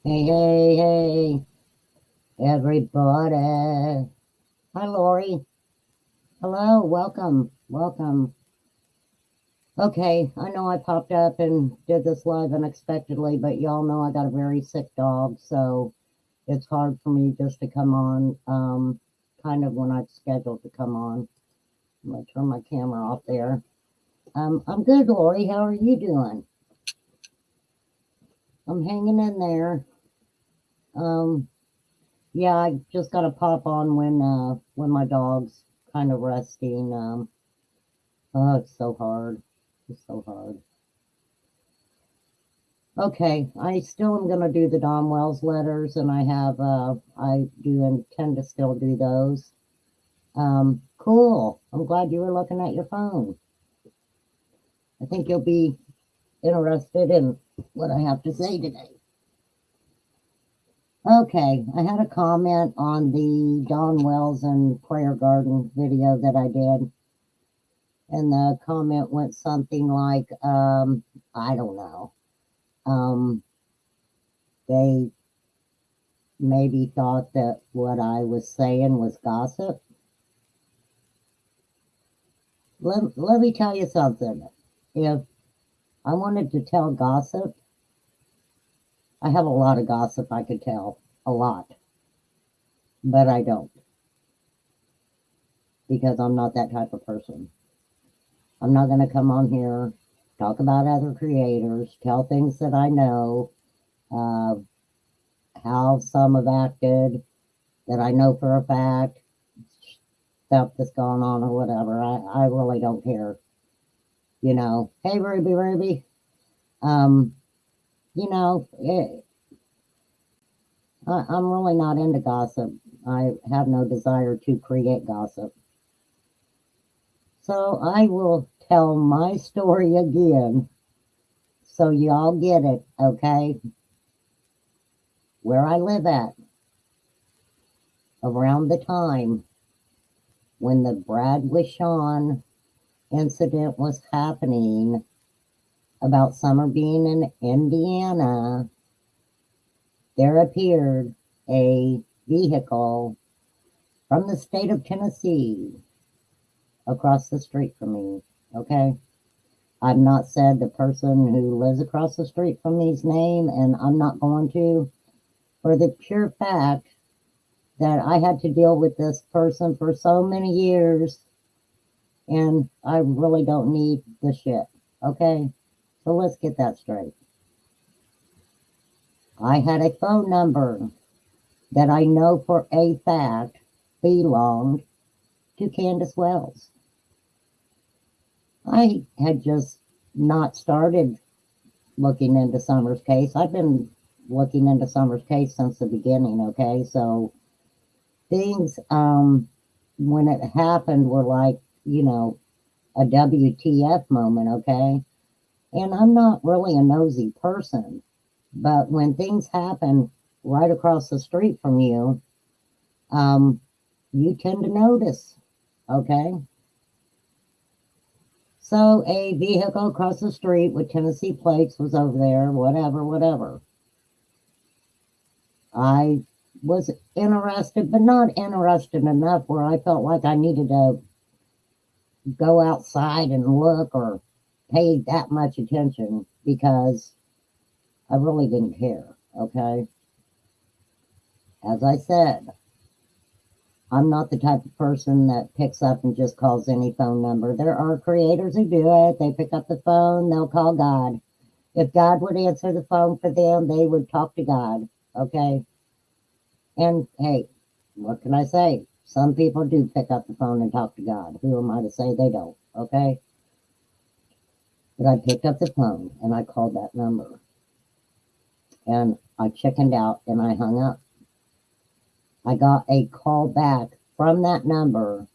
Hey, hey, hey, everybody. Hi, Lori. Hello, welcome. Okay, I know I popped up and did this live unexpectedly, but y'all know I got a very sick dog, so it's hard for me just to come on, kind of when I've scheduled to come on. I'm gonna turn my camera off there. I'm good, Lori. How are you doing? I'm hanging in there. Um, yeah, I just gotta pop on when my dog's kind of resting. Oh, it's so hard. It's so hard. Okay, I still am gonna do the Don Wells letters, and I do intend to still do those. Cool. I'm glad you were looking at your phone. I think you'll be interested in what I have to say today. Okay, I had a comment on the Don Wells and Prayer Garden video that I did, and the comment went something like, I don't know. Um, they maybe thought that what I was saying was gossip. Let me tell you something. If I wanted to tell gossip, I have a lot of gossip I could tell. A lot. But I don't. Because I'm not that type of person. I'm not going to come on here, talk about other creators, tell things that I know, uh, how some have acted, that I know for a fact, stuff that's going on or whatever. I really don't care. Hey, Ruby. Um, I'm really not into gossip. I have no desire to create gossip. So I will tell my story again so y'all get it, okay? Where I live at, around the time when the Brad Wishon incident was happening about Summer being in Indiana, there appeared a vehicle from the state of Tennessee across the street from me. Okay? I've not said the person who lives across the street from me's name, and I'm not going to, for the pure fact that I had to deal with this person for so many years, and I really don't need the shit. Okay? So let's get that straight. I had a phone number that I know for a fact belonged to Candace Wells. I had just not started looking into Summer's case. I've been looking into Summer's case since the beginning, okay? So things, when it happened, were like, a WTF moment, okay? And I'm not really a nosy person, but when things happen right across the street from you, you tend to notice, okay? So a vehicle across the street with Tennessee plates was over there, whatever. I was interested, but not interested enough where I felt like I needed to go outside and look or pay that much attention because I really didn't care, okay? As I said, I'm not the type of person that picks up and just calls any phone number. There are creators who do it. They pick up the phone, they'll call God. If God would answer the phone for them, they would talk to God, okay? And hey, what can I say? Some people do pick up the phone and talk to God. Who am I to say they don't, okay? But I picked up the phone and I called that number. And I chickened out and I hung up. I got a call back from that number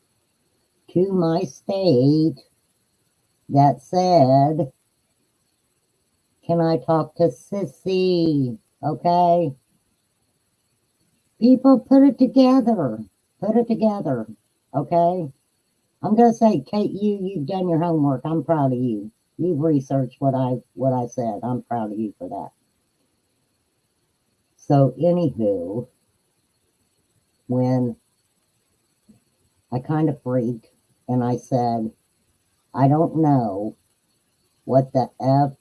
to my state that said, can I talk to Sissy? Okay? People put it together. Okay? I'm gonna say, Kate, you've done your homework. I'm proud of you. You've researched what I said. I'm proud of you for that. So, anywho, when I kind of freaked and I said, I don't know what the F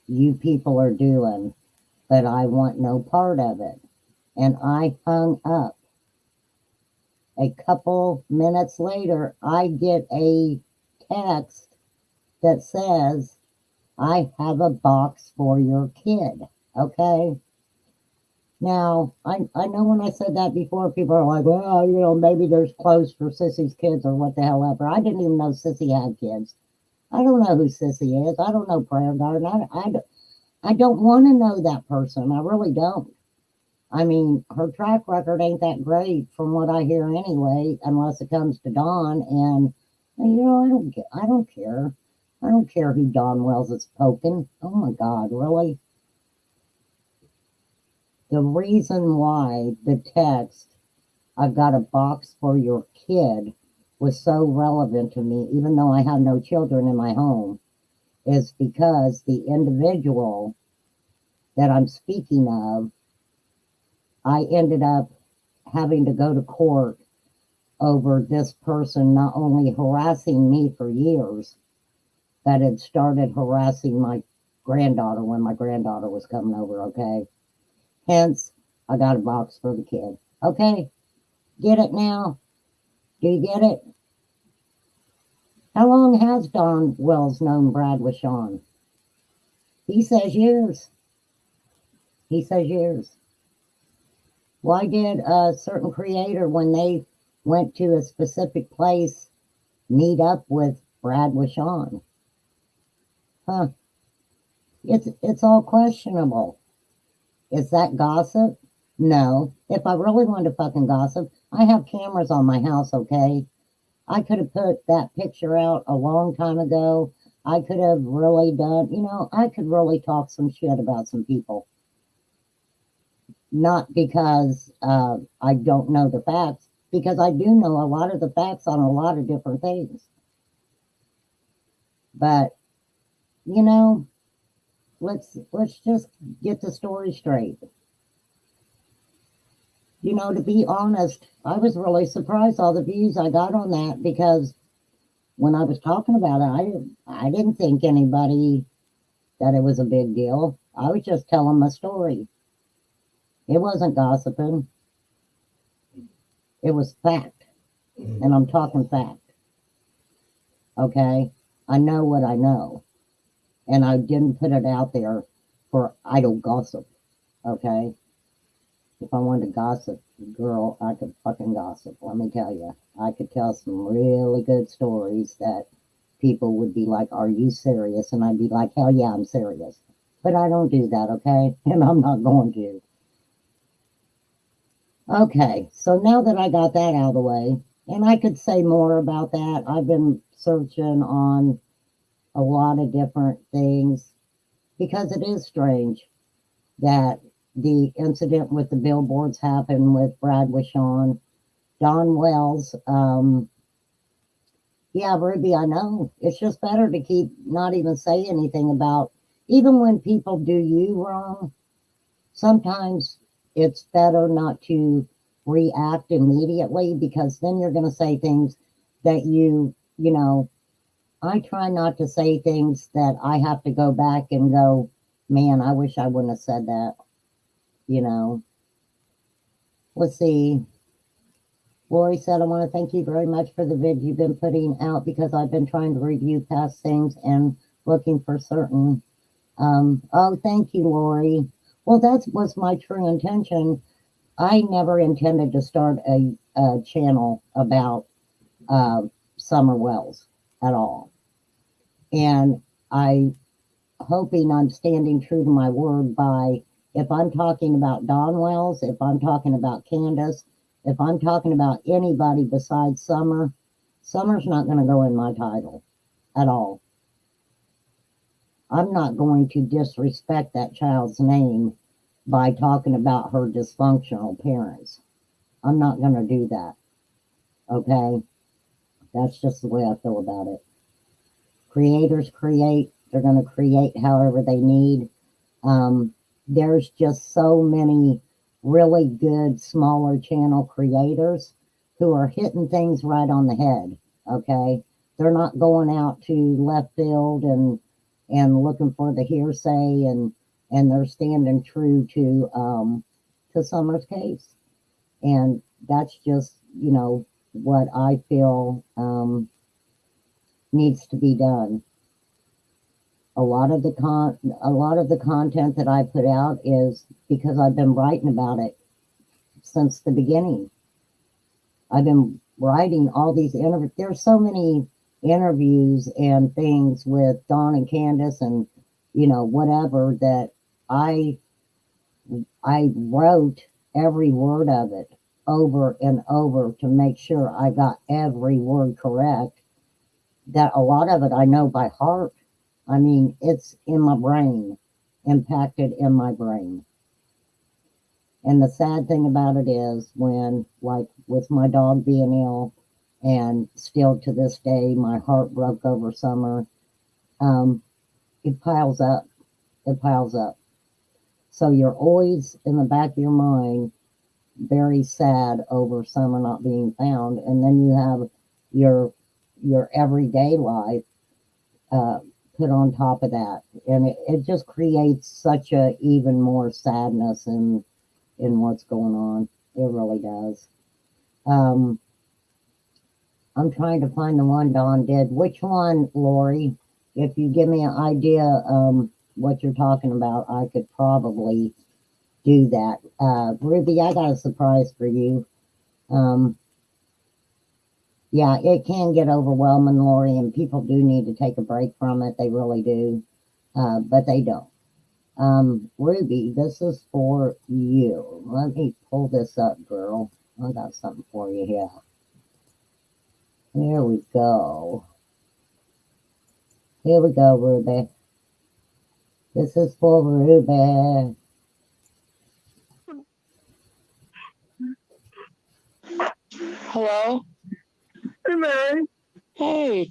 you people are doing, but I want no part of it. And I hung up. A couple minutes later, I get a text that says, I have a box for your kid. Okay. Now, I know when I said that before, people are like, well, maybe there's clothes for Sissy's kids or what the hell ever. I didn't even know Sissy had kids. I don't know who Sissy is. I don't know Prayer Garden. I don't want to know that person. I really don't. I mean, her track record ain't that great from what I hear anyway, unless it comes to Dawn. And I don't care. I don't care who Dawn Wells is poking. Oh my God, really? The reason why the text, I've got a box for your kid, was so relevant to me, even though I have no children in my home, is because the individual that I'm speaking of, I ended up having to go to court over this person not only harassing me for years, but had started harassing my granddaughter when my granddaughter was coming over, okay? Hence, I got a box for the kid. Okay, get it now? Do you get it? How long has Don Wells known Brad Wishon? He says years. He says years. Why did a certain creator, when they went to a specific place, meet up with Brad Wishon? Huh. It's all questionable. Is that gossip? No. If I really wanted to fucking gossip, I have cameras on my house, okay? I could have put that picture out a long time ago. I could have really done, I could really talk some shit about some people. Not because I don't know the facts, because I do know a lot of the facts on a lot of different things. But, let's just get the story straight. To be honest, I was really surprised all the views I got on that, because when I was talking about it, I didn't think anybody that it was a big deal. I was just telling my story. It wasn't gossiping. It was fact. And I'm talking fact. Okay? I know what I know. And I didn't put it out there for idle gossip. Okay? If I wanted to gossip, girl, I could fucking gossip. Let me tell you. I could tell some really good stories that people would be like, are you serious? And I'd be like, hell yeah, I'm serious. But I don't do that, okay? And I'm not going to. Okay, so now that I got that out of the way, and I could say more about that. I've been searching on a lot of different things, because it is strange that the incident with the billboards happened with Brad Wishon. Don Wells, yeah, Ruby, I know. It's just better to keep not even say anything about, even when people do you wrong, sometimes it's better not to react immediately, because then you're going to say things that I try not to say things that I have to go back and go, man, I wish I wouldn't have said that. Let's see. Lori said, I want to thank you very much for the vid you've been putting out, because I've been trying to review past things and looking for certain. Oh, thank you, Lori. Well, that was my true intention. I never intended to start a channel about Summer Wells at all. And I'm hoping I'm standing true to my word by, if I'm talking about Don Wells, if I'm talking about Candace, if I'm talking about anybody besides Summer, Summer's not going to go in my title at all. I'm not going to disrespect that child's name by talking about her dysfunctional parents. I'm not going to do that. Okay? That's just the way I feel about it. Creators create. They're going to create however they need. There's just so many really good smaller channel creators who are hitting things right on the head. Okay, they're not going out to left field and looking for the hearsay, and they're standing true to Summer's case, and that's just what I feel needs to be done. A lot of the content that I put out is because I've been writing about it since the beginning. I've been writing all these interviews. There's so many interviews and things with Dawn and Candace and whatever that I wrote every word of it over and over to make sure I got every word correct. That a lot of it I know by heart. I mean, it's in my brain, impacted in my brain. And the sad thing about it is when, like with my dog being ill, and still to this day, my heart broke over Summer, it piles up. It piles up. So you're always in the back of your mind very sad over Summer not being found. And then you have your everyday life put on top of that, and it just creates such a even more sadness in what's going on. It really does. I'm trying to find the one Dawn did. Which one, Lori? If you give me an idea what you're talking about, I could probably do that. Ruby, I got a surprise for you. Yeah, it can get overwhelming, Lori, and people do need to take a break from it. They really do, but they don't. Ruby, this is for you. Let me pull this up, girl. I got something for you here. Here we go. Here we go, Ruby. This is for Ruby. Hello? Hey, Mary. Hey,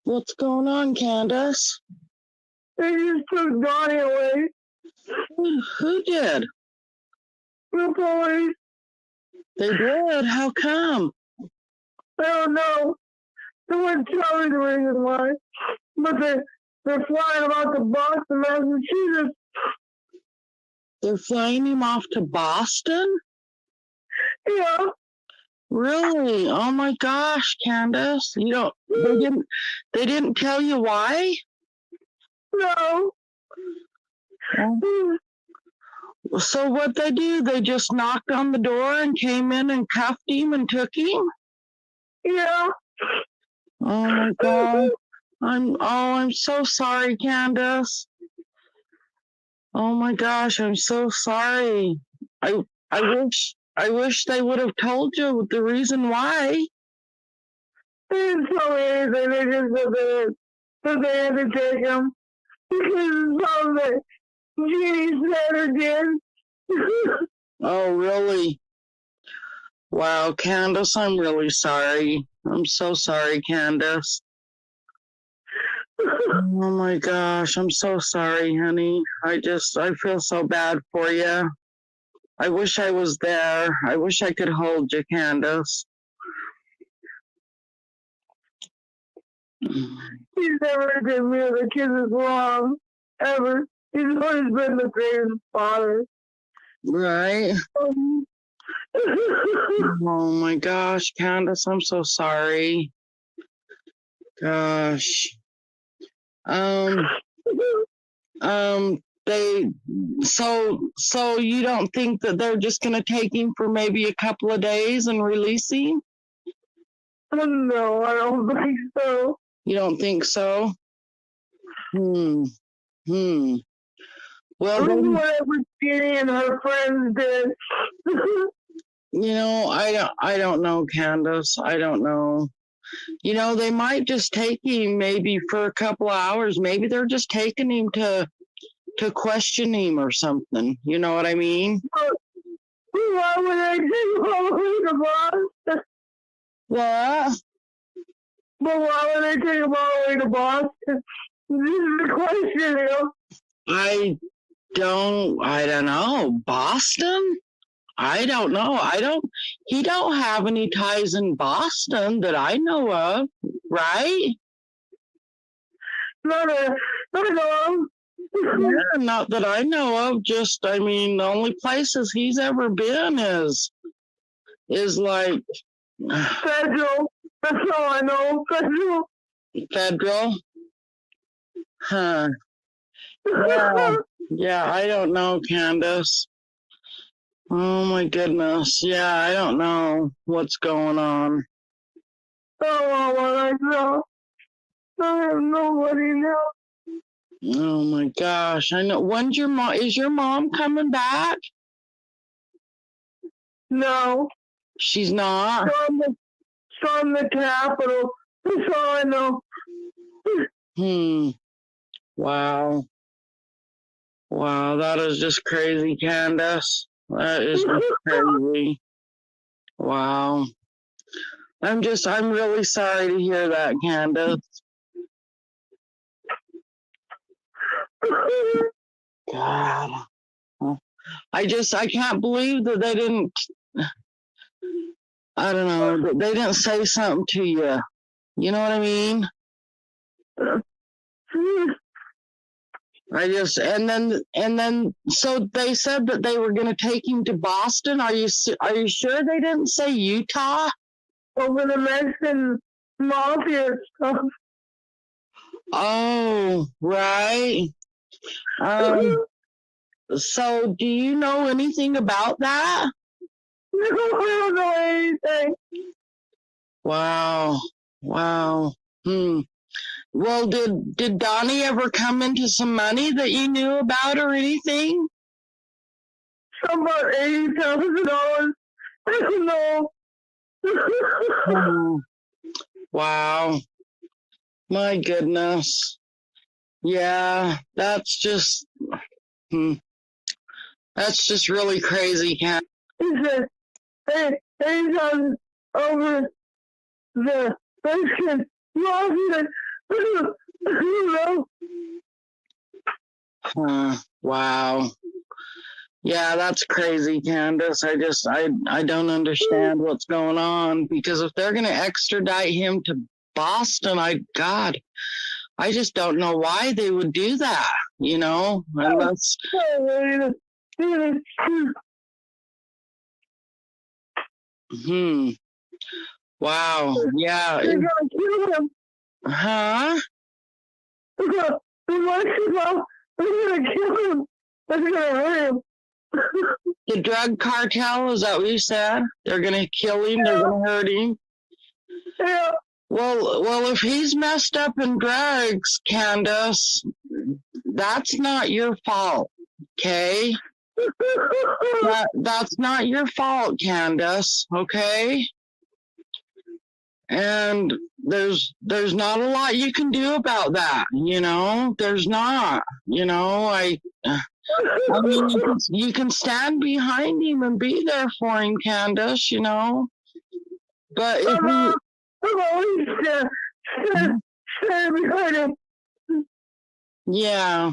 what's going on, Candace? They just took Donnie away. Who did? The police. They did? How come? I don't know. They wouldn't tell me the reason why. But they're flying about to Boston, Massachusetts. They're flying him off to Boston? Yeah. Really? Oh my gosh, Candace. They didn't tell you why? No. So what they do? They just knocked on the door and came in and cuffed him and took him? Yeah. Oh my God. I'm so sorry, Candace. Oh my gosh, I'm so sorry. I I wish they would have told you the reason why. They didn't tell me anything. They just said they had to take him. Because it's all that Jeannie said or did. Oh, really? Wow, Candace, I'm really sorry. I'm so sorry, Candace. Oh my gosh, I'm so sorry, honey. I feel so bad for you. I wish I was there. I wish I could hold you, Candace. He's never did me or the kids is wrong. Ever. He's always been the greatest father. Right? Oh my gosh, Candace, I'm so sorry. Gosh. They so you don't think that they're just gonna take him for maybe a couple of days and release him? No, I don't think so. You don't think so? Hmm. Well, then, whatever Jenny and her friends did. I don't know, Candace. I don't know. They might just take him maybe for a couple of hours. Maybe they're just taking him to question him or something. You know what I mean? Why would I take him all the way to Boston? What? But why would I take him all the way to Boston? This is the question, I don't know. Boston? I don't know. He don't have any ties in Boston that I know of, right? Not at all. Yeah, not that I know of. Just, I mean, the only places he's ever been is like Federal. That's all I know. Federal. federal. Huh. Yeah, I don't know, Candace. Oh my goodness. Yeah, I don't know what's going on. Oh, well, I know. I have nobody now. Oh my gosh. I know. When's your mom? Is your mom coming back? No. She's not. Storm the Capitol. That's all I know. Wow. Wow, that is just crazy, Candace. That is just crazy. Wow. I'm really sorry to hear that, Candace. God. I can't believe that they didn't, I don't know, that they didn't say something to you. You know what I mean? And then, so they said that they were going to take him to Boston. Are you sure they didn't say Utah? Over the Mexican mafia stuff. Oh, right. So do you know anything about that? No, I don't know anything. Wow. Well, did Donnie ever come into some money that you knew about or anything? About $80,000. I don't know. Wow. My goodness. Yeah, that's just really crazy, Ken. He said, hey, $80,000 over the Mexican mafia. You know. Wow. Yeah, that's crazy, Candace. I don't understand what's going on, because if they're going to extradite him to Boston, I just don't know why they would do that, unless. Wow. Yeah. They're gonna kill him. Huh? They're gonna kill him. They're gonna hurt him. The drug cartel, is that what you said? They're going to kill him, they're going to hurt him? Yeah. Well, if he's messed up in drugs, Candace, that's not your fault, okay? That's not your fault, Candace, okay? And there's not a lot you can do about that, There's not, I mean, you can stand behind him and be there for him, Candace, But if you... I'm always stand behind him. Yeah.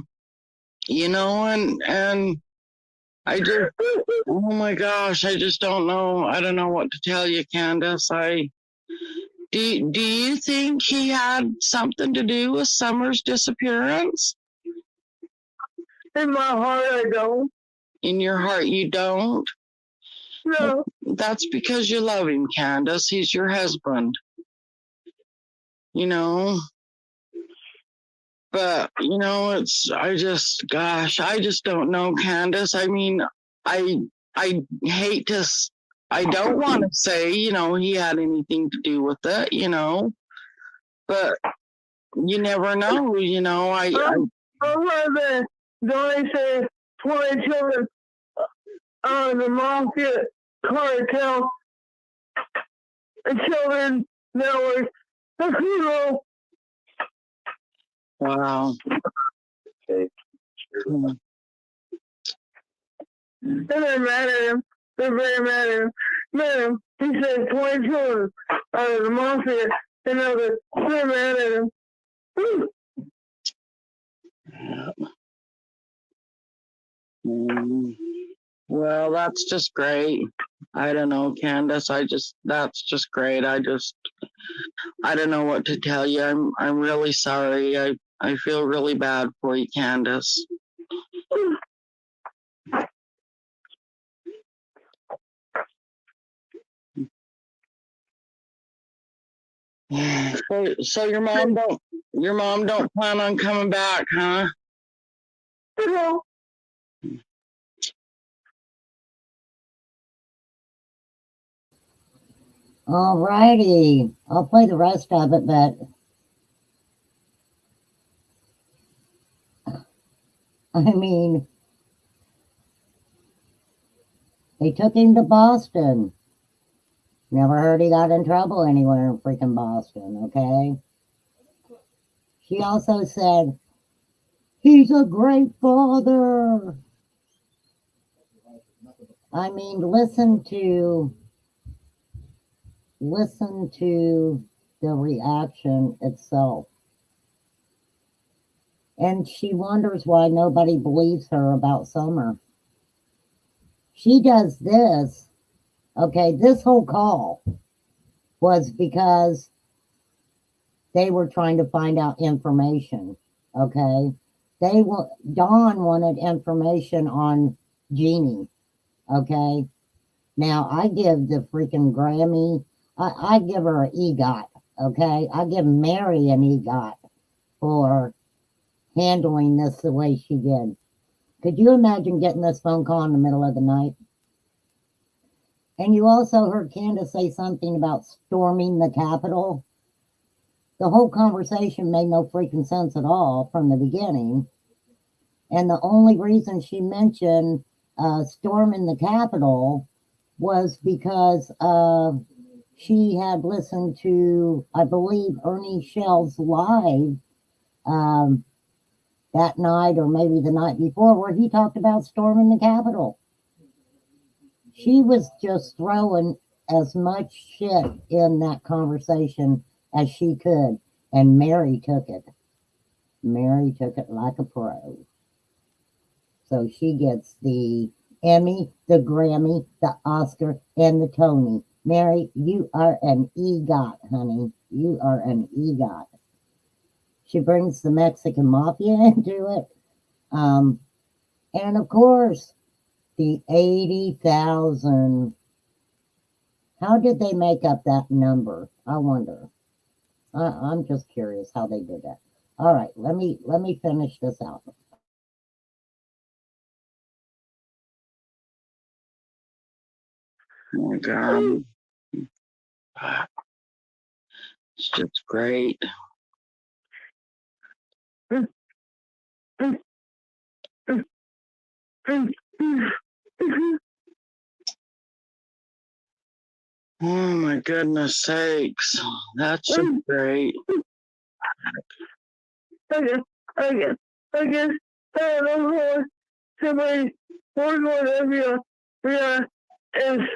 And I just, oh my gosh, I just don't know. I don't know what to tell you, Candace. Do you think he had something to do with Summer's disappearance? In my heart, I don't. In your heart, you don't? No. That's because you love him, Candace. He's your husband. But, I just don't know, Candace. I mean, I hate to, I don't want to say, he had anything to do with it, but you never know, I'm rather, don't I say 20 children the mafia cartel and children network. Wow. And they're mad at him. They're very mad at him. Man, he said 20 children the mafia and they're mad at him. Well, that's just great. I don't know, Candace. That's just great. I don't know what to tell you. I'm really sorry. I feel really bad for you, Candace. So your mom don't plan on coming back, huh? No. Alrighty. I'll play the rest of it, but I mean, they took him to Boston. Never heard he got in trouble anywhere in freaking Boston, okay? She also said, he's a great father. I mean, listen to the reaction itself. And she wonders why nobody believes her about Summer. She does this. Okay, this whole call was because they were trying to find out information. Okay, Dawn wanted information on Jeannie. Okay, now I give the freaking Grammy. I give her an EGOT. Okay, I give Mary an EGOT for handling this the way she did. Could you imagine getting this phone call in the middle of the night? And you also heard Candace say something about storming the Capitol. The whole conversation made no freaking sense at all from the beginning. And the only reason she mentioned storming the Capitol was because she had listened to, I believe, Ernie Shell's live that night or maybe the night before where he talked about storming the Capitol. She was just throwing as much shit in that conversation as she could, and Mary took it. Mary took it like a pro. So she gets the Emmy, the Grammy, the Oscar, and the Tony. Mary, you are an EGOT, honey. You are an EGOT. She brings the Mexican Mafia into it. And of course, the 80,000. How did they make up that number? I wonder. I'm just curious how they did that. All right, let me finish this out. Oh my God. It's just great. Oh my goodness sakes. That's just great. I guess, I don't know somebody working with you, and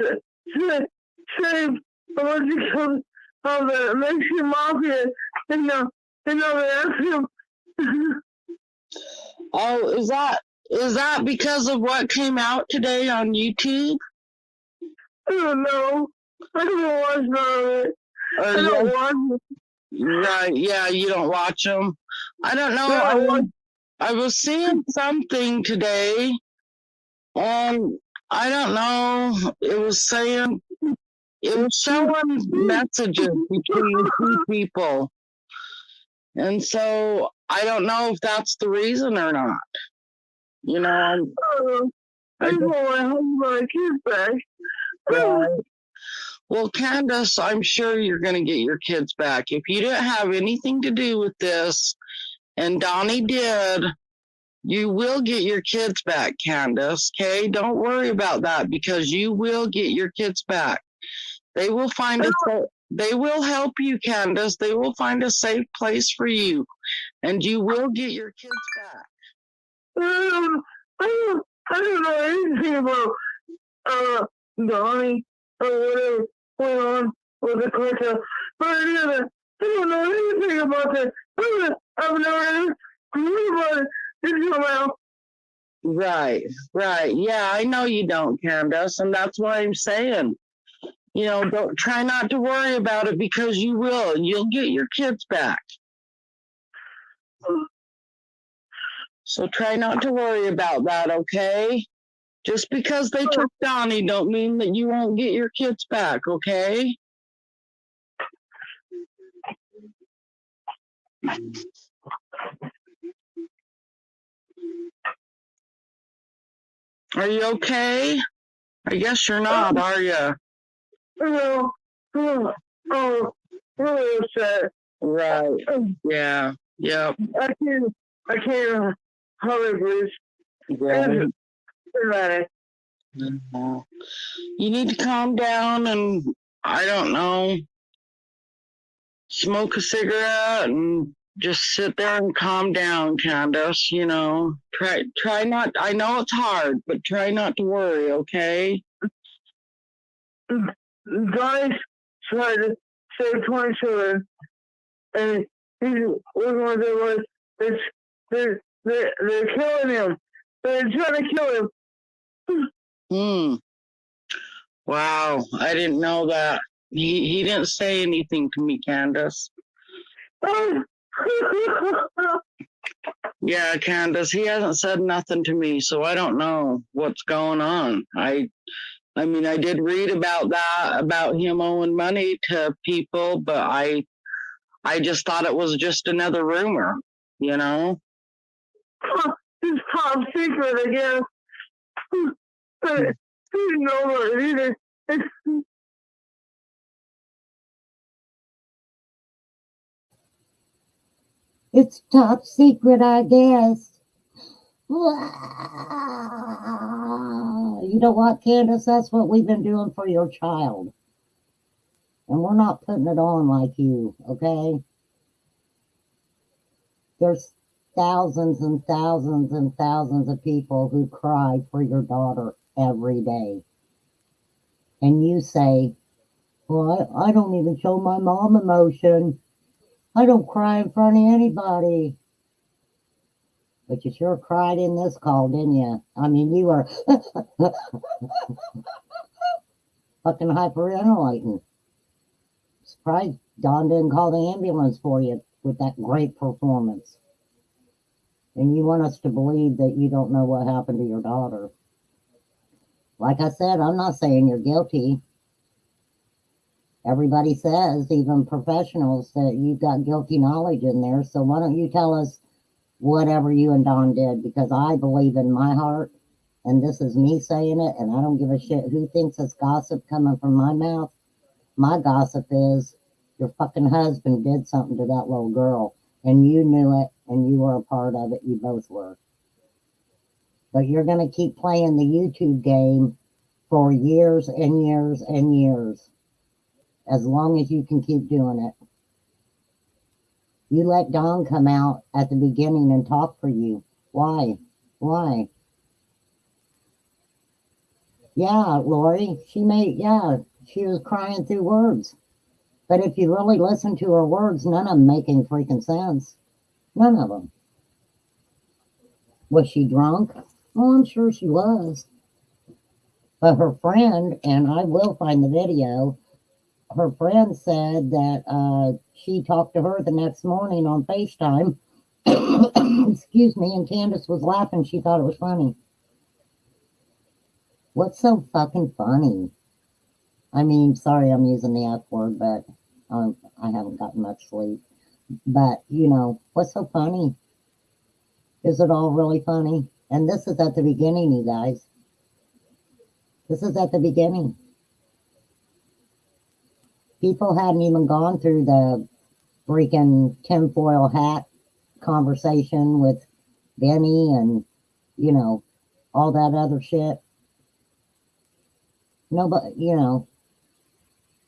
save a bunch of the Mexican Mafia and the ask him. Oh, is that because of what came out today on YouTube? I don't know. I don't watch none of it. I don't watch it. Right, yeah, you don't watch them. I don't know. I was seeing something today, and I don't know. It was showing messages between two people. And so I don't know if that's the reason or not. You know, I just want my kids back. Right. Well, Candace, I'm sure you're going to get your kids back. If you didn't have anything to do with this, and Donnie did, you will get your kids back, Candace. Okay, don't worry about that because you will get your kids back. They will find they will help you, Candace. They will find a safe place for you, and you will get your kids back. I don't know anything about Donnie or whatever went on with the cartel. But I don't know anything about that. I've never heard about it until now. Right, right. Yeah, I know you don't, Candace, and that's why I'm saying, don't try not to worry about it because you will. You'll get your kids back. So try not to worry about that, okay? Just because they took Donnie don't mean that you won't get your kids back, okay? Are you okay? I guess you're not, are you? No, oh, really upset. Right. Yeah. Yep. I can't hurry, please. Yeah. It's dramatic. You need to calm down and, I don't know, smoke a cigarette and just sit there and calm down, Candace. Try not. I know it's hard, but try not to worry. Okay. Guys tried to save 20 children, and he's working with their life. They're killing him. They're trying to kill him. Wow, I didn't know that. He didn't say anything to me, Candace. Yeah, Candace, he hasn't said nothing to me, so I don't know what's going on. I mean, I did read about that, about him owing money to people, but I just thought it was just another rumor, you know? It's top secret, I guess. But you know either. It's top secret, I guess. You know what, Candace? That's what we've been doing for your child. And we're not putting it on like you, okay? There's thousands and thousands and thousands of people who cry for your daughter every day. And you say, well, I don't even show my mom emotion. I don't cry in front of anybody. But you sure cried in this call, didn't you? I mean, you were fucking hyperventilating. Surprised Don didn't call the ambulance for you with that great performance. And you want us to believe that you don't know what happened to your daughter. Like I said, I'm not saying you're guilty. Everybody says, even professionals, that you've got guilty knowledge in there. So why don't you tell us whatever you and Don did? Because I believe in my heart, and this is me saying it, and I don't give a shit who thinks it's gossip coming from my mouth. My gossip is your fucking husband did something to that little girl, and you knew it, and you were a part of it. You both were. But you're going to keep playing the YouTube game for years and years and years, as long as you can keep doing it. You let Dawn come out at the beginning and talk for you. Why? Why? Yeah, Lori, she was crying through words. But if you really listen to her words, none of them making freaking sense. None of them. Was she drunk? Oh, I'm sure she was. But her friend, and I will find the video, her friend said that she talked to her the next morning on FaceTime. Excuse me, and Candace was laughing. She thought it was funny. What's so fucking funny? I mean, sorry I'm using the F word, but I haven't gotten much sleep. But, what's so funny? Is it all really funny? And this is at the beginning, you guys. This is at the beginning. People hadn't even gone through the freaking tinfoil hat conversation with Benny and, all that other shit. No, but,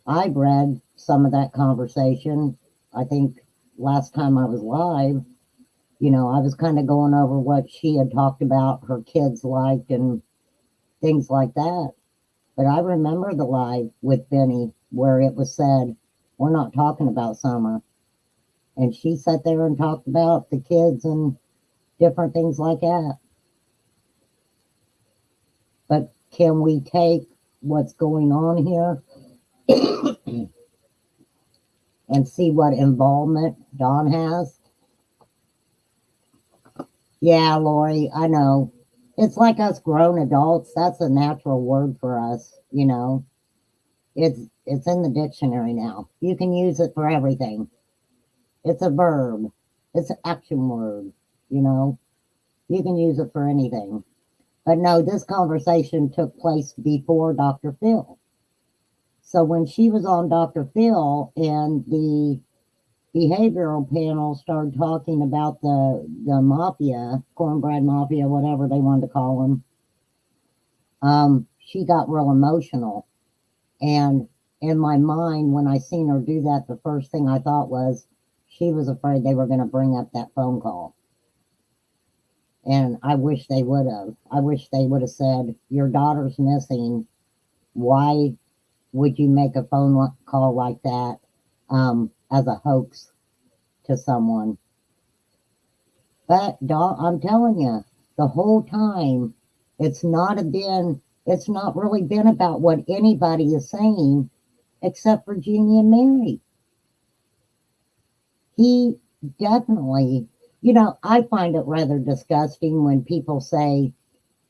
I've read some of that conversation. I think last time I was live, I was kind of going over what she had talked about her kids liked and things like that. But I remember the live with Benny where it was said, we're not talking about Summer. And she sat there and talked about the kids and different things like that. can we take what's going on here and see what involvement Don has? Yeah, Lori, I know. It's like us grown adults. That's a natural word for us, you know. It's in the dictionary now. You can use it for everything. It's a verb. It's an action word, you know. You can use it for anything. But no, this conversation took place before Dr. Phil. So when she was on Dr. Phil and the behavioral panel started talking about the mafia, cornbread mafia, whatever they wanted to call them, she got real emotional. And in my mind, when I seen her do that, the first thing I thought was she was afraid they were going to bring up that phone call. And I wish they would have. I wish they would have said, your daughter's missing. Why would you make a phone call like that as a hoax to someone? But I'm telling you, the whole time, it's not really been about what anybody is saying except for Jeannie and Mary. He definitely, you know, I find it rather disgusting when people say,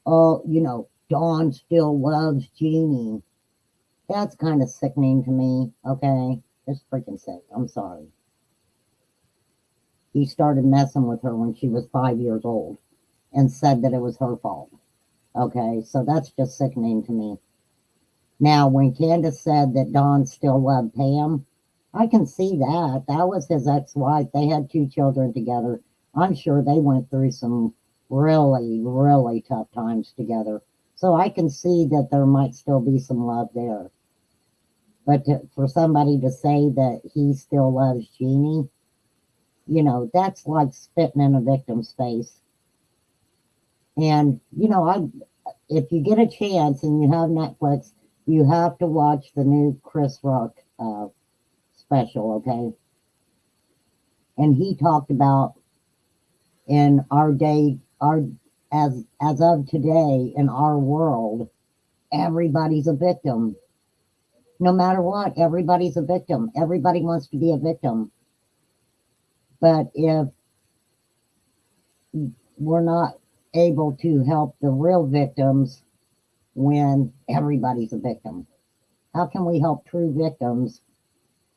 oh, you know, Dawn still loves Jeannie. That's kind of sickening to me, okay? It's freaking sick. I'm sorry. He started messing with her when she was 5 years old and said that it was her fault. Okay, so that's just sickening to me. Now, when Candace said that Don still loved Pam, I can see that. That was his ex-wife. They had 2 children together. I'm sure they went through some really, really tough times together. So I can see that there might still be some love there. But for somebody to say that he still loves Jeannie, you know, that's like spitting in a victim's face. And, you know, if you get a chance and you have Netflix, you have to watch the new Chris Rock special, okay? And he talked about in our day, as of today, in our world, everybody's a victim. No matter what, everybody's a victim. Everybody wants to be a victim. But if we're not able to help the real victims when everybody's a victim, how can we help true victims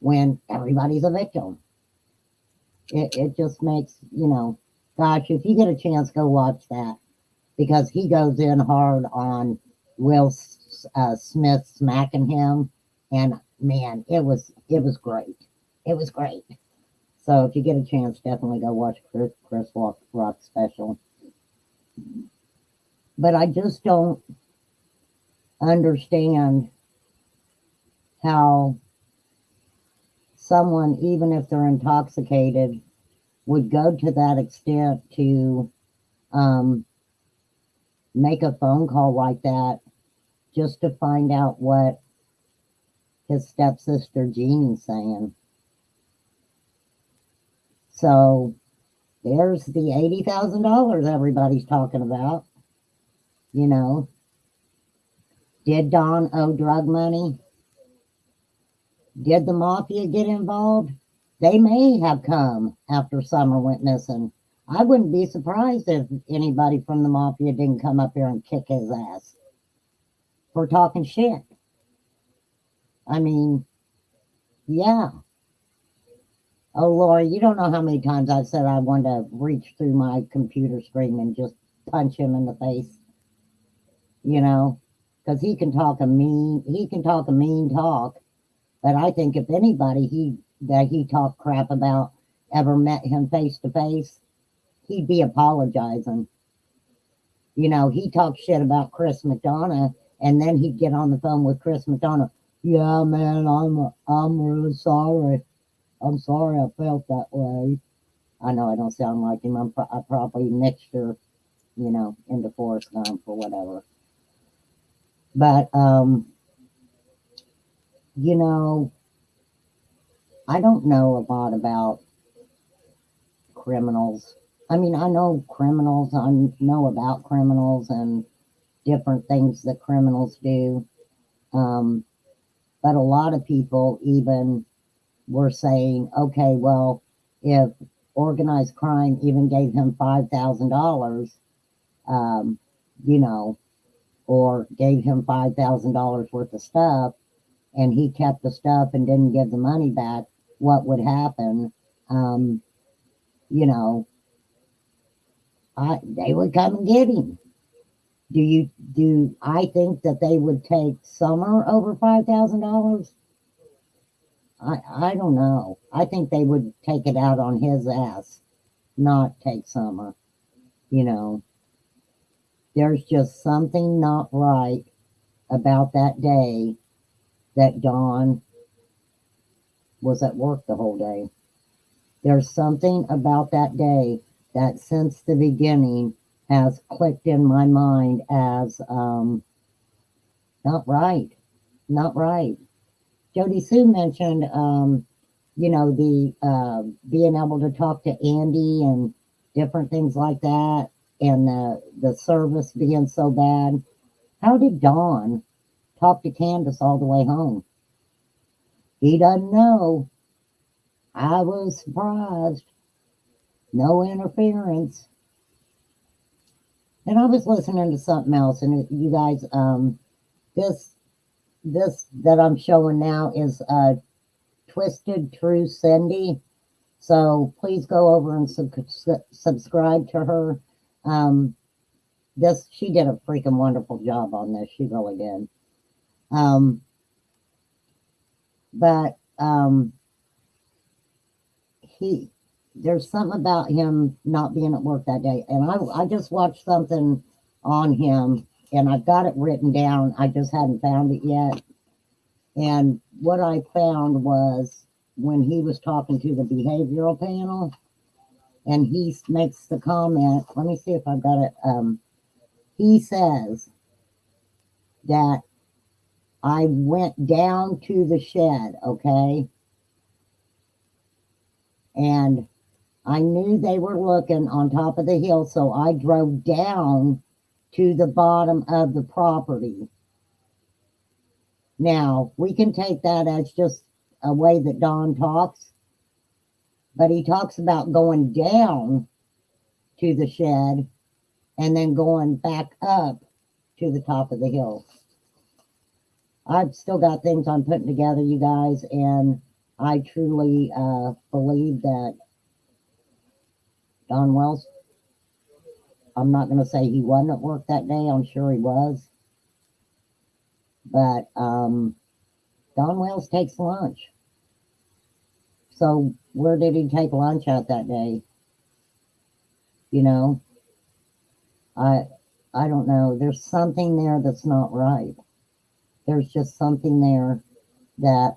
when everybody's a victim? It just makes, you know, gosh, if you get a chance, go watch that, because he goes in hard on Will Smith smacking him, and man, it was great. It was great. So if you get a chance, definitely go watch Chris Rock special. But I just don't understand how someone, even if they're intoxicated, would go to that extent to make a phone call like that just to find out what his stepsister Jeannie's saying. So there's the $80,000 everybody's talking about. You know, did Don owe drug money? Did the mafia get involved? They may have come after Summer went missing. I wouldn't be surprised if anybody from the mafia didn't come up here and kick his ass for talking shit. I mean, yeah. Oh, Lori, you don't know how many times I've said I wanted to reach through my computer screen and just punch him in the face. You know, because he can talk a mean talk. But I think if anybody that he talked crap about ever met him face to face, he'd be apologizing. You know, he talked shit about Chris McDonough, and then he'd get on the phone with Chris McDonough. Yeah, man, I'm really sorry. I'm sorry I felt that way. I know I don't sound like him. I'm probably mixture, you know, into Forrest Gump or whatever. But, you know, I don't know a lot about criminals. I mean, I know criminals. I know about criminals and different things that criminals do. But a lot of people even were saying, okay, well, if organized crime even gave him $5,000, you know, or gave him $5,000 worth of stuff, and he kept the stuff and didn't give the money back, what would happen? You know, they would come and get him. Do I think that they would take Summer over $5,000? I don't know. I think they would take it out on his ass, not take Summer. You know, there's just something not right about that day that Dawn was at work the whole day. There's something about that day that since the beginning has clicked in my mind as not right. Not right. Jody Sue mentioned, you know, the being able to talk to Andy and different things like that, and the service being so bad. How did Dawn talk to Candace all the way home? He doesn't know. I was surprised. No interference. And I was listening to something else, and you guys, this that I'm showing now is Twisted True Cindy. So please go over and subscribe to her. She did a freaking wonderful job on this. She really did. But there's something about him not being at work that day. And I just watched something on him, and I've got it written down. I just hadn't found it yet. And what I found was when he was talking to the behavioral panel, and he makes the comment, let me see if I've got it. He says that I went down to the shed, okay? And I knew they were looking on top of the hill, so I drove down to the bottom of the property. Now, we can take that as just a way that Don talks, but he talks about going down to the shed and then going back up to the top of the hill. I've still got things I'm putting together, you guys, and I truly believe that Don Wells, I'm not going to say he wasn't at work that day. I'm sure he was. But Don Wells takes lunch. So where did he take lunch at that day? You know, I don't know. There's something there that's not right. There's just something there that,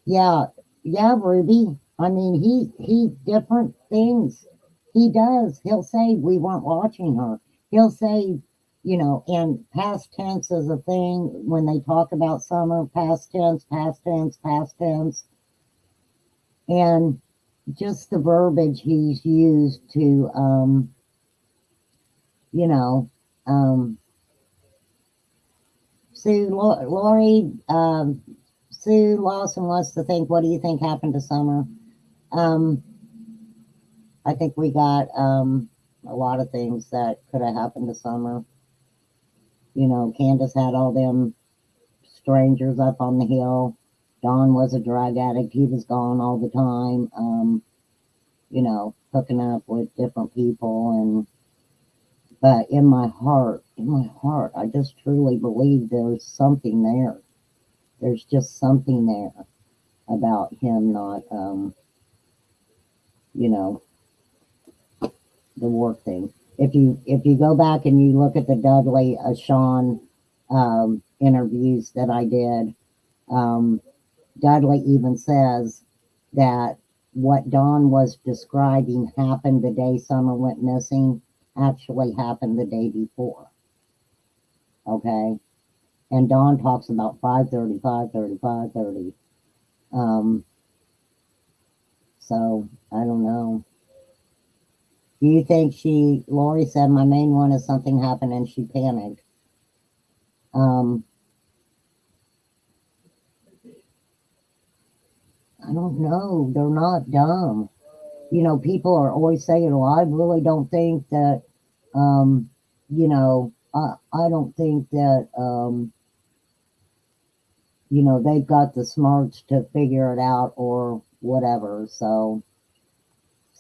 yeah, Ruby. I mean, he different things. He does. He'll say we weren't watching her. He'll say, you know, and past tense is a thing when they talk about Summer, past tense, past tense, past tense. And just the verbiage he's used to, you know, Lori, Sue Lawson wants to think, what do you think happened to Summer? I think we got a lot of things that could have happened to Summer. You know, Candace had all them strangers up on the hill. Don was a drug addict. He was gone all the time, you know, hooking up with different people. But in my heart, I just truly believe there's something there. There's just something there about him not, you know, the work thing. If you go back and you look at the Dudley Sean interviews that I did, Dudley even says that what Don was describing happened the day Summer went missing actually happened the day before. Okay? And Don talks about 5:30, 5:30, 5:30. So, I don't know. Do you think Lori said my main one is something happened and she panicked. I don't know. They're not dumb. You know, people are always saying, well, I really don't think that, you know, I don't think that, you know, they've got the smarts to figure it out or whatever. So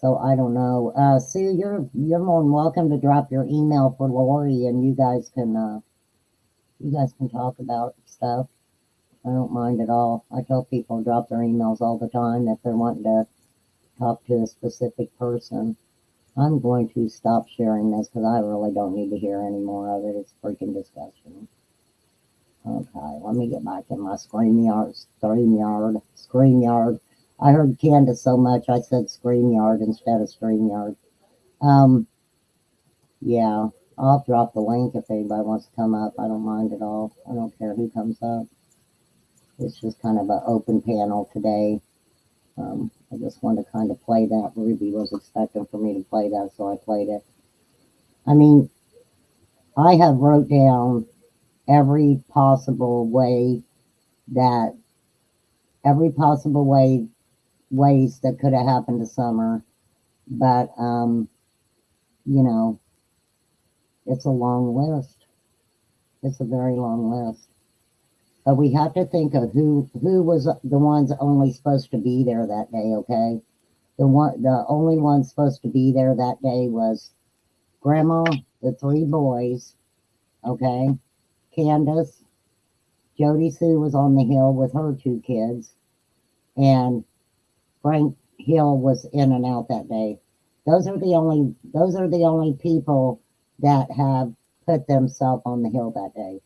I don't know. Sue, you're more than welcome to drop your email for Lori, and you guys can talk about stuff. I don't mind at all. I tell people drop their emails all the time if they're wanting to talk to a specific person. I'm going to stop sharing this because I really don't need to hear any more of it. It's freaking disgusting. Okay, let me get back in my StreamYard. I heard Candace so much I said StreamYard instead of StreamYard. Yeah, I'll drop the link if anybody wants to come up. I don't mind at all. I don't care who comes up. It's just kind of an open panel today. I just wanted to kind of play that. Ruby was expecting for me to play that, so I played it. I mean, I have wrote down every possible way ways that could have happened to Summer, but you know, it's a long list. It's a very long list. But we have to think of who was the ones only supposed to be there that day, okay? The only one supposed to be there that day was Grandma, the 3 boys, okay? Candace, Jody Sue was on the hill with her 2 kids, and Frank Hill was in and out that day. Those are the only people that have put themselves on the hill that day.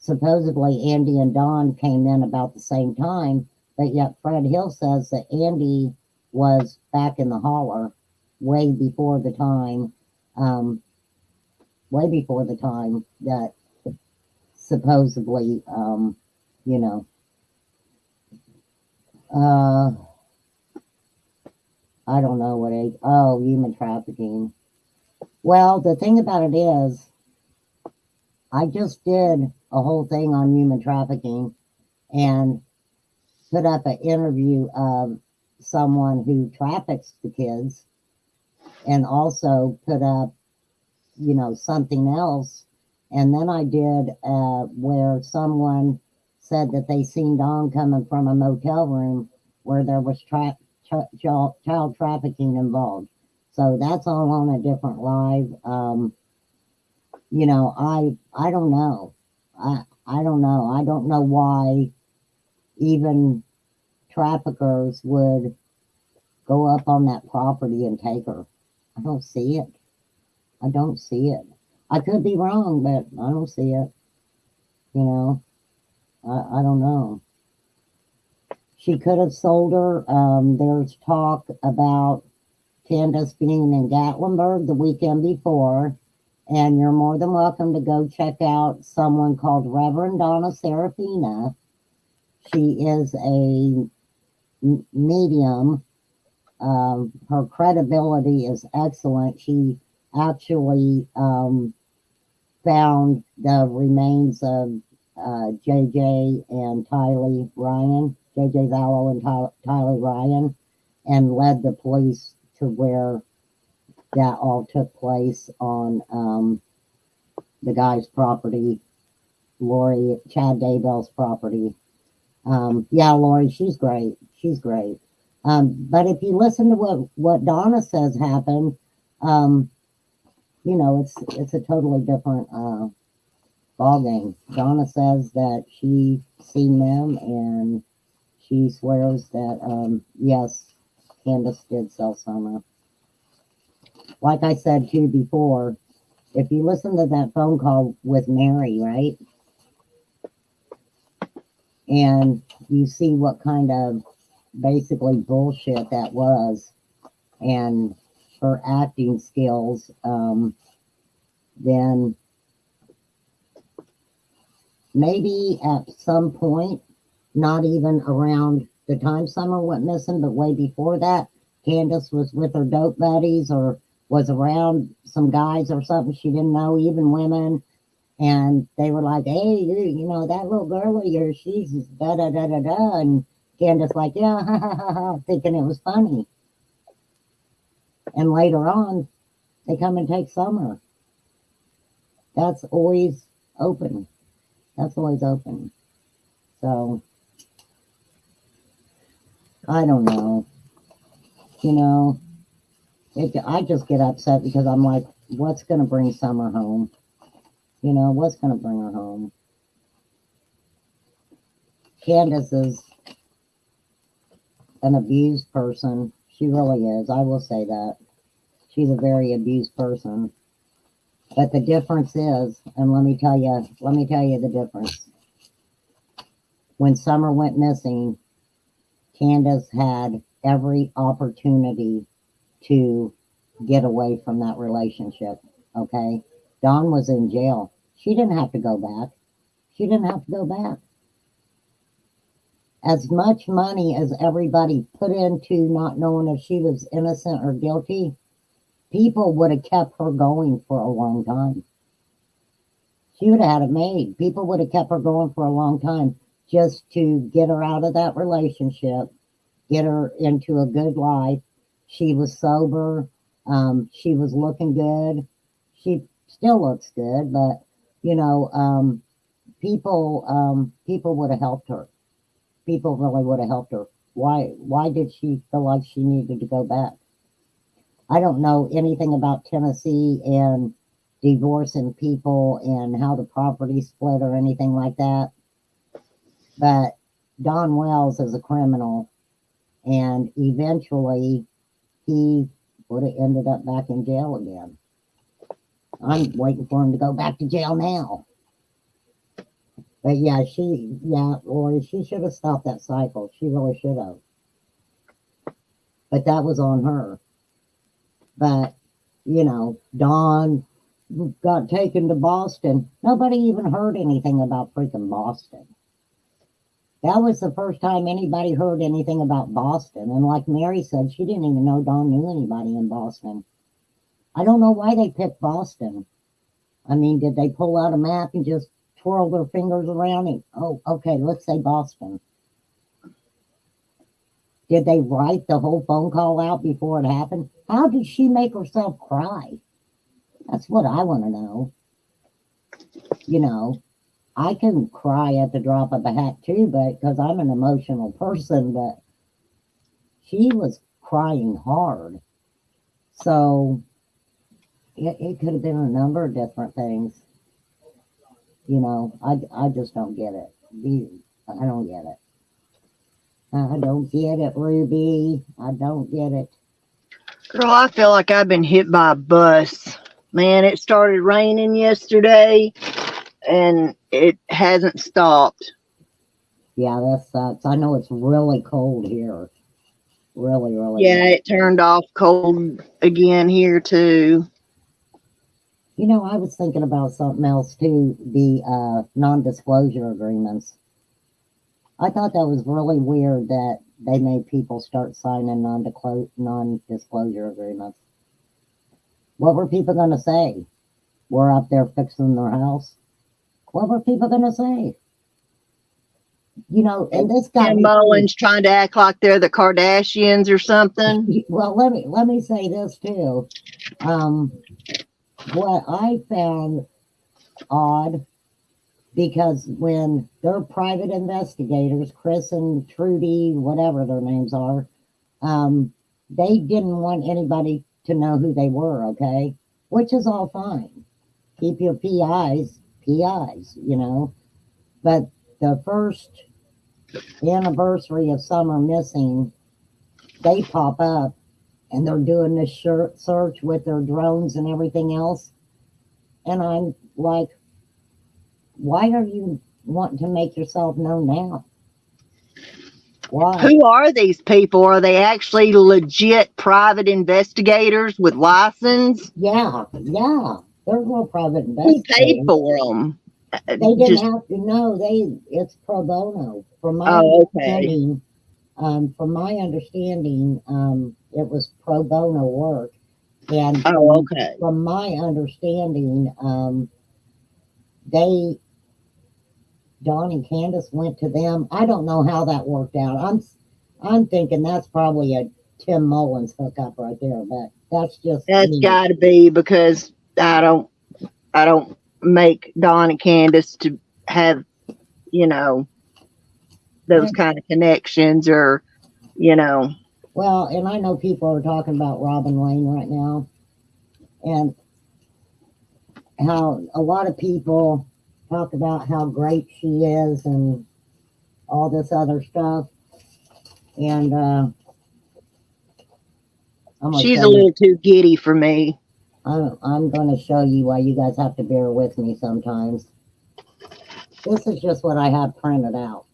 Supposedly Andy and Don came in about the same time, but yet Fred Hill says that Andy was back in the holler way before the time that supposedly, you know, I don't know what age. Oh, human trafficking. Well, the thing about it is, I just did a whole thing on human trafficking and put up an interview of someone who traffics the kids, and also put up, you know, something else. And then I did where someone said that they seen Don coming from a motel room where there was child trafficking involved. So that's all on a different live. You know, I don't know. I don't know. I don't know why even traffickers would go up on that property and take her. I don't see it. I don't see it. I could be wrong, but I don't see it. You know, I don't know. She could have sold her. There's talk about Candace being in Gatlinburg the weekend before, and you're more than welcome to go check out someone called Reverend Donna Serafina. She is a medium. Her credibility is excellent. She actually found the remains of JJ and Tylee Ryan, JJ Vallow and Tylee Ryan, and led the police to where that all took place on the guy's property, Chad Daybell's property. Yeah, Lori, she's great. She's great. But if you listen to what Donna says happened, you know, it's a totally different ball game. Donna says that she seen them, and she swears that yes, Candace did sell Summer. Like I said too before, if you listen to that phone call with Mary, right, and you see what kind of basically bullshit that was, and her acting skills, then maybe at some point, not even around the time Summer went missing, but way before that, Candace was with her dope buddies or was around some guys or something she didn't know, even women, and they were like, "Hey, you know that little girl of yours, she's da da da da da," and Candace like, "Yeah," ha, ha, ha, ha, thinking it was funny. And later on, they come and take Summer. That's always open. That's always open. So I don't know. You know, I just get upset because I'm like, what's going to bring Summer home? You know, what's going to bring her home? Candace is an abused person. She really is. I will say that. She's a very abused person. But the difference is, and let me tell you the difference. When Summer went missing, Candace had every opportunity to get away from that relationship. Okay? Dawn was in jail. She didn't have to go back. She didn't have to go back. As much money as everybody put into not knowing if she was innocent or guilty, people would have kept her going for a long time. She would have had it made. People would have kept her going for a long time just to get her out of that relationship, get her into a good life. She was sober. She was looking good. She still looks good, but you know, people would have helped her. People really would have helped her. Why did she feel like she needed to go back? I don't know anything about Tennessee and divorcing people and how the property split or anything like that. But Don Wells is a criminal, and eventually he would have ended up back in jail again. I'm waiting for him to go back to jail now. But yeah, Lori, she should have stopped that cycle. She really should have. But that was on her. But, you know, Dawn got taken to Boston. Nobody even heard anything about freaking Boston. That was the first time anybody heard anything about Boston. And like Mary said, she didn't even know Dawn knew anybody in Boston. I don't know why they picked Boston. I mean, did they pull out a map and just twirl their fingers around and, oh, okay, let's say Boston. Did they write the whole phone call out before it happened? How did she make herself cry? That's what I want to know. You know, I can cry at the drop of a hat too, but because I'm an emotional person, but she was crying hard. So it could have been a number of different things. You know, I just don't get it. I don't get it. I don't get it, Ruby. I don't get it. Girl, I feel like I've been hit by a bus. Man, it started raining yesterday and it hasn't stopped. Yeah, that sucks. I know it's really cold here. Really, really. Yeah, it turned off cold again here too. You know, I was thinking about something else too, the non-disclosure agreements. I thought that was really weird that they made people start signing non-disclosure agreements. What were people going to say? We're up there fixing their house. What were people going to say? You know, and this guy Mullins trying to act like they're the Kardashians or something. Well, let me say this too. What I found odd, because when they're private investigators, Chris and Trudy, whatever their names are, they didn't want anybody to know who they were, okay? Which is all fine. Keep your PIs, you know. But the first anniversary of Summer missing, they pop up and they're doing this search with their drones and everything else. And I'm like, why are you wanting to make yourself known now? Why? Who are these people? Are they actually legit private investigators with license? Yeah. They're real private Who investigators. paid for them? They didn't have to know. It's pro bono. From my understanding, it was pro bono work. And Oh, okay. from my understanding, they Dawn and Candace went to them. I don't know how that worked out. I'm thinking that's probably a Tim Mullins hookup right there, but that's just That's me. got to be because I don't make Don and Candace to have, you know, those kind of connections or, you know. Well, and I know people are talking about Robin Lane right now, and how a lot of people talk about how great she is and all this other stuff. And I'm gonna She's show a you. little too giddy for me. I'm going to show you why you guys have to bear with me sometimes. This is just what I have printed out.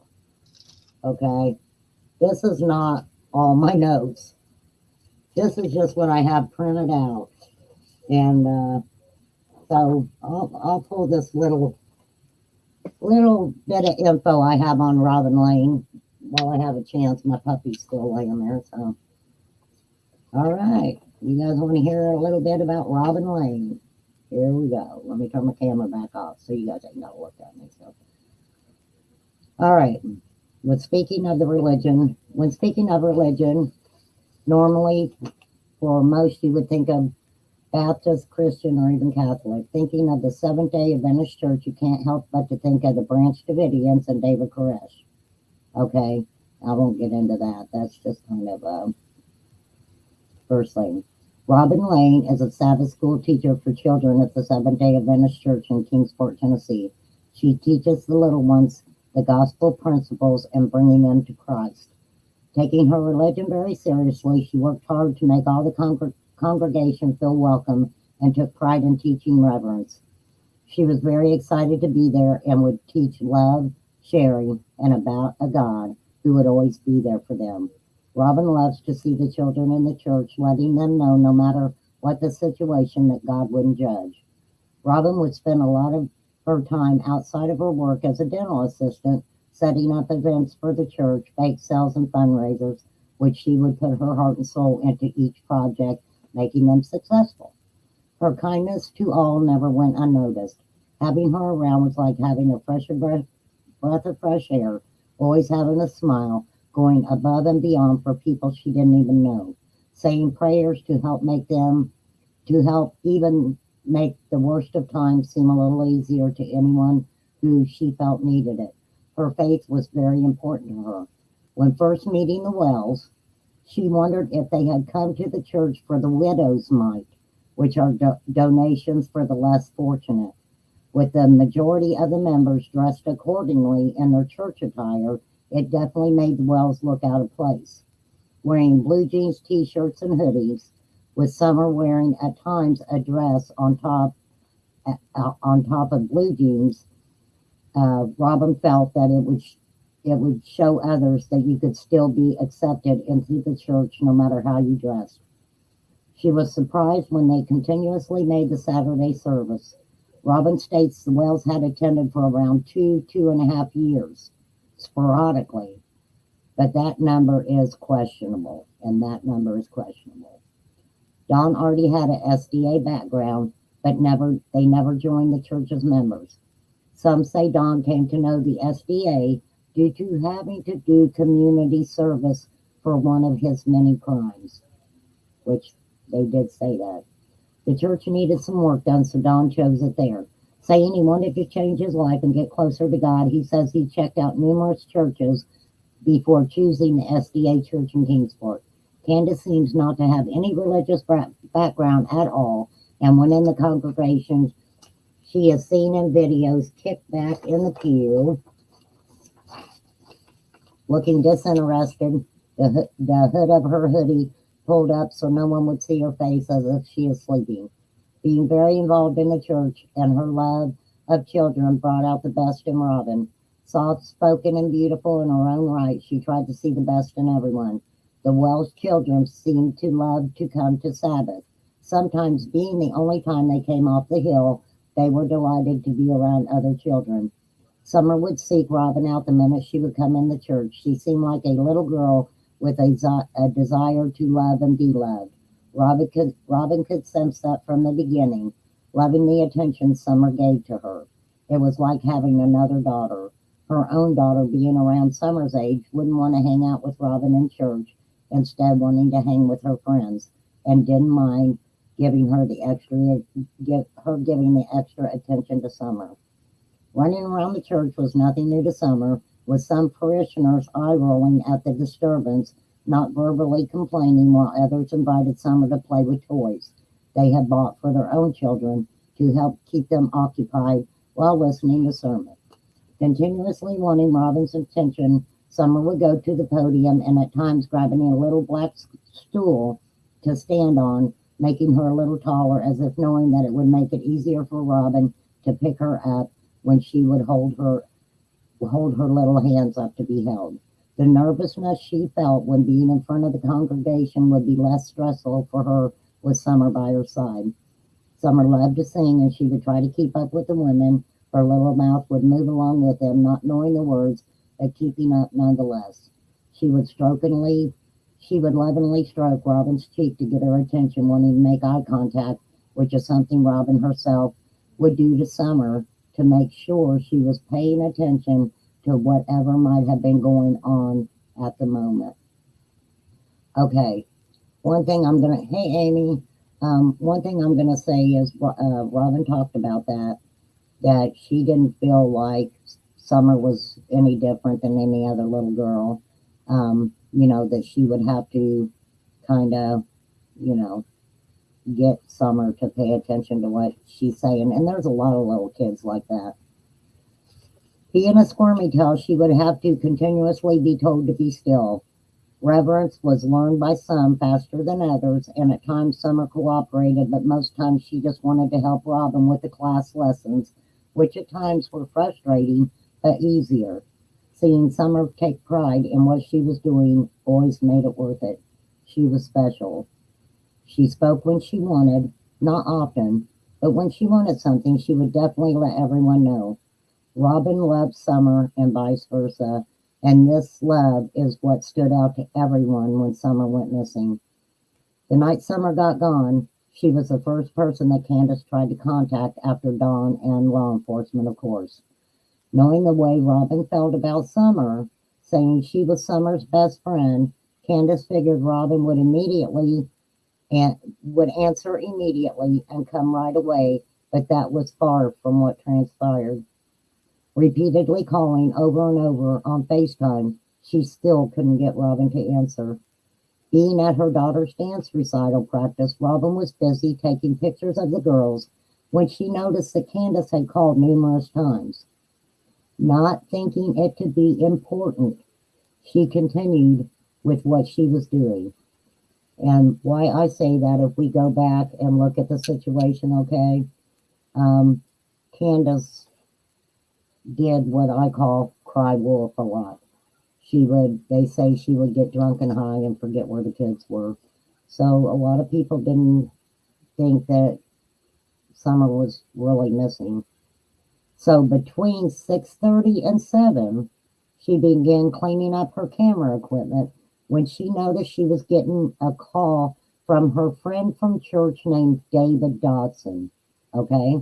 Okay, this is not all my notes. This is just what I have printed out, and so I'll pull this little bit of info I have on Robin Lane while I have a chance. My puppy's still laying there, so. All right, you guys want to hear a little bit about Robin Lane? Here we go. Let me turn my camera back off so you guys ain't got to look at me. So. All right. When speaking of religion, normally for most you would think of Baptist, Christian, or even Catholic. Thinking of the Seventh-day Adventist Church, you can't help but to think of the Branch Davidians and David Koresh. Okay, I won't get into that. That's just kind of first thing. Robin Lane is a Sabbath school teacher for children at the Seventh-day Adventist Church in Kingsport, Tennessee. She teaches the little ones the gospel principles and bringing them to Christ. Taking her religion very seriously, she worked hard to make all the congregation feel welcome and took pride in teaching reverence. She was very excited to be there and would teach love, sharing, and about a God who would always be there for them. Robin loves to see the children in the church, letting them know no matter what the situation that God wouldn't judge. Robin would spend a lot of her time outside of her work as a dental assistant, setting up events for the church, bake sales, and fundraisers, which she would put her heart and soul into each project, making them successful. Her kindness to all never went unnoticed. Having her around was like having a breath of fresh air, always having a smile, going above and beyond for people she didn't even know, saying prayers to help even make the worst of times seem a little easier to anyone who she felt needed it. Her faith was very important to her. When first meeting the Wells, she wondered if they had come to the church for the widow's mite, which are donations for the less fortunate. With the majority of the members dressed accordingly in their church attire, it definitely made the Wells look out of place. Wearing blue jeans, t-shirts, and hoodies, with Summer wearing at times a dress on top of blue jeans, Robin felt that it would show others that you could still be accepted into the church no matter how you dressed. She was surprised when they continuously made the Saturday service. Robin states the Wells had attended for around 2.5 years, sporadically, but that number is questionable, and that number is questionable. Don already had an SDA background, but they never joined the church as members. Some say Don came to know the SDA due to having to do community service for one of his many crimes, which they did say that. The church needed some work done, so Don chose it there. Saying he wanted to change his life and get closer to God, he says he checked out numerous churches before choosing the SDA church in Kingsport. Candace seems not to have any religious background at all, and when in the congregation, she is seen in videos kicked back in the pew, looking disinterested, the hood of her hoodie pulled up so no one would see her face as if she is sleeping. Being very involved in the church and her love of children brought out the best in Robin. Soft-spoken and beautiful in her own right, she tried to see the best in everyone. The Welsh children seemed to love to come to Sabbath. Sometimes being the only time they came off the hill, they were delighted to be around other children. Summer would seek Robin out the minute she would come in the church. She seemed like a little girl with a desire to love and be loved. Robin could sense that from the beginning, loving the attention Summer gave to her. It was like having another daughter. Her own daughter, being around Summer's age, wouldn't want to hang out with Robin in church, instead wanting to hang with her friends, and didn't mind giving her the giving the extra attention to Summer. Running around the church was nothing new to Summer, with some parishioners eye-rolling at the disturbance, not verbally complaining, while others invited Summer to play with toys they had bought for their own children to help keep them occupied while listening to sermon. Continuously wanting Robin's attention, Summer would go to the podium and at times grabbing a little black stool to stand on, making her a little taller, as if knowing that it would make it easier for Robin to pick her up when she would hold her little hands up to be held. The nervousness she felt when being in front of the congregation would be less stressful for her with Summer by her side. Summer loved to sing, and she would try to keep up with the women. Her little mouth would move along with them, not knowing the words, but keeping up nonetheless. She would lovingly stroke Robin's cheek to get her attention, wanting to make eye contact, which is something Robin herself would do to Summer to make sure she was paying attention to whatever might have been going on at the moment. Okay, hey Amy, one thing I'm gonna say is, Robin talked about that she didn't feel like Summer was any different than any other little girl. That she would have to kind of, get Summer to pay attention to what she's saying. And there's a lot of little kids like that. Being a squirmy tail, she would have to continuously be told to be still. Reverence was learned by some faster than others, and at times Summer cooperated, but most times she just wanted to help Robin with the class lessons, which at times were frustrating but easier. Seeing Summer take pride in what she was doing always made it worth it. She was special. She spoke when she wanted, not often, but when she wanted something, she would definitely let everyone know. Robin loved Summer and vice versa, and this love is what stood out to everyone when Summer went missing. The night Summer got gone, she was the first person that Candace tried to contact after Dawn and law enforcement, of course. Knowing the way Robin felt about Summer, saying she was Summer's best friend, Candace figured Robin would answer immediately and come right away, but that was far from what transpired. Repeatedly calling over and over on FaceTime, she still couldn't get Robin to answer. Being at her daughter's dance recital practice, Robin was busy taking pictures of the girls when she noticed that Candace had called numerous times. Not thinking it could be important, she continued with what she was doing. And why I say that, if we go back and look at the situation, okay, Candace did what I call cry wolf a lot. They say she would get drunk and high and forget where the kids were. So a lot of people didn't think that Summer was really missing. So between 6:30 and 7, she began cleaning up her camera equipment when she noticed she was getting a call from her friend from church named David Dodson. Okay?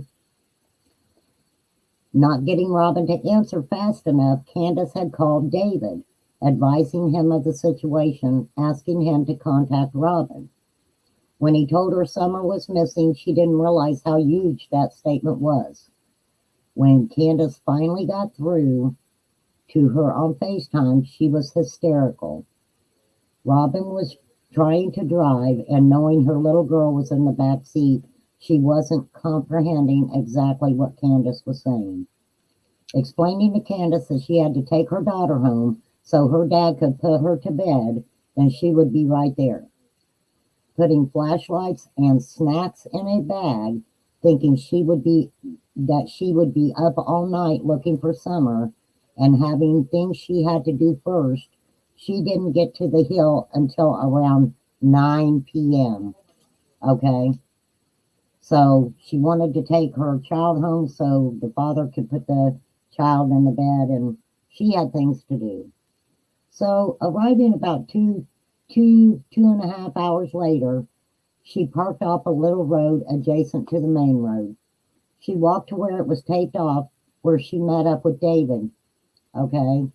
Not getting Robin to answer fast enough, Candace had called David, advising him of the situation, asking him to contact Robin. When he told her Summer was missing, she didn't realize how huge that statement was. When Candace finally got through to her on FaceTime, she was hysterical. Robin was trying to drive, and knowing her little girl was in the back seat, she wasn't comprehending exactly what Candace was saying. Explaining to Candace that she had to take her daughter home so her dad could put her to bed, and she would be right there. Putting flashlights and snacks in a bag, thinking she would be up all night looking for Summer, and having things she had to do first, she didn't get to the hill until around 9 p.m. Okay? So she wanted to take her child home so the father could put the child in the bed, and she had things to do. So arriving about two and a half hours later, She parked off a little road adjacent to the main road. She walked to where it was taped off, where she met up with David. Okay.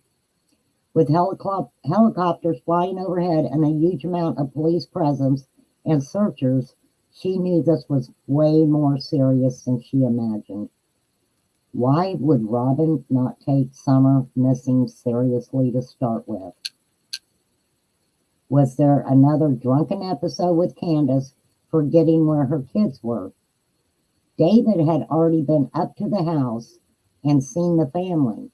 With helicopters flying overhead and a huge amount of police presence and searchers, she knew this was way more serious than she imagined. Why would Robin not take Summer missing seriously to start with? Was there another drunken episode with Candace forgetting where her kids were? David had already been up to the house and seen the family.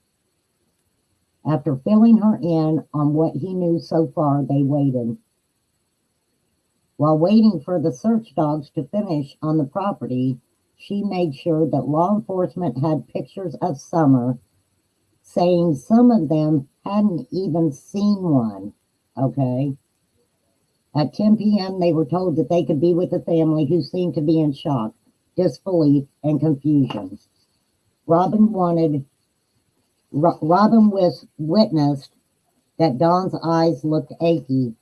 After filling her in on what he knew so far, they waited. While waiting for the search dogs to finish on the property, she made sure that law enforcement had pictures of Summer, saying some of them hadn't even seen one. Okay. At 10 p.m., they were told that they could be with the family, who seemed to be in shock, disbelief, and confusion. Robin witnessed that Dawn's eyes looked achy,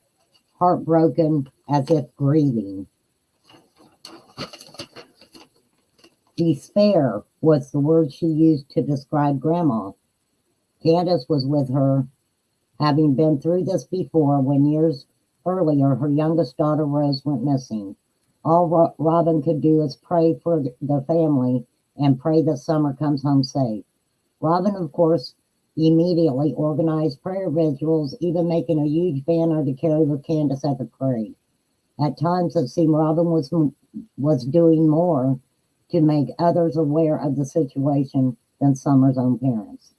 heartbroken, as if grieving. Despair was the word she used to describe Grandma. Candace was with her, having been through this before when years earlier her youngest daughter Rose went missing. All Robin could do is pray for the family and pray that Summer comes home safe. Robin, of course, immediately organized prayer vigils, even making a huge banner to carry with Candace at the parade. At times it seemed Robin was doing more to make others aware of the situation than Summer's own parents.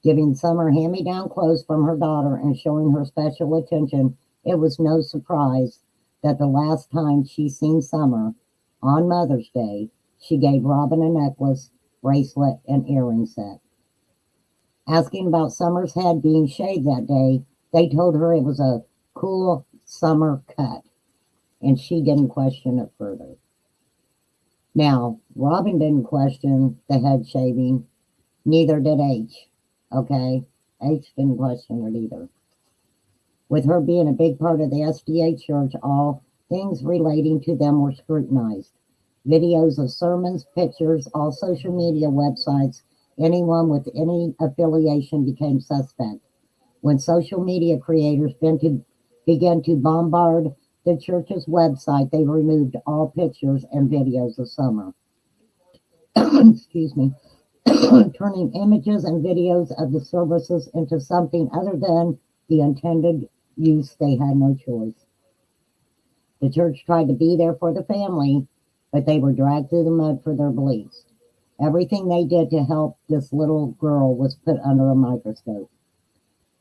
Giving Summer hand-me-down clothes from her daughter and showing her special attention, it was no surprise that the last time she seen Summer, on Mother's Day, she gave Robin a necklace, bracelet, and earring set. Asking about Summer's head being shaved that day, they told her it was a cool summer cut, and she didn't question it further. Now, Robin didn't question the head shaving, neither did H. Okay? H didn't question it either. With her being a big part of the SDA church, all things relating to them were scrutinized. Videos of sermons, pictures, all social media websites, anyone with any affiliation became suspect. When social media creators began to bombard the church's website, they removed all pictures and videos of Summer. Excuse me. Turning images and videos of the services into something other than the intended use. They had no choice. The church tried to be there for the family, but they were dragged through the mud for their beliefs. Everything they did to help this little girl was put under a microscope.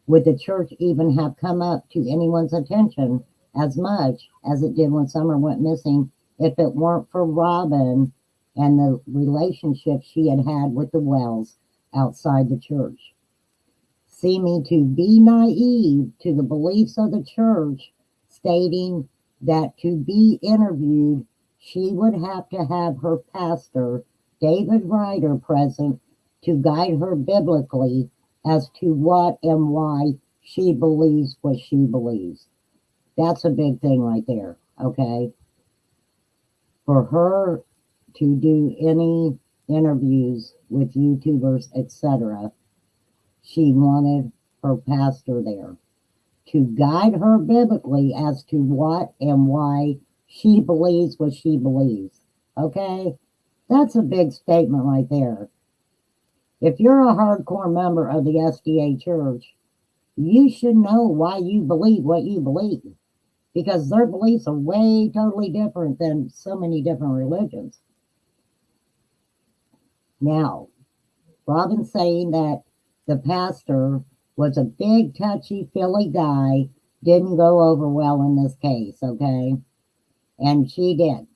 Would the church even have come up to anyone's attention as much as it did when Summer went missing if it weren't for Robin and the relationship she had had with the Wells outside the church? Seeming to be naive to the beliefs of the church, stating that to be interviewed, she would have to have her pastor, David Ryder, present to guide her biblically as to what and why she believes what she believes. That's a big thing right there, okay? For her to do any interviews with YouTubers, etc., she wanted her pastor there to guide her biblically as to what and why she believes what she believes. Okay? That's a big statement right there. If you're a hardcore member of the SDA church, you should know why you believe what you believe, because their beliefs are way totally different than so many different religions. Now, Robin saying that the pastor was a big, touchy-feely guy didn't go over well in this case, okay? And she did.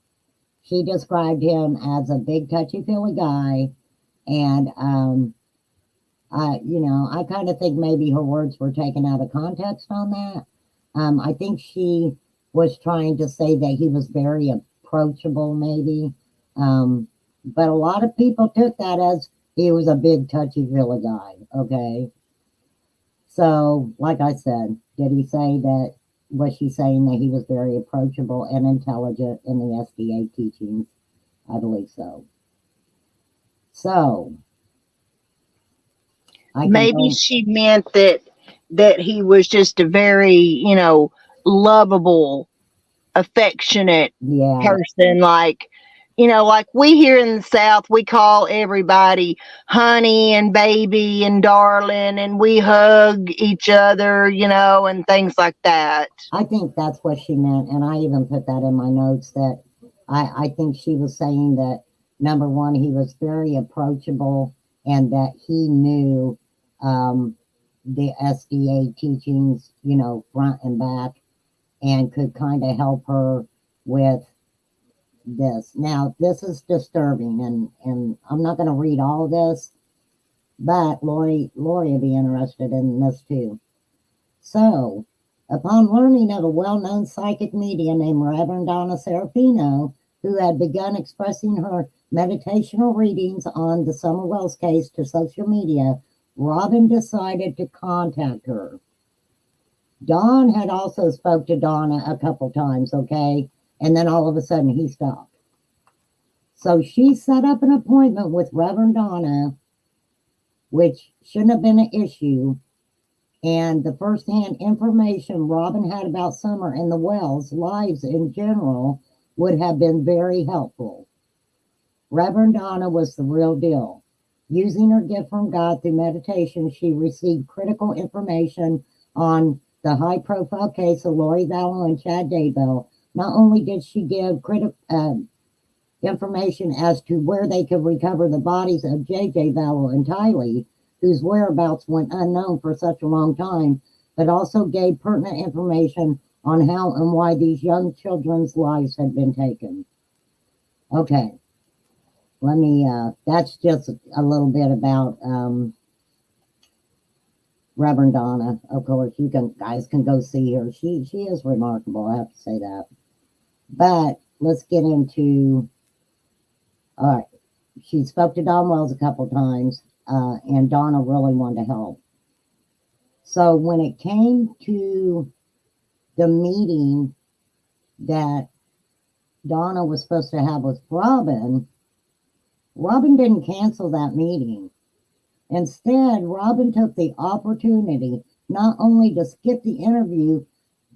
She described him as a big, touchy-feely guy, and I kind of think maybe her words were taken out of context on that. I think she was trying to say that he was very approachable, maybe. But a lot of people took that as he was a big, touchy-feely guy, okay? So, like I said, did he say that was she saying that he was very approachable and intelligent in the SDA teachings? I believe so. So I can Maybe go. she meant that he was just a very, lovable, affectionate Yeah, person. Like, like we here in the South, we call everybody honey and baby and darling, and we hug each other, and things like that. I think that's what she meant, and I even put that in my notes that I think she was saying that number one, he was very approachable and that he knew the SDA teachings, front and back, and could kind of help her with this. Now, this is disturbing, and I'm not going to read all this, but Lori will be interested in this too. So, upon learning of a well-known psychic medium named Reverend Donna Serafino, who had begun expressing her meditational readings on the Summer Wells case to social media, Robin decided to contact her. Don had also spoke to Donna a couple times, okay? And then all of a sudden he stopped. So she set up an appointment with Reverend Donna, which shouldn't have been an issue. And the firsthand information Robin had about Summer and the Wells' lives in general would have been very helpful. Reverend Donna was the real deal. Using her gift from God through meditation, she received critical information on the high-profile case of Lori Vallow and Chad Daybell. Not only did she give information as to where they could recover the bodies of J.J. Vallow and Tylee, whose whereabouts went unknown for such a long time, but also gave pertinent information on how and why these young children's lives had been taken. Okay, let me, that's just a little bit about Reverend Donna. Of course, you guys can go see her. She is remarkable, I have to say that. But let's get into, all right, she spoke to Don Wells a couple times, and Donna really wanted to help. So when it came to the meeting that Donna was supposed to have with Robin didn't cancel that meeting. Instead, Robin took the opportunity not only to skip the interview,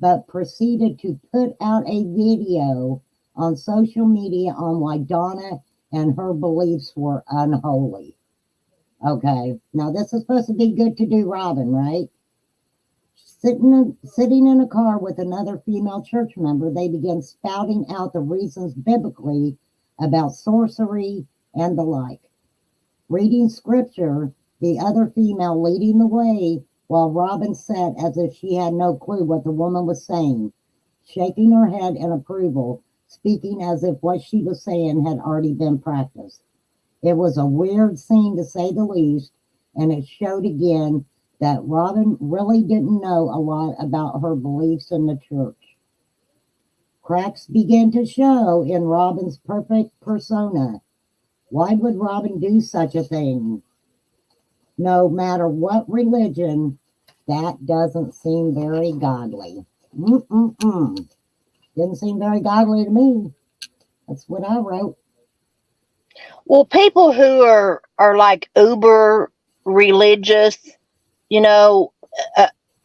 but proceeded to put out a video on social media on why Donna and her beliefs were unholy. Okay, now this is supposed to be good to do Robin, right? Sitting in a car with another female church member, they began spouting out the reasons biblically about sorcery and the like. Reading scripture, the other female leading the way, while Robin sat as if she had no clue what the woman was saying, shaking her head in approval, speaking as if what she was saying had already been practiced. It was a weird scene, to say the least, and it showed again that Robin really didn't know a lot about her beliefs in the church. Cracks began to show in Robin's perfect persona. Why would Robin do such a thing? No matter what religion, that doesn't seem very godly. Didn't seem very godly to me. That's what I wrote. Well, people who are like uber religious, you know,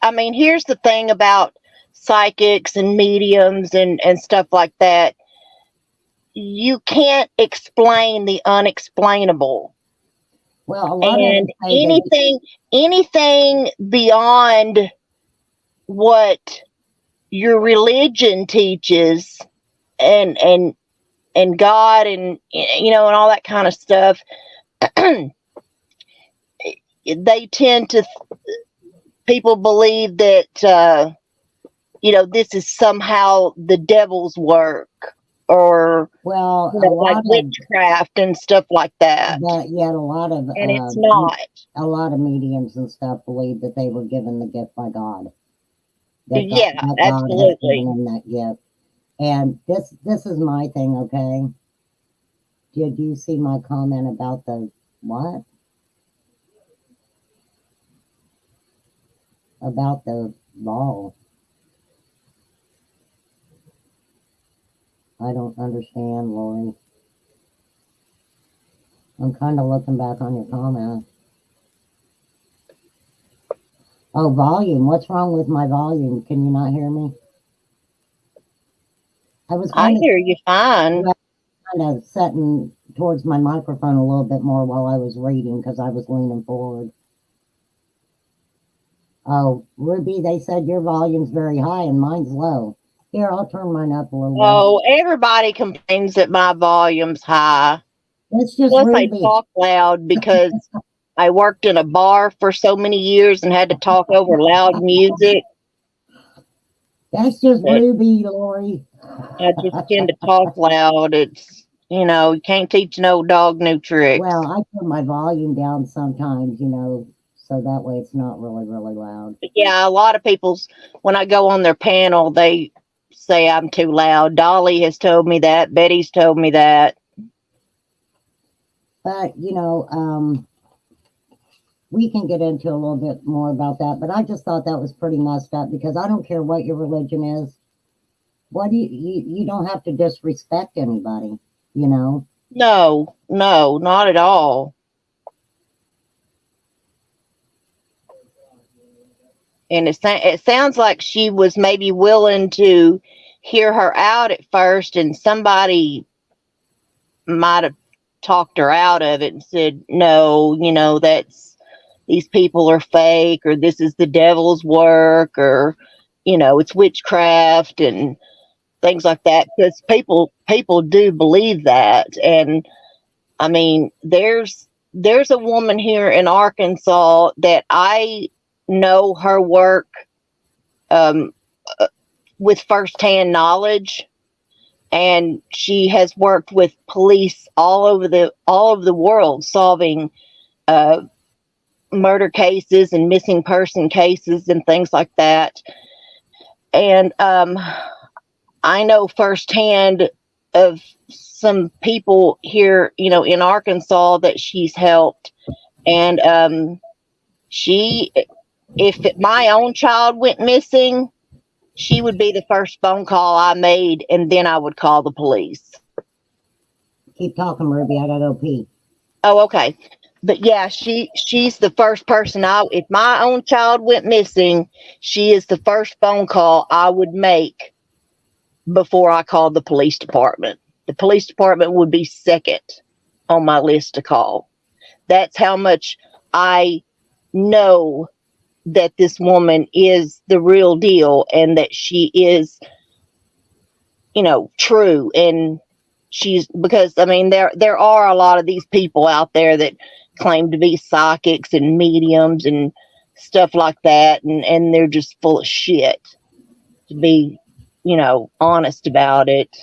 I mean, here's the thing about psychics and mediums and stuff like that. You can't explain the unexplainable. Well, a lot And of them say anything beyond what your religion teaches and God and and all that kind of stuff, they tend to people believe that this is somehow the devil's work or well, like witchcraft and stuff like that. But yet a lot of And it's not. A lot of mediums and stuff believe that they were given the gift by God. Yeah, God absolutely. had given them that gift. And this is my thing, okay? Did you see my comment about the what? About the ball. I don't understand, Lori. I'm kind of looking back on your comment. Oh, volume. What's wrong with my volume? Can you not hear me? I was I kind hear you fine. of setting towards my microphone a little bit more while I was reading because I was leaning forward. Oh, Ruby, they said your volume's very high and mine's low. Here, I'll turn mine up a little Oh, everybody complains that my volume's high. bit. It's just Plus, I Ruby. talk loud because I worked in a bar for so many years and had to talk over loud music. That's just That Ruby, Lori. I just tend to talk loud. It's, you can't teach an old dog new tricks. Well, I turn my volume down sometimes, so that way it's not really, really loud. But yeah, a lot of people's, when I go on their panel, they say I'm too loud. Dolly has told me that. Betty's told me that. But, we can get into a little bit more about that. But I just thought that was pretty messed up because I don't care what your religion is. What do you don't have to disrespect anybody, No, not at all. And it sounds like she was maybe willing to hear her out at first, and somebody might have talked her out of it and said, no, these people are fake, or this is the devil's work, or, it's witchcraft and things like that. Because people do believe that. And I mean, there's a woman here in Arkansas that I know her work um, with firsthand knowledge, and she has worked with police all over the world solving murder cases and missing person cases and things like that. And I know firsthand of some people here, in Arkansas that she's helped. And if my own child went missing, she would be the first phone call I made, and then I would call the police. Keep talking, Ruby. I gotta go pee. Oh, okay. But yeah, she's the first person if my own child went missing, she is the first phone call I would make before I called the police department. The police department would be second on my list to call. That's how much I know that this woman is the real deal and that she is, true. And because I mean, there are a lot of these people out there that claim to be psychics and mediums and stuff like that. And they're just full of shit, to be, honest about it.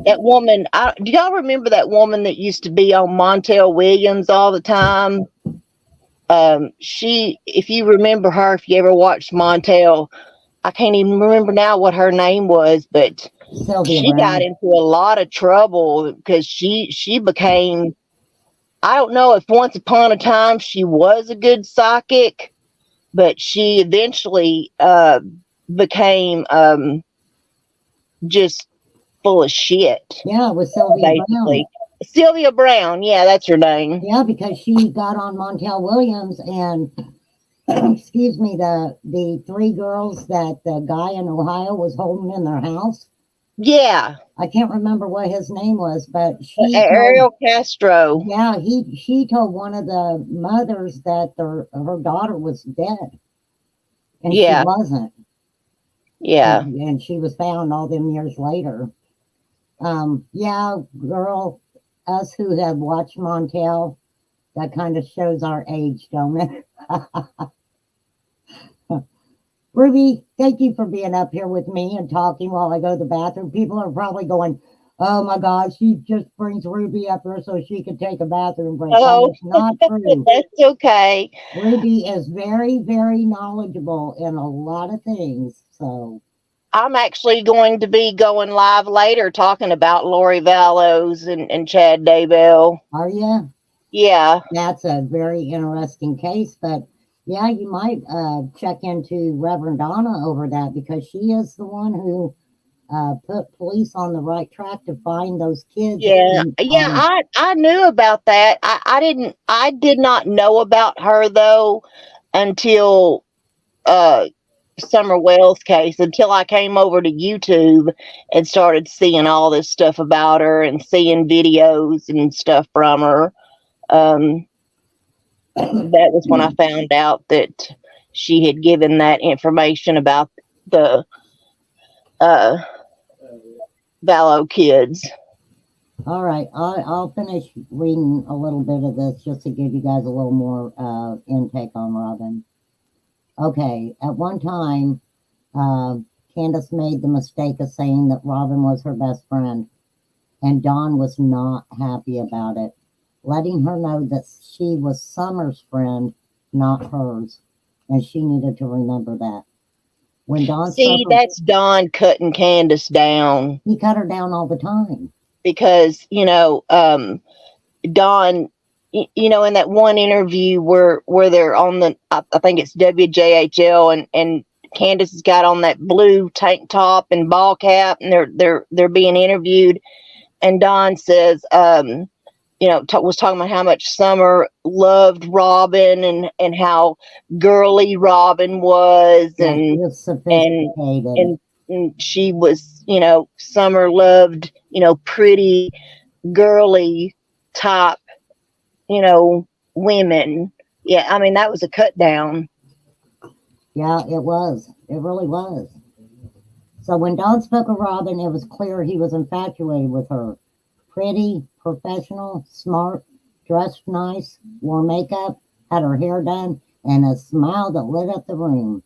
That woman, do y'all remember that woman that used to be on Montel Williams all the time? If you remember her, if you ever watched Montel, I can't even remember now what her name was, but she got into a lot of trouble because she became, I don't know if once upon a time she was a good psychic, but she eventually became just full of shit. Yeah, it was Sylvia Brown. Sylvia Brown, yeah, that's her name. Yeah, because she got on Montel Williams and excuse me, the three girls that the guy in Ohio was holding in their house. Yeah. I can't remember what his name was, but Ariel Castro. Yeah, she told one of the mothers that her daughter was dead. And she wasn't. Yeah. And she was found all them years later. Yeah, girl, us who have watched Montel, that kind of shows our age, don't it? Ruby, thank you for being up here with me and talking while I go to the bathroom. People are probably going, oh my God, she just brings Ruby up here so she can take a bathroom break. Oh, that is not true. That's okay. Ruby is very, very knowledgeable in a lot of things. So I'm actually going to be going live later talking about Lori Vallows and Chad Daybell. Are you? Yeah. That's a very interesting case, but yeah, you might check into Reverend Donna over that because she is the one who put police on the right track to find those kids. Yeah, yeah, I knew about that. I did not know about her though until Summer Wells case, until I came over to YouTube and started seeing all this stuff about her and seeing videos and stuff from her. That was when I found out that she had given that information about the uh Vallow kids. All right, I'll finish reading a little bit of this just to give you guys a little more intake on Robin. Okay, at one time, Candace made the mistake of saying that Robin was her best friend, and Dawn was not happy about it, letting her know that she was Summer's friend, not hers, and she needed to remember that. When Dawn See, that's Dawn cutting Candace down. He cut her down all the time. Because, Dawn, in that one interview where they're on the, I think it's WJHL, and Candace has got on that blue tank top and ball cap, and they're being interviewed, and Dawn says, was talking about how much Summer loved Robin and how girly Robin was, and she was, Summer loved, pretty girly type, women. Yeah, I mean, that was a cut down. Yeah, it was. It really was. So when Dawn spoke of Robin, it was clear he was infatuated with her. Pretty, professional, smart, dressed nice, wore makeup, had her hair done, and a smile that lit up the room.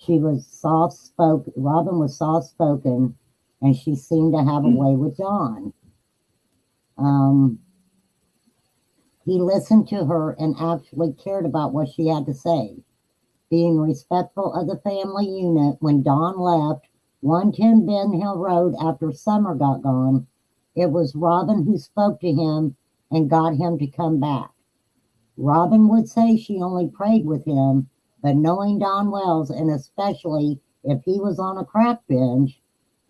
She was soft-spoken. Robin was soft-spoken, and she seemed to have a way with Dawn. He listened to her and actually cared about what she had to say. Being respectful of the family unit, when Dawn left 110 Ben Hill Road after Summer got gone, it was Robin who spoke to him and got him to come back. Robin would say she only prayed with him, but knowing Don Wells, and especially if he was on a crack binge,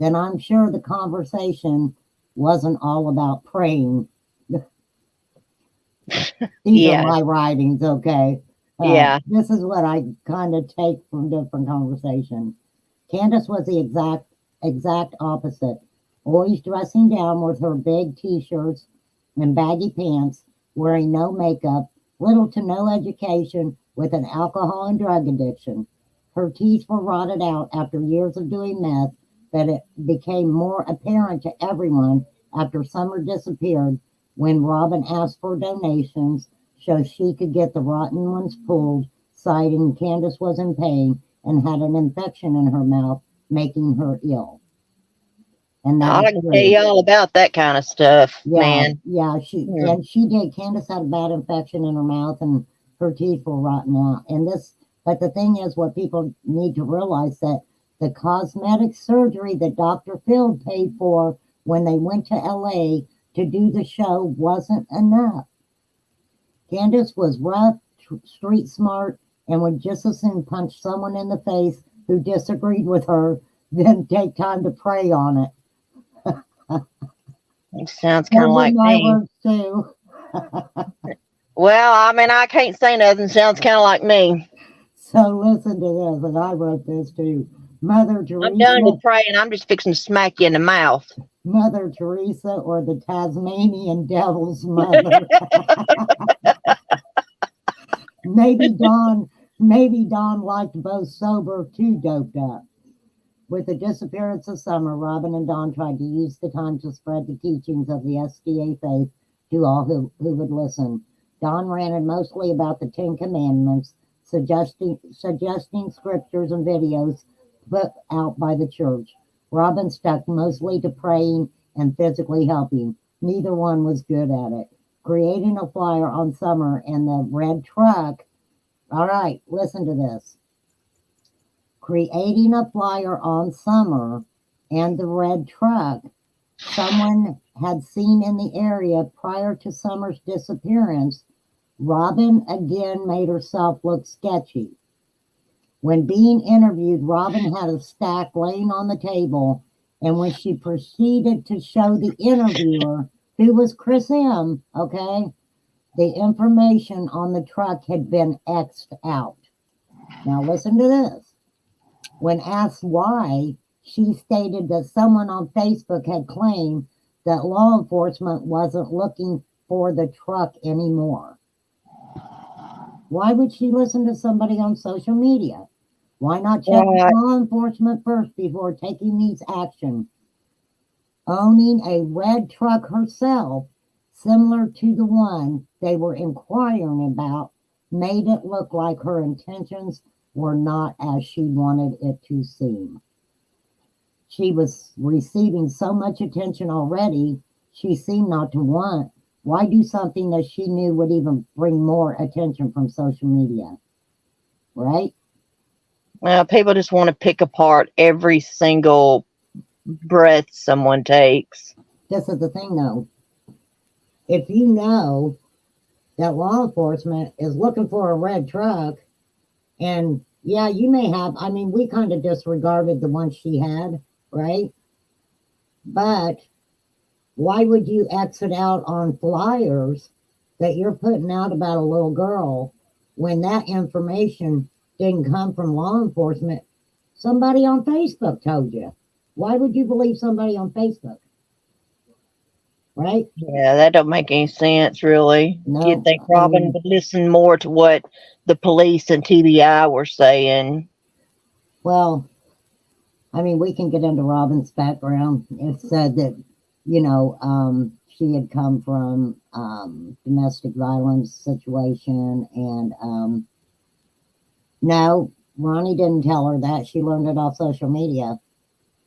then I'm sure the conversation wasn't all about praying. These are my writings, okay? This is what I kind of take from different conversation. Candace was the exact opposite. Always dressing down with her big t-shirts and baggy pants, wearing no makeup, little to no education, with an alcohol and drug addiction. Her teeth were rotted out after years of doing meth, but it became more apparent to everyone after Summer disappeared when Robin asked for donations so she could get the rotten ones pulled, citing Candace was in pain and had an infection in her mouth, making her ill. And I can tell you all about that kind of stuff, man. Yeah, she did. Candace had a bad infection in her mouth and her teeth were rotten out. But the thing is, what people need to realize, that the cosmetic surgery that Dr. Field paid for when they went to LA to do the show wasn't enough. Candace was rough, street smart, and would just as soon punch someone in the face who disagreed with her than take time to pray on it. It sounds kind of like me. Too. Well, I mean, I can't say nothing. Sounds kind of like me. So listen to this, and I wrote this too. Mother Teresa. I'm done with praying. I'm just fixing to smack you in the mouth. Mother Teresa, or the Tasmanian Devil's mother. Maybe Dawn liked both sober too doped up. With the disappearance of Summer, Robin and Dawn tried to use the time to spread the teachings of the SDA faith to all who would listen. Dawn ranted mostly about the Ten Commandments, suggesting scriptures and videos put out by the church. Robin stuck mostly to praying and physically helping. Neither one was good at it. Creating a flyer on Summer and the red truck. All right, listen to this. Creating a flyer on Summer and the red truck someone had seen in the area prior to Summer's disappearance. Robin again made herself look sketchy. When being interviewed, Robin had a stack laying on the table And when she proceeded to show the interviewer, who was Chris M., okay, the information on the truck had been X'd out. Now listen to this. When asked why, she stated that someone on Facebook had claimed that law enforcement wasn't looking for the truck anymore. Why would she listen to somebody on social media? Why not check with Right. law enforcement first before taking these actions? Owning a red truck herself, similar to the one they were inquiring about, made it look like her intentions were not as she wanted it to seem. She was receiving so much attention already, she seemed not to want. Why do something that she knew would even bring more attention from social media? Right? Well, people just want to pick apart every single breath someone takes. This is the thing though. If you know that law enforcement is looking for a red truck, and yeah, you may have, I mean, we kind of disregarded the one she had, right? But why would you exit out on flyers that you're putting out about a little girl when that information didn't come from law enforcement? Somebody on Facebook told you. Why would you believe somebody on Facebook? Right? Yeah, that don't make any sense, really. No, You'd think I Robin mean, would listen more to what the police and TBI were saying. well, I mean, we can get into Robin's background. It said that, she had come from domestic violence situation, and no, Ronnie didn't tell her that. She learned it off social media.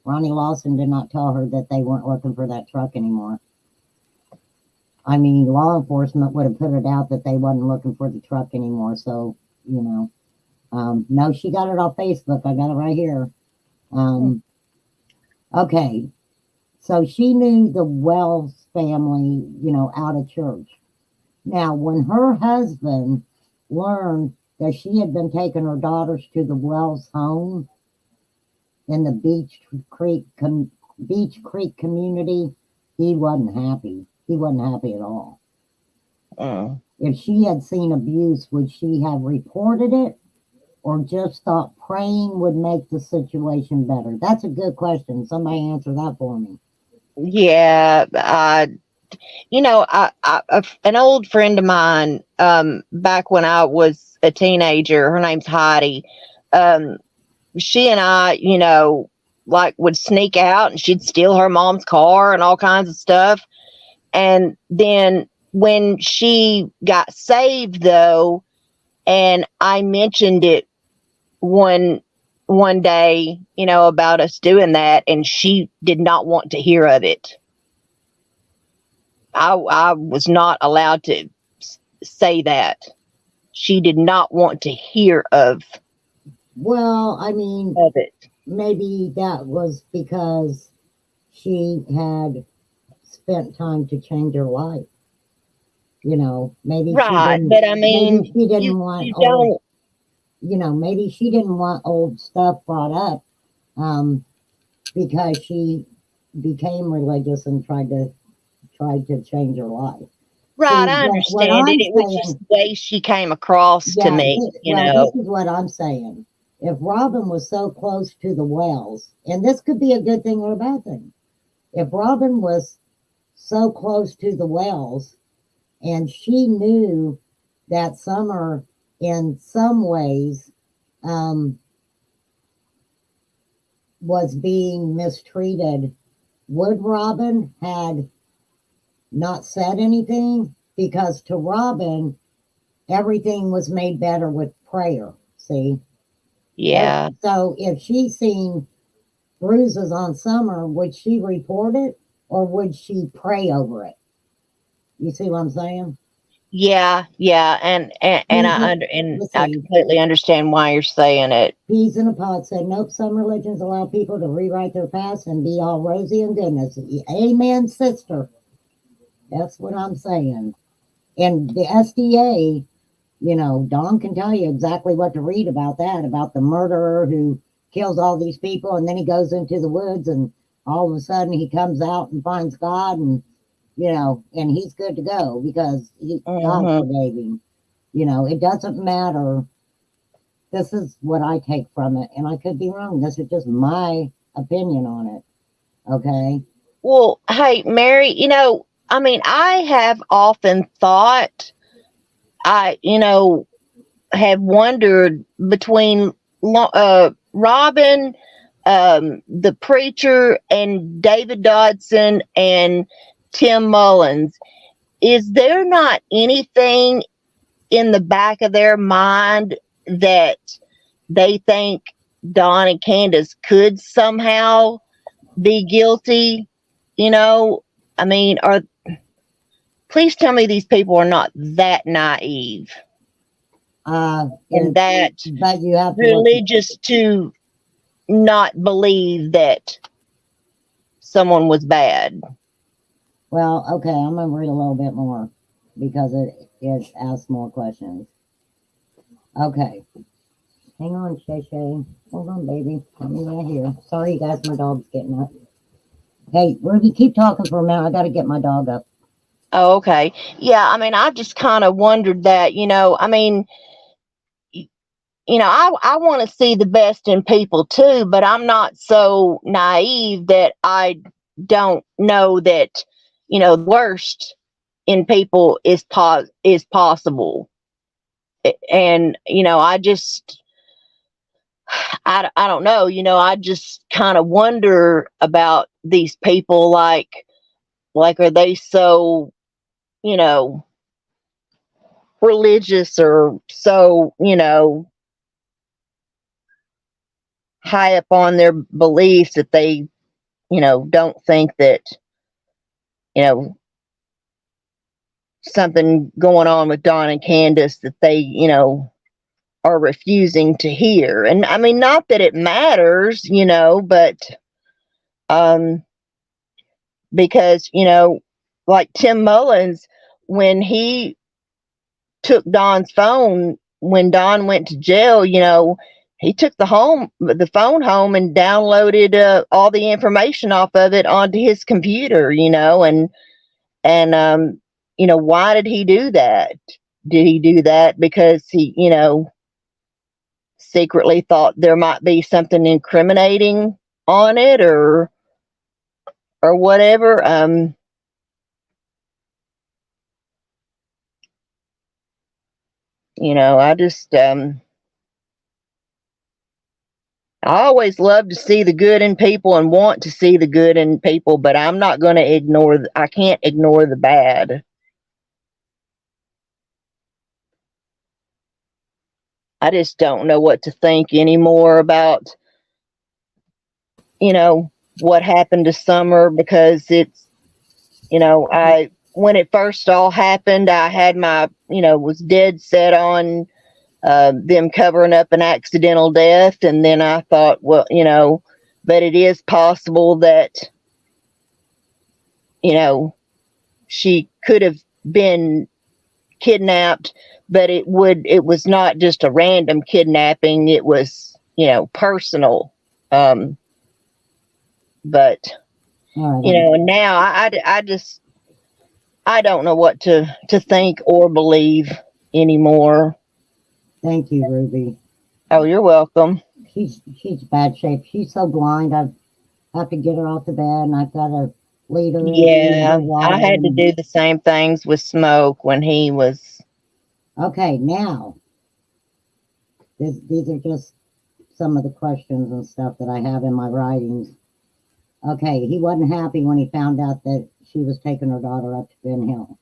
Ronnie Lawson did not tell her that they weren't looking for that truck anymore. I mean, law enforcement would have put it out that they wasn't looking for the truck anymore. So, no, she got it off Facebook. I got it right here. Okay, so she knew the Wells family, out of church. Now, when her husband learned that she had been taking her daughters to the Wells home in the Beach Creek community, he wasn't happy. He wasn't happy at all. Mm. If she had seen abuse, would she have reported it or just thought praying would make the situation better? That's a good question. Somebody answer that for me. Yeah, an old friend of mine, back when I was a teenager, her name's Heidi. She and I, like would sneak out and she'd steal her mom's car and all kinds of stuff. And then when she got saved, though, and I mentioned it one day, about us doing that, and she did not want to hear of it. I was not allowed to say that. She did not want to hear of Well, I mean, it. maybe that was because she had spent time to change her life. Maybe Right, but I mean, maybe she didn't want you old, don't. maybe she didn't want old stuff brought up, because she became religious and tried to change her life. Right, See, I what understand it. I'm It was just saying, the way she came across to yeah, me, this is what I'm saying. If Robin was so close to the Wells, and this could be a good thing or a bad thing, if Robin was so close to the Wells and she knew that Summer, in some ways, was being mistreated, would Robin had not said anything? Because to Robin, everything was made better with prayer. See? Yeah. So if she seen bruises on Summer, would she report it or would she pray over it? You see what I'm saying? Yeah, and I Listen, completely understand why you're saying it. Peas in a Pod said, nope, some religions allow people to rewrite their past and be all rosy and goodness. Amen, sister. That's what I'm saying. And the SDA, Don can tell you exactly what to read about that, about the murderer who kills all these people and then he goes into the woods and all of a sudden he comes out and finds God, and and he's good to go because God Mhm. forgave him. It doesn't matter. This is what I take from it, and I could be wrong. This is just my opinion on it. Okay. Well, hey, Mary, I mean, I have often thought, have wondered between Robin, the preacher, and David Dodson and Tim Mullins. Is there not anything in the back of their mind that they think Don and Candace could somehow be guilty? I mean, please tell me these people are not that naive and that But you have to religious to not believe that someone was bad. Well, okay, I'm gonna read a little bit more because it asks more questions. Okay. Hang on, Shay Shay. Hold on, baby. Let me right here. Sorry, you guys, my dog's getting up. Hey, Ruby, keep talking for a minute. I gotta get my dog up. Oh, okay. Yeah, I mean, I just kind of wondered that, I mean, I want to see the best in people too, but I'm not so naive that I don't know that, the worst in people is possible. And, I don't know, I just kind of wonder about these people, are they so, you know, religious or so, high up on their beliefs that they, don't think that, you know, something going on with Don and Candace that they, are refusing to hear. And I mean, not that it matters, but um because, like Tim Mullins, when he took Don's phone when Don went to jail, he took the phone home and downloaded all the information off of it onto his computer, and why did he do that? Did he do that because he, secretly thought there might be something incriminating on it, or whatever? I just I always love to see the good in people and want to see the good in people, but I'm not going to I can't ignore the bad. I just don't know what to think anymore about, what happened to Summer, because it's, when it first all happened, I had was dead set on them covering up an accidental death. And then I thought, well, but it is possible that, she could have been kidnapped, but it was not just a random kidnapping. It was, personal. But, and now I just, I don't know what to think or believe anymore. Thank you, Ruby. Oh, you're welcome. She's bad shape. She's so blind. I have to get her off the bed, and I've got to lead her. Yeah, I had to do the same things with Smoke when he was. Okay, now these are just some of the questions and stuff that I have in my writings. Okay, he wasn't happy when he found out that she was taking her daughter up to Ben Hill.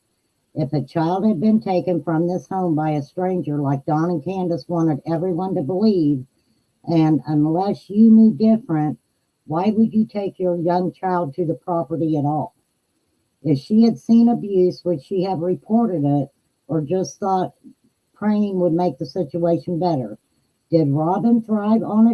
If a child had been taken from this home by a stranger like Don and Candace wanted everyone to believe, and unless you knew different, why would you take your young child to the property at all? If she had seen abuse, would she have reported it or just thought praying would make the situation better? Did Robin thrive on the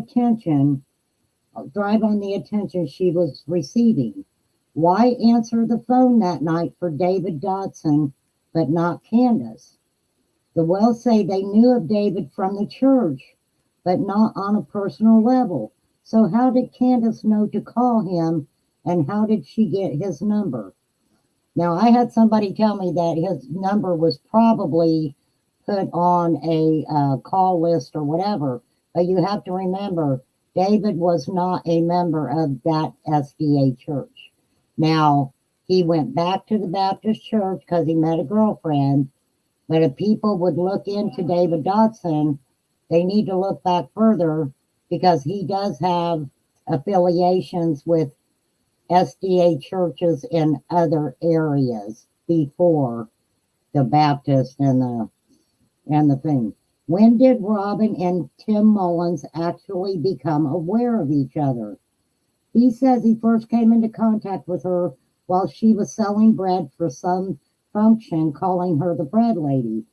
attention she was receiving? Why answer the phone that night for David Dodson but not Candace? The Wells say they knew of David from the church, but not on a personal level. So how did Candace know to call him And how did she get his number? Now, I had somebody tell me that his number was probably put on a call list or whatever. But you have to remember, David was not a member of that SDA church. Now, he went back to the Baptist church because he met a girlfriend. But if people would look into David Dotson, they need to look back further because he does have affiliations with SDA churches in other areas before the Baptist and the thing. When did Robin and Tim Mullins actually become aware of each other? He says he first came into contact with her while she was selling bread for some function, calling her the bread lady.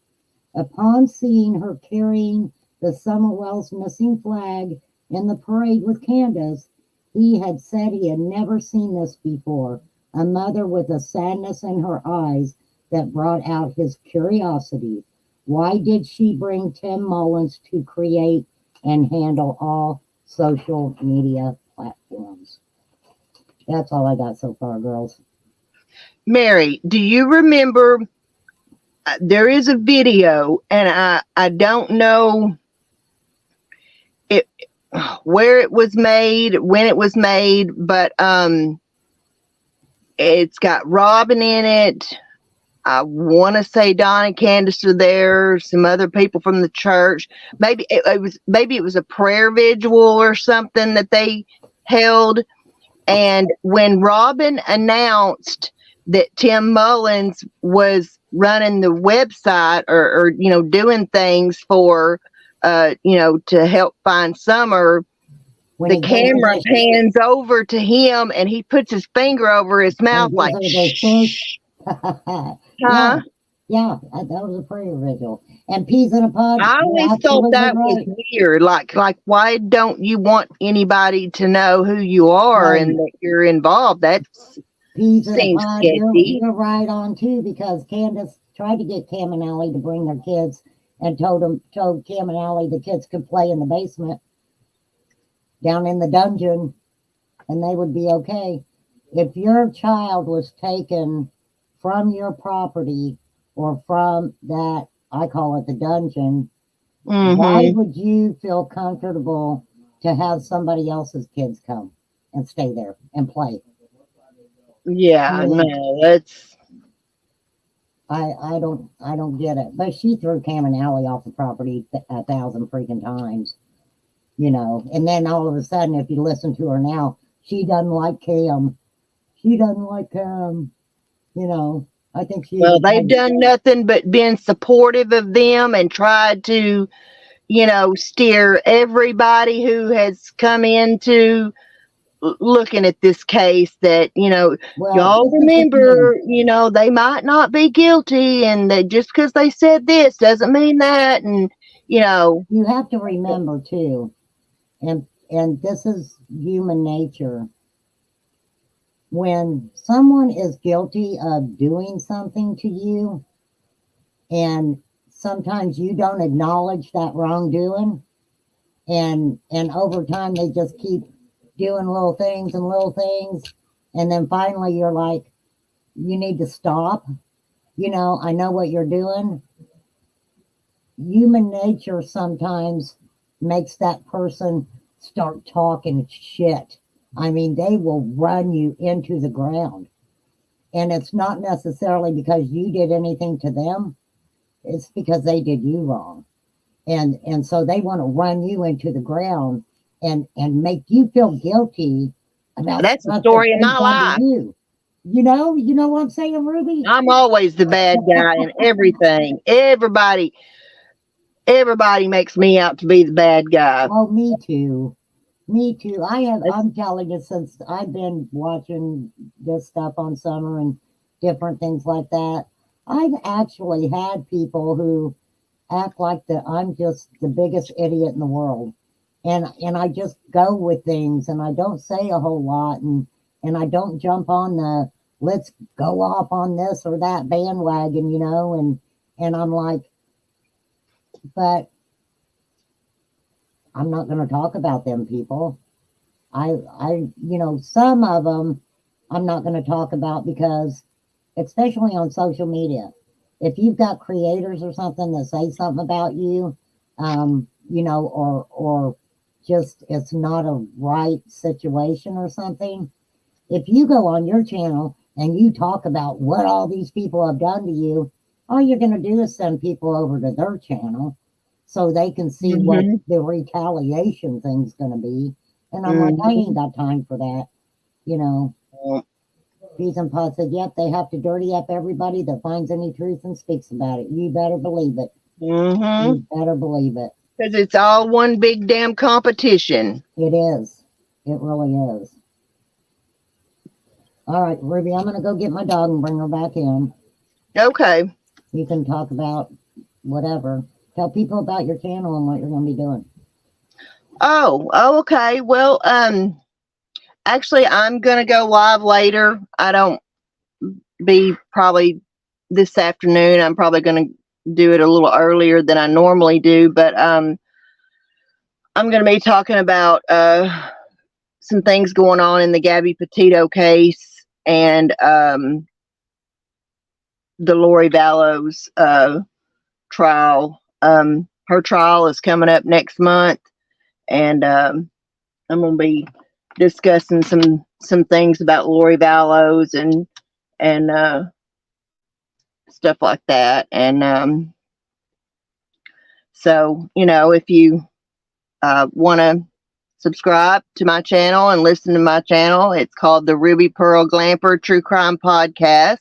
Upon seeing her carrying the Summerwell's missing flag in the parade with Candace, he had said he had never seen this before, a mother with a sadness in her eyes that brought out his curiosity. Why did she bring Tim Mullins to create and handle all social media platforms? That's all I got so far, girls. Mary, do you remember? There is a video, and I don't know it where it was made, when it was made, but it's got Robin in it. I want to say Don and Candace are there, some other people from the church. Maybe it was a prayer vigil or something that they held. And when Robin announced that Tim Mullins was running the website or doing things for to help find Summer, When the he goes camera to pans over to him and he puts his finger over his mouth like, shh. Huh? Yeah, that was a prayer vigil. And peas in a pod. I always thought that was weird. Like why don't you want anybody to know who you are and that you're involved? That peas in a seems pod. sketchy. You're right on too, because Candace tried to get Cam and Allie to bring their kids and told Cam and Allie the kids could play in the basement down in the dungeon and they would be okay. If your child was taken from your property or from that, I call it the dungeon, why would you feel comfortable to have somebody else's kids come and stay there and play? Yeah, no, that's I don't get it. But she threw Cam and Allie off the property 1,000 freaking times, and then all of a sudden, if you listen to her now, she doesn't like Cam. She doesn't like Cam. I think she. Well, they've done nothing but been supportive of them and tried to, steer everybody who has come into looking at this case that, y'all remember, they might not be guilty and that just because they said this doesn't mean that. And, you have to remember too, and this is human nature. When someone is guilty of doing something to you, and sometimes you don't acknowledge that wrongdoing, and over time they just keep doing little things, and then finally you're like, you need to stop. I know what you're doing. Human nature sometimes makes that person start talking shit. I mean, they will run you into the ground. And it's not necessarily because you did anything to them. It's because they did you wrong. And so they want to run you into the ground and make you feel guilty about that's the story of my life. You know what I'm saying, Ruby? I'm always the bad guy in everything. Everybody makes me out to be the bad guy. Oh, me too. Me too. I'm telling you, since I've been watching this stuff on Summer and different things like that, I've actually had people who act like that I'm just the biggest idiot in the world. And I just go with things and I don't say a whole lot and I don't jump on the let's go off on this or that bandwagon, and I'm like, but I'm not going to talk about them people. Some of them I'm not going to talk about, because especially on social media, if you've got creators or something that say something about you, or just it's not a right situation or something, if you go on your channel and you talk about what all these people have done to you, all you're going to do is send people over to their channel so they can see what the retaliation thing's going to be. And I'm like, I ain't got time for that. Peas and Pod said, yep, they have to dirty up everybody that finds any truth and speaks about it. You better believe it. You better believe it. Because it's all one big damn competition. It is. It really is. All right, Ruby, I'm going to go get my dog and bring her back in. Okay. You can talk about whatever. Tell people about your channel and what you're going to be doing. Oh, okay. Well, actually, I'm going to go live later. I don't be probably this afternoon. I'm probably going to do it a little earlier than I normally do, but I'm going to be talking about some things going on in the Gabby Petito case and the Lori Vallows trial. Her trial is coming up next month, and I'm going to be discussing some things about Lori Vallows and stuff like that. And so, if you want to subscribe to my channel and listen to my channel, it's called the Ruby Pearl Glamper True Crime Podcast.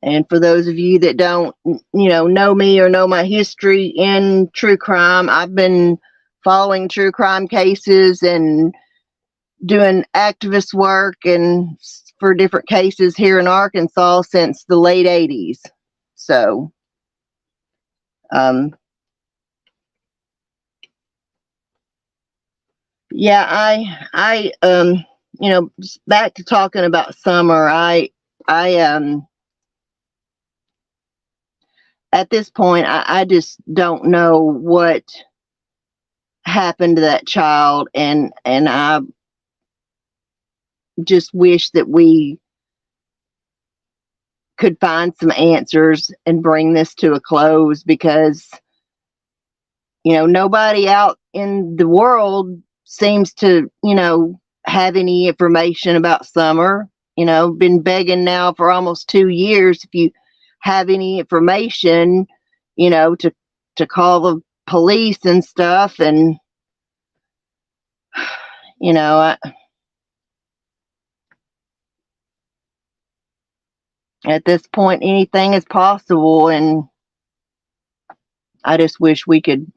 And for those of you that don't, know me or know my history in true crime, I've been following true crime cases and doing activist work and for different cases here in Arkansas since the late 80s. So, yeah, I back to talking about summer. I at this point, I just don't know what happened to that child, and I just wish that we could find some answers and bring this to a close, because nobody out in the world seems to have any information about Summer. Been begging now for almost 2 years. If you have any information, to call the police and stuff. And at this point, anything is possible, and I just wish we could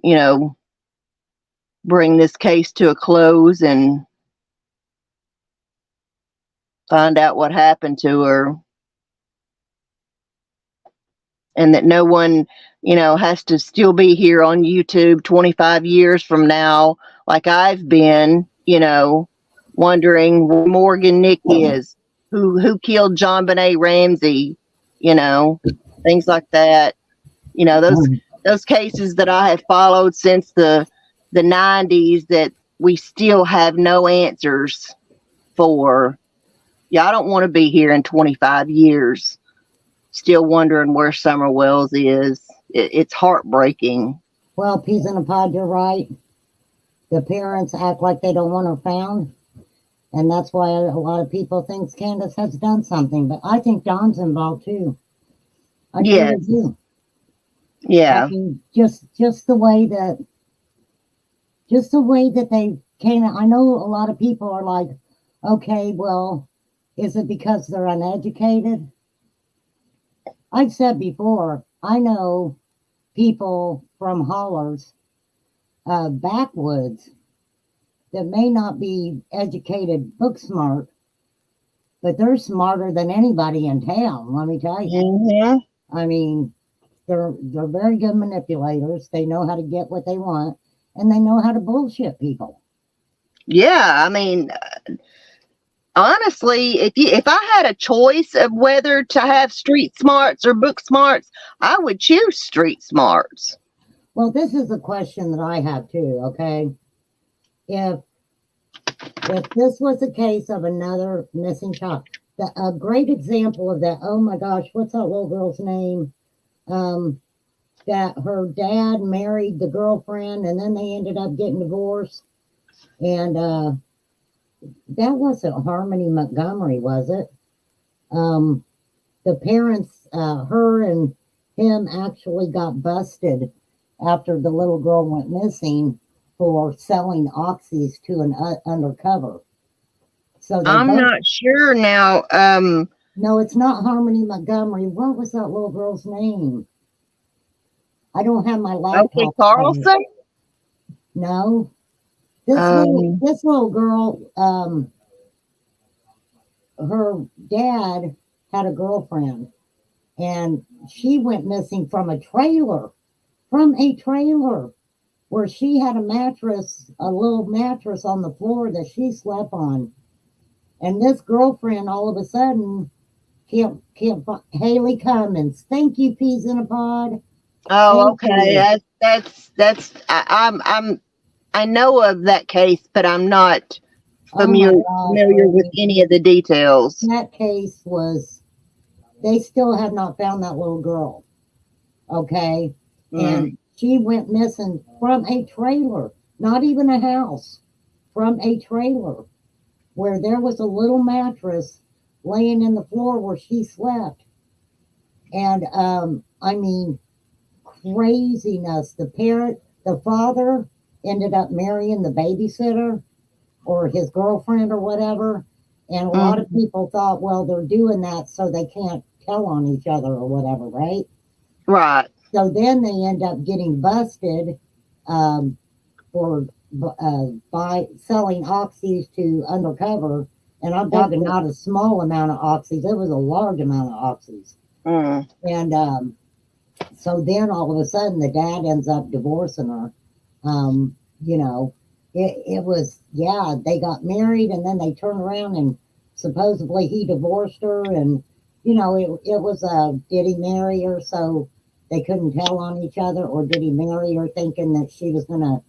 bring this case to a close and find out what happened to her. And that no one, has to still be here on YouTube 25 years from now, like I've been, wondering where Morgan Nick is, who killed John Benet Ramsey, things like that. Those cases that I have followed since the 90s that we still have no answers for. Yeah, I don't want to be here in 25 years still wondering where Summer Wells is. It's heartbreaking. Well, Peas in a Pod, you're right. The parents act like they don't want her found. And that's why a lot of people think Candace has done something. But I think Don's involved too. I really do. Yeah. I mean, just the way that they came out. I know a lot of people are like, okay, well, is it because they're uneducated? I've said before, I know people from hollers, backwoods, that may not be educated, book smart, but they're smarter than anybody in town, let me tell you. Mm-hmm. I mean, they're very good manipulators. They know how to get what they want, and they know how to bullshit people. Yeah, I mean, honestly, if I had a choice of whether to have street smarts or book smarts, I would choose street smarts. Well, this is a question that I have too, okay? if this was a case of another missing child, a great example of that. Oh my gosh, what's that little girl's name? That her dad married the girlfriend, and then they ended up getting divorced. And that wasn't Harmony Montgomery, was it? The parents, her and him, actually got busted after the little girl went missing for selling oxys to an undercover. So I'm not sure now. No, it's not Harmony Montgomery. What was that little girl's name? I don't have my laptop. Okay, Carlson? No. This little girl, her dad had a girlfriend, and she went missing from a trailer where she had a little mattress on the floor that she slept on. And this girlfriend all of a sudden can't find Haley Cummins. Thank you, Peas in a Pod. Oh, okay. I know of that case, but I'm not familiar with any of the details. That case they still have not found that little girl. Okay. And she went missing from a trailer, not even a house, from a trailer where there was a little mattress laying in the floor where she slept. And I mean, craziness. The father ended up marrying the babysitter or his girlfriend or whatever. And a lot of people thought, well, they're doing that so they can't tell on each other or whatever, right? Right. So then they end up getting busted for by selling oxys to undercover. And I'm talking not a small amount of oxys. It was a large amount of oxys. And so then all of a sudden the dad ends up divorcing her. You know, it was, they got married and then they turned around and supposedly he divorced her. And, you know, it was did he marry her so they couldn't tell on each other, or did he marry her thinking that she was going to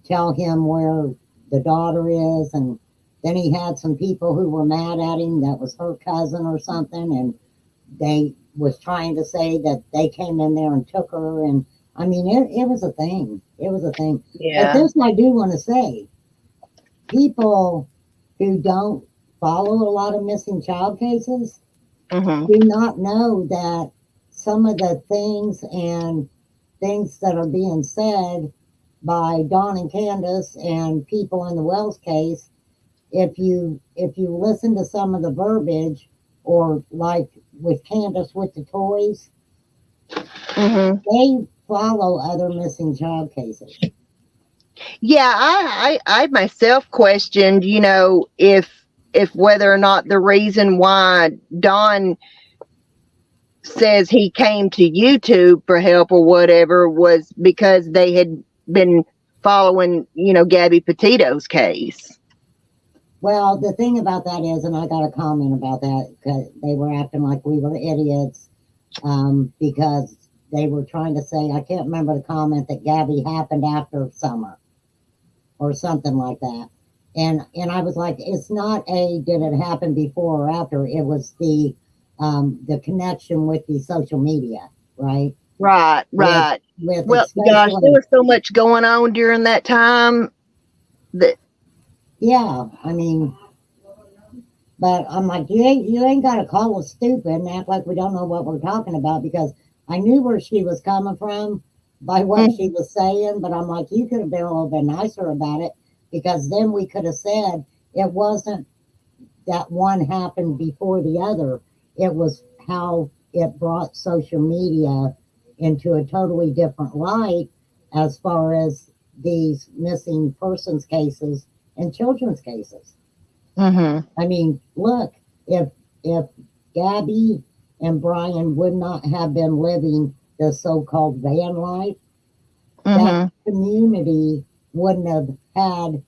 tell him where the daughter is? And then he had some people who were mad at him that was her cousin or something, and they was trying to say that they came in there and took her. And I mean, it was a thing. It was a thing. Yeah. But this I do want to say, people who don't follow a lot of missing child cases do not know that some of the things that are being said by Don and Candace and people in the Wells case, if you listen to some of the verbiage, or like with Candace with the toys, they follow other missing child cases. Yeah, I myself questioned, you know, if whether or not the reason why Don says he came to YouTube for help or whatever was because they had been following, you know, Gabby Petito's case. Well, the thing about that is, and I got a comment about that, because they were acting like we were idiots, because they were trying to say, I can't remember the comment, that Gabby happened after summer or something like that. And I was like, it's not did it happen before or after? It was the connection with the social media, right? Right. Well, gosh, there was so much going on during that time that. Yeah, I mean, but I'm like, you ain't got to call us stupid and act like we don't know what we're talking about, because I knew where she was coming from by what she was saying, but I'm like, you could have been a little bit nicer about it, because then we could have said it wasn't that one happened before the other. It was how it brought social media into a totally different light as far as these missing persons cases and children's cases. I mean, look, if Gabby and Brian would not have been living the so-called van life, that community wouldn't have had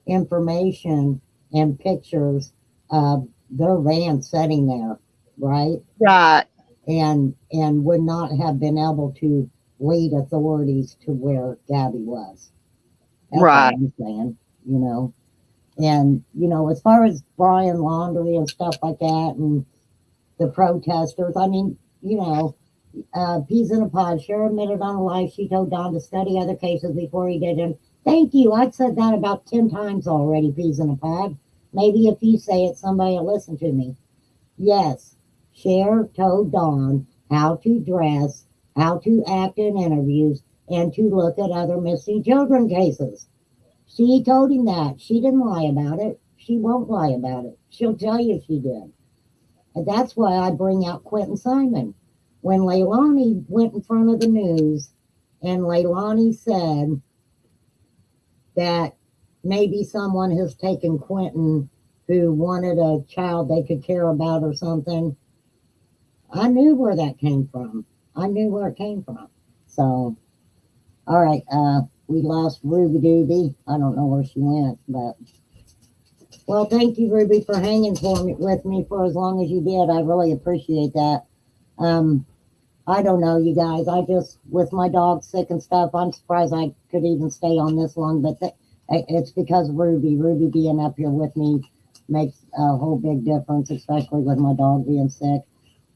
information and pictures of their van sitting there, right? Right. And would not have been able to lead authorities to where Gabby was. That's right. what I'm saying. you know. And, as far as Brian Laundrie and stuff like that and the protesters, I mean, peas in a pod. Cher admitted on live she told Don to study other cases before he did. And thank you. I've said that about 10 times already, peas in a pod. Maybe if you say it, somebody will listen to me. Yes, Cher told Don how to dress, how to act in interviews, and to look at other missing children cases. She told him that. She didn't lie about it. She won't lie about it. She'll tell you she did. And that's why I bring out Quentin Simon. When Leilani went in front of the news and Leilani said that maybe someone has taken Quentin who wanted a child they could care about or something, I knew where that came from. I knew where it came from. So, all right, we lost Ruby Dooby. I don't know where she went, but well, thank you, Ruby, for hanging with me for as long as you did. I really appreciate that. I don't know, you guys. I just, with my dog sick and stuff, I'm surprised I could even stay on this long, but it's because Ruby being up here with me makes a whole big difference, especially with my dog being sick.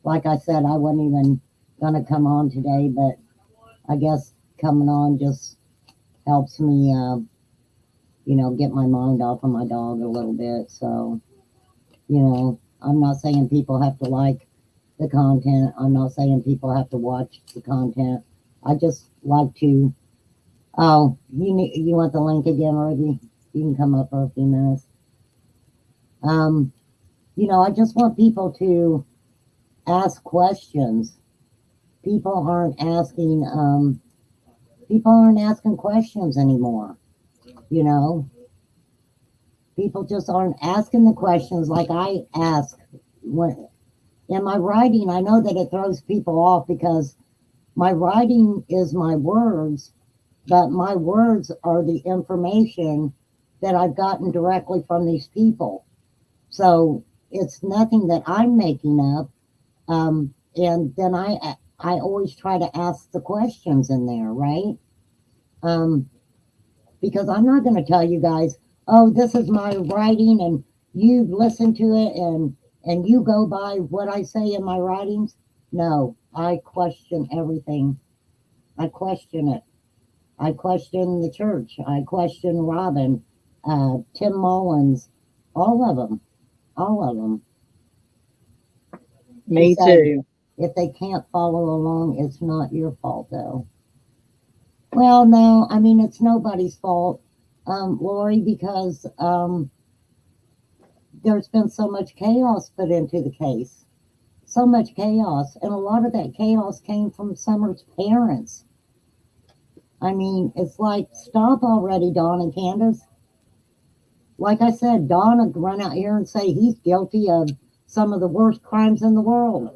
Like I said, I wasn't even going to come on today, but I guess coming on just helps me, get my mind off of my dog a little bit. So, I'm not saying people have to like the content. I'm not saying people have to watch the content. I just like to. Oh, you want the link again, Ruby? You can come up for a few minutes. I just want people to ask questions. People aren't asking. People aren't asking questions anymore. People just aren't asking the questions like I ask when. In my writing, I know that it throws people off because my writing is my words, but my words are the information that I've gotten directly from these people. So it's nothing that I'm making up. And then I always try to ask the questions in there, right? Because I'm not going to tell you guys, oh, this is my writing and you listen to it and you go by what I say in my writings. No, I question everything. I question it. I question the church. I question Robin, Tim Mullins, all of them. All of them. Me too. If they can't follow along, it's not your fault, though. Well, no, I mean, it's nobody's fault, Lori, because there's been so much chaos put into the case. So much chaos. And a lot of that chaos came from Summer's parents. I mean, it's like, stop already, Dawn and Candace. Like I said, Dawn would run out here and say he's guilty of some of the worst crimes in the world.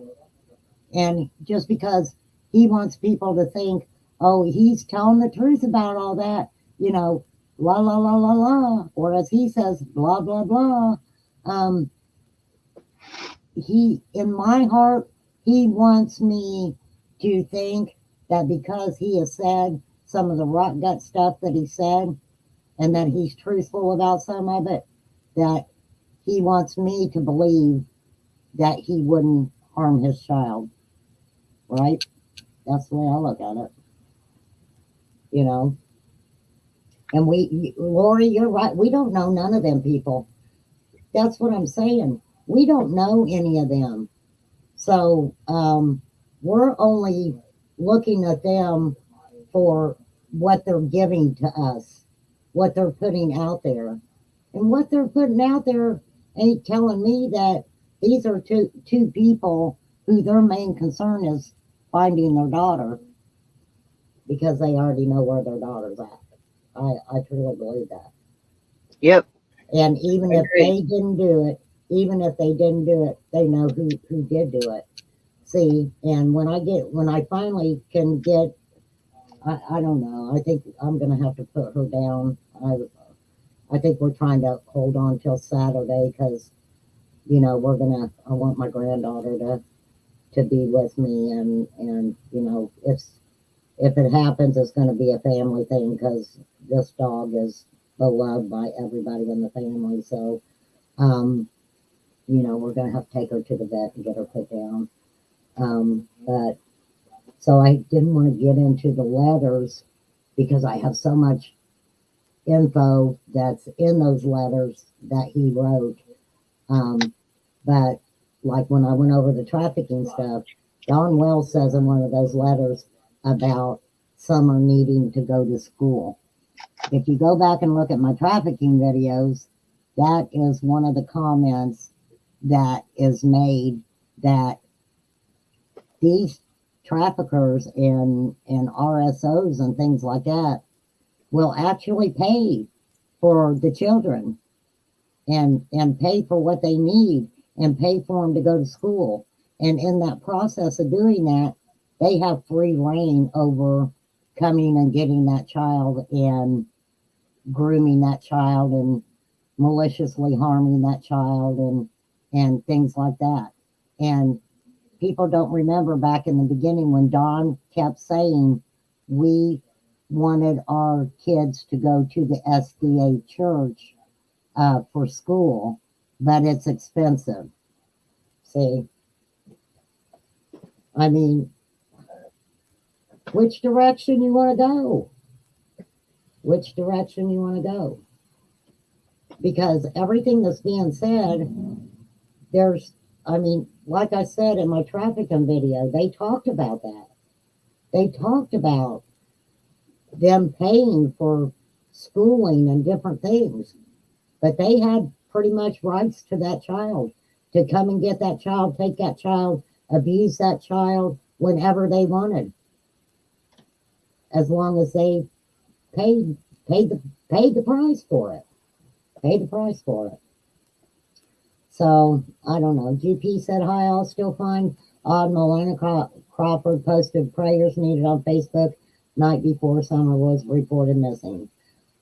And just because he wants people to think, oh, he's telling the truth about all that, la, la, la, la, la. Or as he says, blah, blah, blah. In my heart, he wants me to think that because he has said some of the rot gut stuff that he said and that he's truthful about some of it, that he wants me to believe that he wouldn't harm his child. Right? That's the way I look at it. And Lori, you're right. We don't know none of them people. That's what I'm saying. We don't know any of them. So we're only looking at them for what they're giving to us, what they're putting out there. And what they're putting out there ain't telling me that these are two people who their main concern is finding their daughter, because they already know where their daughter's at. I truly believe that. Yep. And even if they didn't do it, they know who did do it. See, and when I finally can get, I don't know, I think I'm going to have to put her down. I think we're trying to hold on till Saturday because, I want my granddaughter to be with me. And if it happens, it's going to be a family thing because this dog is beloved by everybody in the family. So, we're going to have to take her to the vet and get her put down. But so I didn't want to get into the letters because I have so much info that's in those letters that he wrote. But like when I went over the trafficking stuff, Don Wells says in one of those letters about Summer needing to go to school. If you go back and look at my trafficking videos, that is one of the comments that is made, that these traffickers and RSOs and things like that will actually pay for the children and pay for what they need and pay for them to go to school. And in that process of doing that, they have free reign over coming and getting that child and grooming that child and maliciously harming that child and things like that. And people don't remember back in the beginning when Don kept saying we wanted our kids to go to the SDA church for school, but it's expensive. See, I mean, which direction you want to go? Which direction you want to go? Because everything that's being said, like I said in my trafficking video, they talked about that. They talked about them paying for schooling and different things, but they had pretty much rights to that child, to come and get that child, take that child, abuse that child whenever they wanted, as long as they paid the price for it. Paid the price for it. So I don't know. GP said hi, all still fine. Melina Crawford posted prayers needed on Facebook night before Summer was reported missing.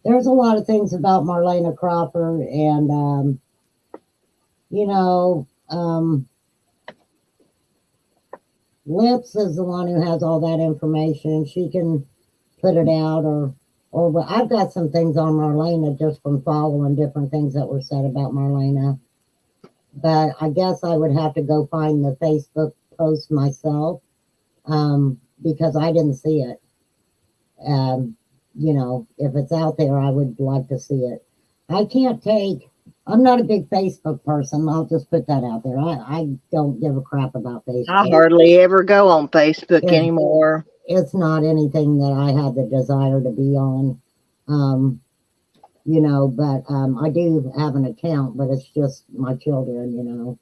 There's a lot of things about Marlena Crawford, and Lips is the one who has all that information. She can put it out, but I've got some things on Marlena just from following different things that were said about Marlena. But I guess I would have to go find the Facebook post myself, because I didn't see it. If it's out there, I would like to see it. I'm not a big Facebook person. I'll just put that out there. I don't give a crap about Facebook. I hardly ever go on Facebook anymore. It's not anything that I have the desire to be on. But I do have an account, but it's just my children,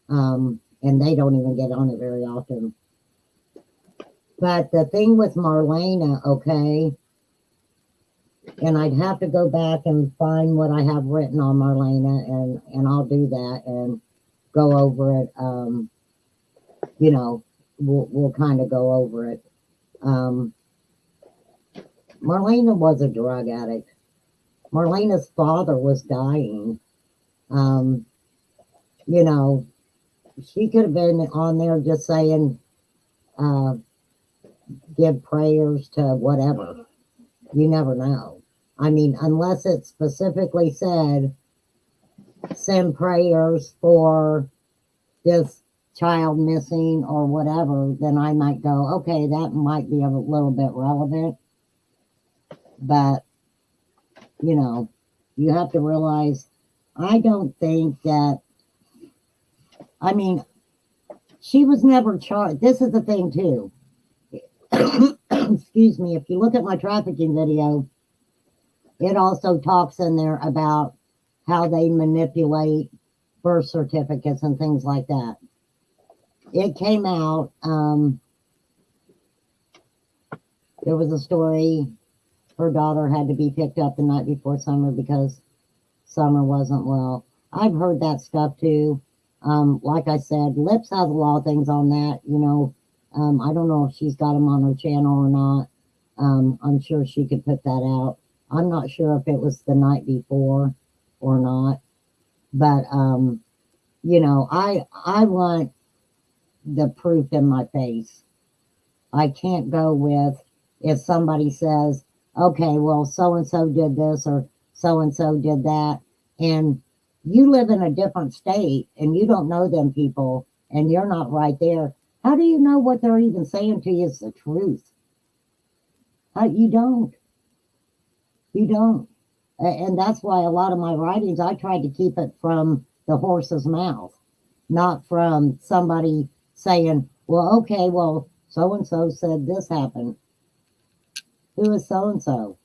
and they don't even get on it very often. But the thing with Marlena, okay, and I'd have to go back and find what I have written on Marlena, and I'll do that and go over it. We'll kind of go over it. Marlena was a drug addict. Marlena's father was dying. She could have been on there just saying, give prayers to whatever. You never know. I mean, unless it specifically said, send prayers for this child missing or whatever, then I might go, okay, that might be a little bit relevant. But, you have to realize, I don't think that, she was never charged. This is the thing, too. Excuse me. If you look at my trafficking video, it also talks in there about how they manipulate birth certificates and things like that. It came out, there was a story, her daughter had to be picked up the night before Summer because Summer wasn't well. I've heard that stuff too. Like I said, Lips has a lot of things on that, I don't know if she's got them on her channel or not. I'm sure she could put that out. I'm not sure if it was the night before or not. But, I want the proof in my face. I can't go with if somebody says, okay, well, so-and-so did this or so and so did that, and you live in a different state and you don't know them people and you're not right there. How do you know what they're even saying to you is the truth? You don't. You don't. And that's why a lot of my writings, I tried to keep it from the horse's mouth, not from somebody saying, well, okay, well, so and so said this happened. Who is so and so?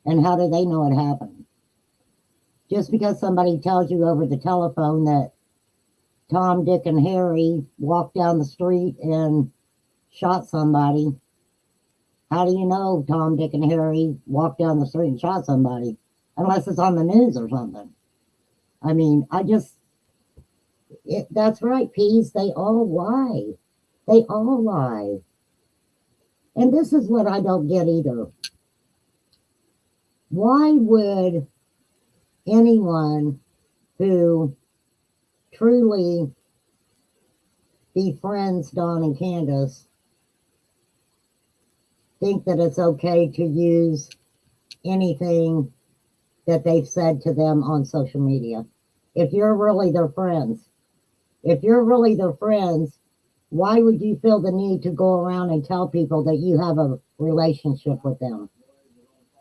And how do they know it happened? Just because somebody tells you over the telephone that Tom, Dick, and Harry walked down the street and shot somebody, how do you know Tom, Dick, and Harry walked down the street and shot somebody? Unless it's on the news or something. I mean, that's right, Peas. They all lie. They all lie. And this is what I don't get either. Why would anyone who truly befriends Dawn and Candace think that it's okay to use anything that they've said to them on social media? If you're really their friends, why would you feel the need to go around and tell people that you have a relationship with them?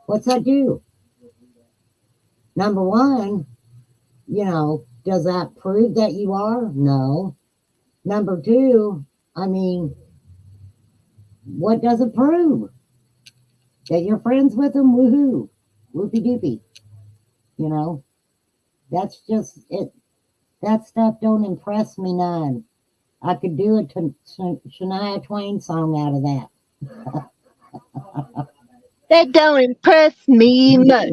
What's that do? Number one, does that prove that you are? No. Number two, I mean, what does it prove? That you're friends with them? Woohoo. Whoopie doopie. That's just it. That stuff don't impress me none. I could do a Shania Twain song out of that. That don't impress me much.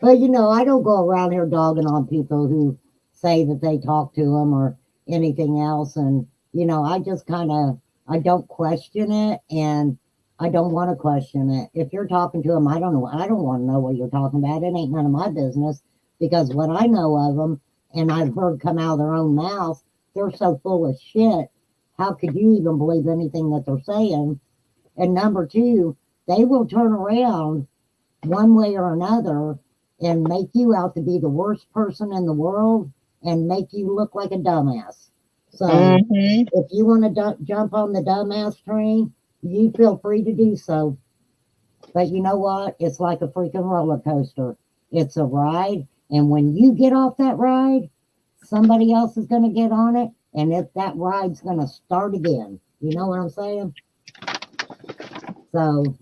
But I don't go around here dogging on people who say that they talk to them or anything else. And, I just I don't question it, and I don't want to question it. If you're talking to them, I don't know. I don't want to know what you're talking about. It ain't none of my business, because what I know of them, and I've heard come out of their own mouth, they're so full of shit. How could you even believe anything that they're saying? And number two, they will turn around one way or another and make you out to be the worst person in the world and make you look like a dumbass. So if you want to jump on the dumbass train, you feel free to do so. But you know what? It's like a freaking roller coaster. It's a ride. And when you get off that ride, somebody else is going to get on it. And that ride's going to start again. You know what I'm saying? So,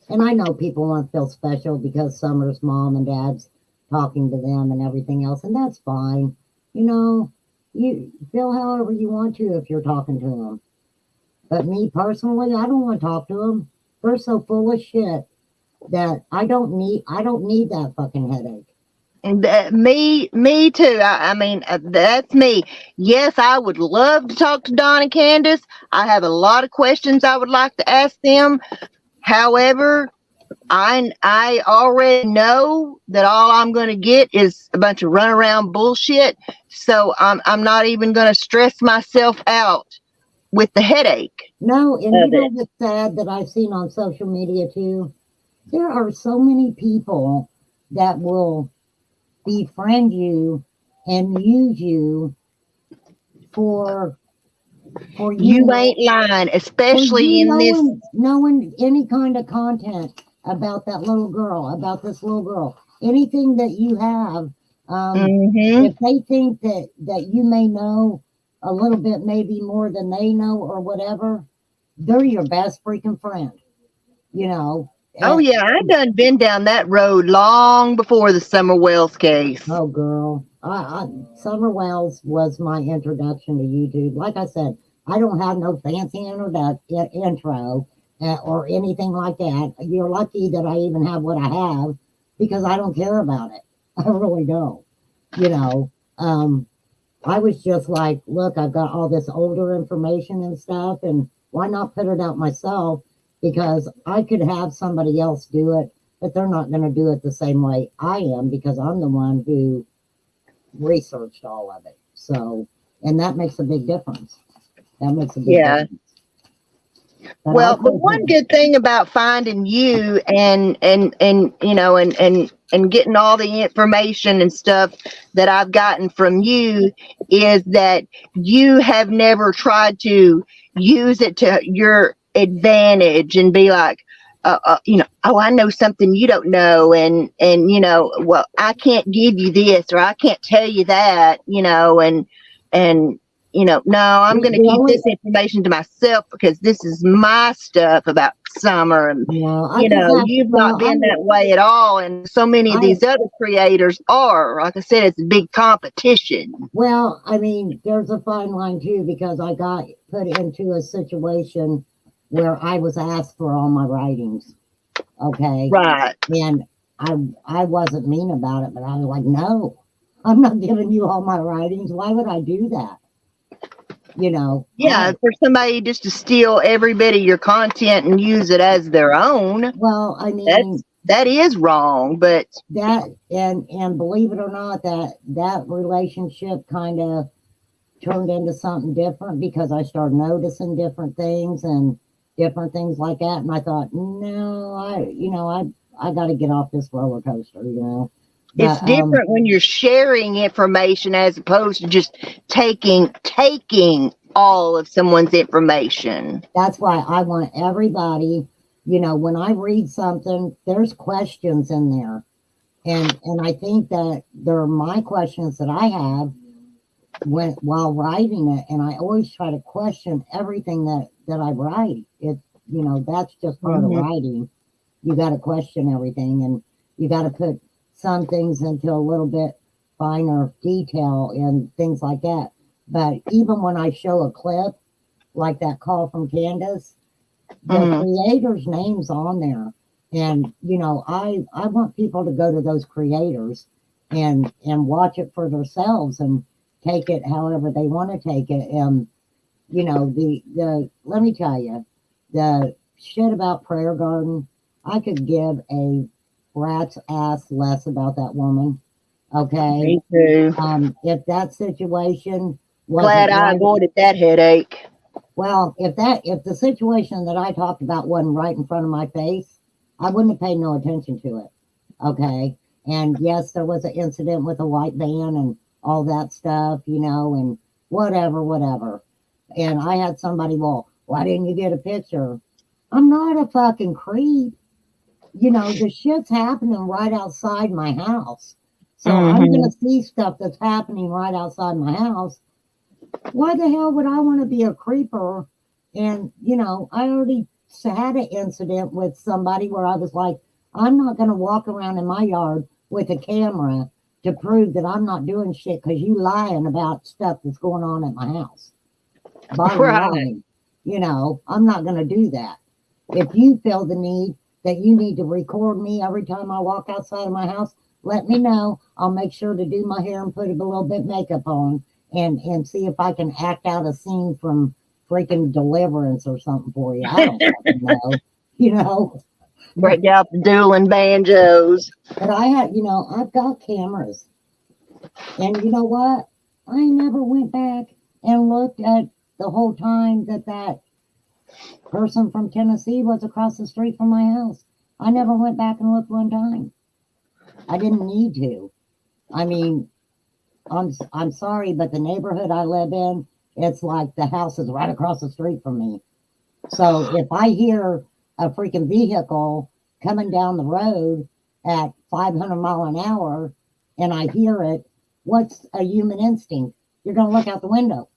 and I know people want to feel special because Summer's mom and dad's talking to them and everything else. And that's fine. You feel however you want to if you're talking to them. But me personally, I don't want to talk to them. They're so full of shit that I don't need that fucking headache. Me too. I mean, that's me. Yes, I would love to talk to Don and Candace. I have a lot of questions I would like to ask them. However, I already know that all I'm going to get is a bunch of runaround bullshit. So I'm not even going to stress myself out with the headache. No, and you know what's sad that I've seen on social media too? There are so many people that will befriend you and use you for you ain't lying, especially in this knowing any kind of content about that little girl, about this little girl, anything that you have. If they think that you may know a little bit, maybe more than they know or whatever, they're your best freaking friend. Oh yeah, I done been down that road long before the Summer Wells case. Oh girl, Summer Wells was my introduction to YouTube. Like I said, I don't have no fancy intro or anything like that. You're lucky that I even have what I have, because I don't care about it. I really don't. I was just like, look, I've got all this older information and stuff, and why not put it out myself? Because I could have somebody else do it, but they're not going to do it the same way I am, because I'm the one who researched all of it. So, and that makes a big difference. That makes a big difference. But Well, the one good thing about finding you and you know and getting all the information and stuff that I've gotten from you is that you have never tried to use it to your advantage and be like, you know, oh, I know something you don't know, and you know, well, I can't give you this or I can't tell you that, you know, and you know, no, I'm going to keep this information to myself because this is my stuff about Summer. And, you know, you've not been that way at all. And so many of these other creators are. Like I said, it's a big competition. Well, I mean, there's a fine line too, because I got put into a situation where I was asked for all my writings. Okay. Right. And I wasn't mean about it, but I was like, no, I'm not giving you all my writings. Why would I do that? You know, yeah, for somebody just to steal every bit of your content and use it as their own. Well, I mean, that is wrong, but that and believe it or not, that relationship kind of turned into something different because I started noticing different things like that, and I thought, no, I got to get off this roller coaster, you know. It's different when you're sharing information as opposed to just taking all of someone's information. That's why I want everybody, you know, when I read something, there's questions in there. And I think that there are my questions that I have while writing it. And I always try to question everything that I write. It, you know, that's just part of writing. You got to question everything, and you got to put some things into a little bit finer detail and things like that. But even when I show a clip like that call from Candace, the creator's name's on there. And, you know, I want people to go to those creators and watch it for themselves and take it however they want to take it. And, you know, the let me tell you, the shit about Prayer Garden, I could give a rat's ass less about that woman. Okay. Me too. If that situation glad I avoided that headache. Well, if the situation that I talked about wasn't right in front of my face, I wouldn't have paid no attention to it. Okay. And yes, there was an incident with a white van and all that stuff, you know, and whatever. And I had somebody, well, why didn't you get a picture? I'm not a fucking creep. You know, the shit's happening right outside my house. So I'm going to see stuff that's happening right outside my house. Why the hell would I want to be a creeper? And, you know, I already had an incident with somebody where I was like, I'm not going to walk around in my yard with a camera to prove that I'm not doing shit because you lying about stuff that's going on at my house. Bottom line, you know, I'm not going to do that. If you feel the need that you need to record me every time I walk outside of my house, let me know. I'll make sure to do my hair and put a little bit of makeup on and see if I can act out a scene from freaking Deliverance or something for you. I don't fucking know, you know. Break out the dueling banjos. But I had, you know, I've got cameras. And you know what? I never went back and looked at the whole time that person from Tennessee was across the street from my house. I never went back and looked one time. I didn't need to. I mean, I'm sorry, but the neighborhood I live in, it's like the house is right across the street from me. So if I hear a freaking vehicle coming down the road at 500 mile an hour and I hear it, what's a human instinct? You're going to look out the window.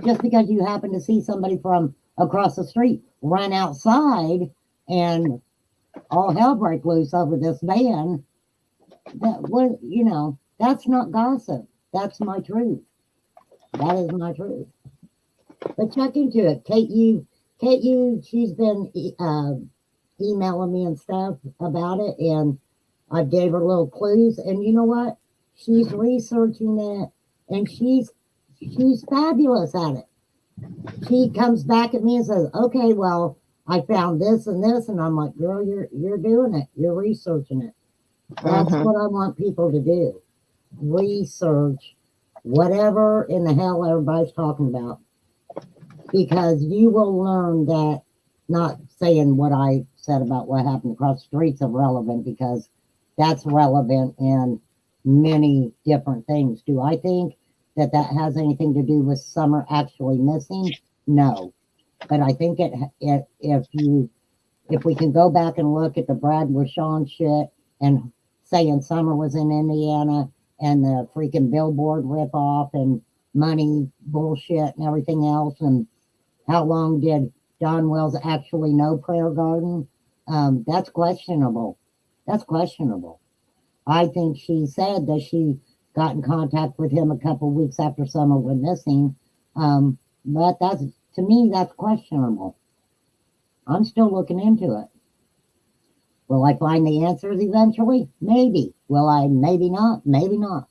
Just because you happen to see somebody from across the street run outside and all hell break loose over this van, that was, you know, that's not gossip. That's my truth. That is my truth. But check into it. Kate, she's been emailing me and stuff about it, and I gave her little clues. And you know what? She's researching it, and she's fabulous at it. She comes back at me and says, "Okay, well, I found this and this," and I'm like, "Girl, you're doing it. You're researching it." That's what I want people to do. Research whatever in the hell everybody's talking about. because you will learn that, not saying what I said about what happened across the street's irrelevant, because that's relevant in many different things. Do I think that that has anything to do with Summer actually missing? No. But I think if we can go back and look at the Brad Rashawn shit and saying Summer was in Indiana and the freaking billboard ripoff and money bullshit and everything else, and how long did Don Wells actually know Prayer Garden? That's questionable. That's questionable. I think she said that she got in contact with him a couple of weeks after Summer went missing. But that's, to me, that's questionable. I'm still looking into it. Will I find the answers eventually? Maybe. Will I? Maybe not. Maybe not.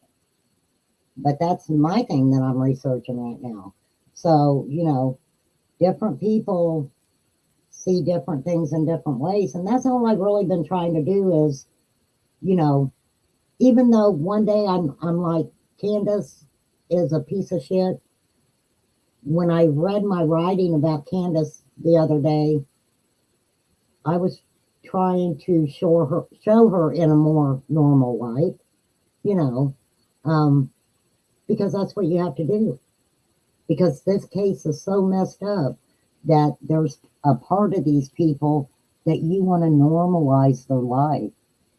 But that's my thing that I'm researching right now. So, different people see different things in different ways. And that's all I've really been trying to do is, even though one day I'm like, Candace is a piece of shit. When I read my writing about Candace the other day, I was trying to show her in a more normal light, because that's what you have to do. Because this case is so messed up that there's a part of these people that you want to normalize their life.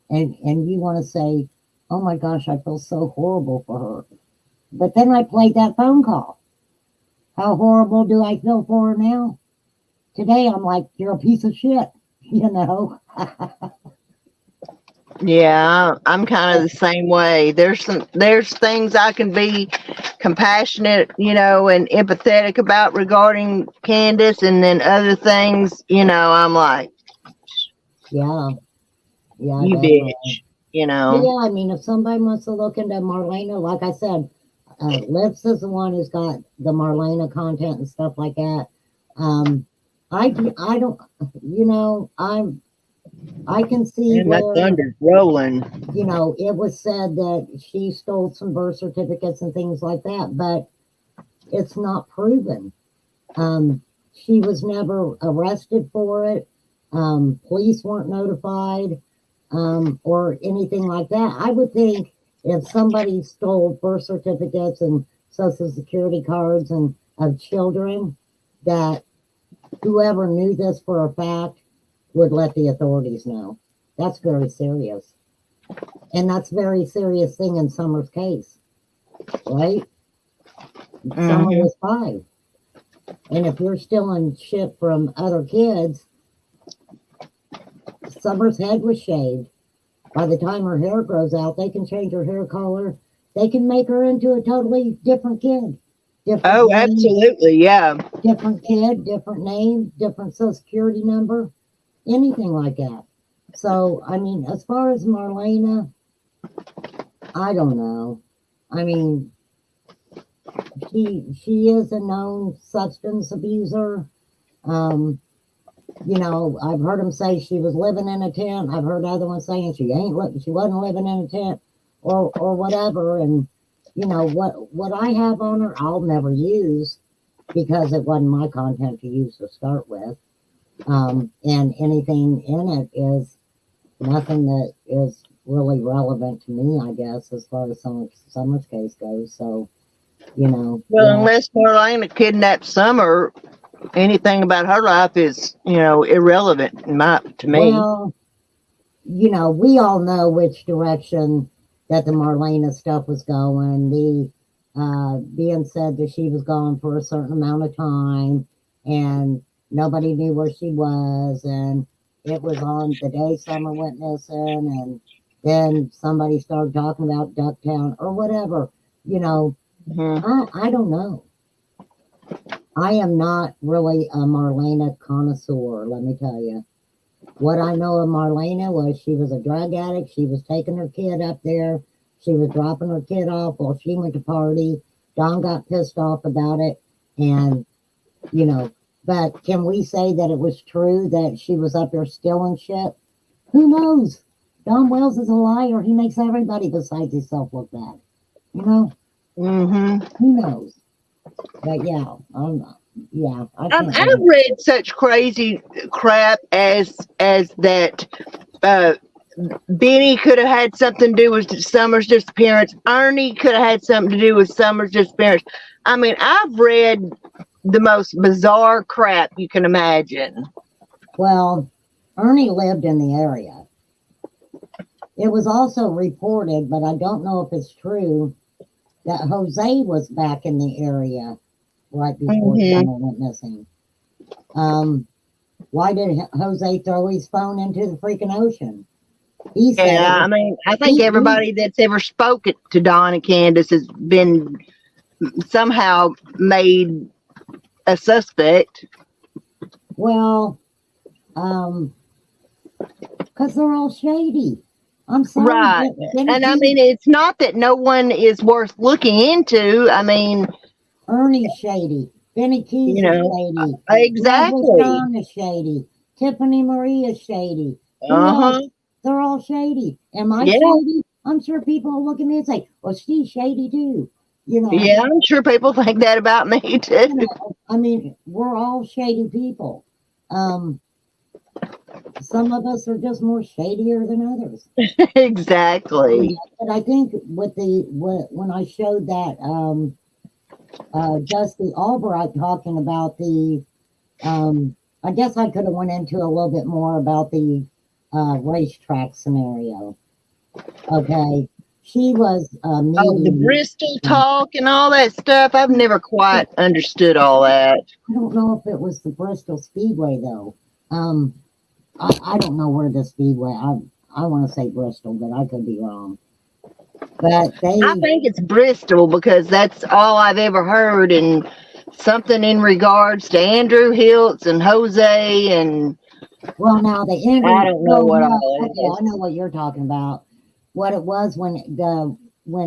And you want to say, oh my gosh, I feel so horrible for her. But then I played that phone call. How horrible do I feel for her now? Today I'm like, you're a piece of shit, Yeah, I'm kind of the same way. There's things I can be compassionate, and empathetic about regarding Candace, and then other things, I'm like, Yeah, you definitely. bitch, Yeah, I mean, if somebody wants to look into Marlena, like I said, Lips is the one who's got the Marlena content and stuff like that. I don't, I can see and my where, thunder's rolling. it was said that she stole some birth certificates and things like that, but it's not proven. She was never arrested for it. Police weren't notified, or anything like that. I would think if somebody stole birth certificates and social security cards and of children, that whoever knew this for a fact would let the authorities know. That's very serious. And that's a very serious thing in Summer's case, right? Summer was 5. And if you're stealing shit from other kids, Summer's head was shaved. By the time her hair grows out, they can change her hair color. They can make her into a totally different kid. Different name, Absolutely, yeah. different kid, different name, different social security number, anything like that. So, I mean, as far as Marlena, I don't know. I mean, she is a known substance abuser. I've heard them say she was living in a tent. I've heard other ones saying she wasn't living in a tent, or whatever. And what I have on her, I'll never use, because it wasn't my content to use to start with. And anything in it is nothing that is really relevant to me, I guess, as far as Summer's case goes. So, Well, yeah. unless Marlena kidnapped Summer, anything about her life is, irrelevant to me. Well, we all know which direction that the Marlena stuff was going. Being said that she was gone for a certain amount of time and nobody knew where she was, and it was on the day Summer went missing, and then somebody started talking about Ducktown or whatever. I don't know. I am not really a Marlena connoisseur, let me tell you. What I know of Marlena was she was a drug addict. She was taking her kid up there. She was dropping her kid off while she went to party. Don got pissed off about it. And, but can we say that it was true that she was up there stealing shit? Who knows? Don Wells is a liar. He makes everybody besides himself look bad. Who knows? But yeah, yeah, I I've can't really. read such crazy crap as that Benny could have had something to do with Summer's disappearance. Ernie could have had something to do with Summer's disappearance. I mean, I've read the most bizarre crap you can imagine. Well, Ernie lived in the area. It was also reported, but I don't know if it's true, that Jose was back in the area right before Summer went missing. Why did Jose throw his phone into the freaking ocean? He said, Yeah, I mean, I think everybody that's ever spoken to Don and Candace has been somehow made a suspect. well, because they're all shady. I'm sorry. Right. And I mean, it's not that no one is worth looking into. I mean, Ernie's shady. Benny Keys is shady. Exactly. John is shady. Tiffany Marie is shady. They're all shady. Am I shady? I'm sure people will look at me and say, well, she's shady too. You know. Yeah, I'm sure people think that about me too. You know, I mean, we're all shady people. Some of us are just more shadier than others. Exactly. But I think when I showed that Dusty Albright talking about the I guess I could have went into a little bit more about the racetrack scenario. Okay. She was the Bristol talk and all that stuff. I've never quite understood all that. I don't know if it was the Bristol Speedway though. I don't know where the Speedway. I want to say Bristol, but I could be wrong. But I think it's Bristol because that's all I've ever heard, and something in regards to Andrew Hiltz and Jose and. Well, now the Andrew. I don't know what all okay, I know what you're talking about. What it was when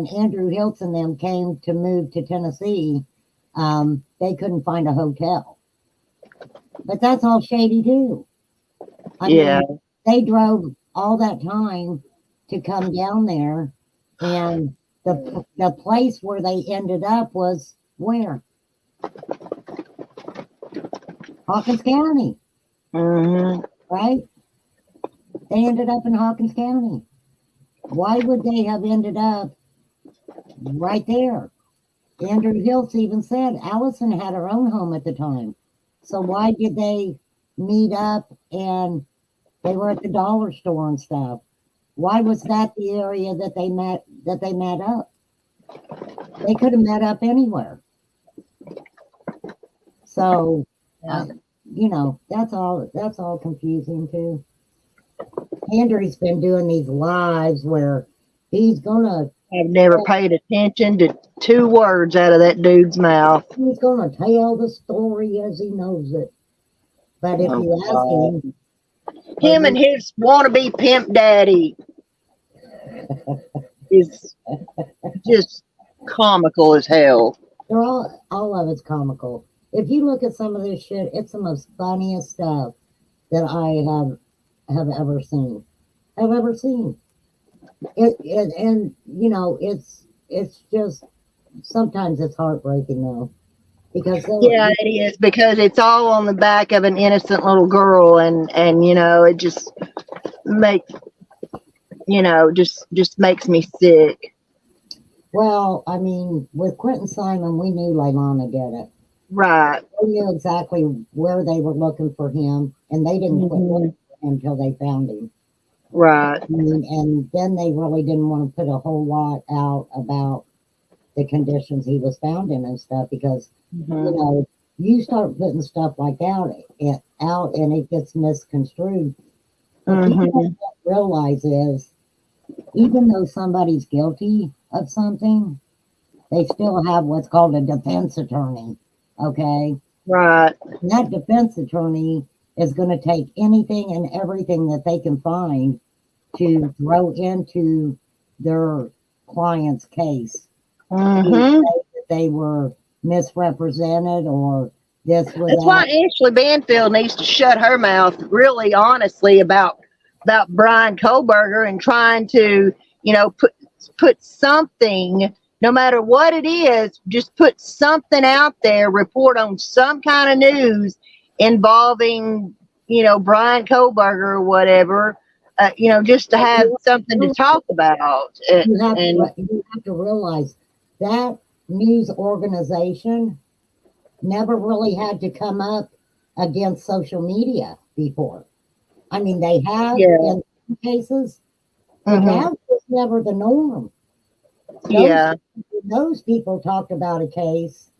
Andrew Hiltz and them came to move to Tennessee, they couldn't find a hotel. But that's all shady too. I mean, they drove all that time to come down there, and the place where they ended up was where? Hawkins County. Right? They ended up in Hawkins County. Why would they have ended up right there? Andrew Hiltz even said Allison had her own home at the time. So why did they meet up and they were at the dollar store and stuff? Why was that the area that they met up? They could have met up anywhere. So you know, that's all confusing too. Andrew's been doing these lives where he's gonna. I've never paid attention to 2 words out of that dude's mouth. He's gonna tell the story as he knows it. But if you ask him and his wannabe pimp daddy is just comical as hell. They're all of it's comical. If you look at some of this shit, it's the most funniest stuff that I have ever seen. And you know, it's just sometimes it's heartbreaking though. Because it is, because it's all on the back of an innocent little girl, and you know, it just just makes me sick. Well, I mean, with Quentin Simon, we knew Leilani did it. Right. They knew exactly where they were looking for him, and they didn't quit looking for him until they found him. Right. And then they really didn't want to put a whole lot out about the conditions he was found in and stuff, because you know, you start putting stuff like that out and it gets misconstrued. What people don't realize is, even though somebody's guilty of something, they still have what's called a defense attorney. Okay. Right. And that defense attorney is going to take anything and everything that they can find to throw into their client's case. To say that they were misrepresented or this was. That's why Ashley Banfield needs to shut her mouth, really honestly, about Brian Kohlberger and trying to, you know, put something no matter what it is, just put something out there, report on some kind of news involving, Brian Koberger or whatever, just to have something to talk about. You have to realize that news organization never really had to come up against social media before. I mean, they have in some cases, but that was never the norm. Those people talked about a case.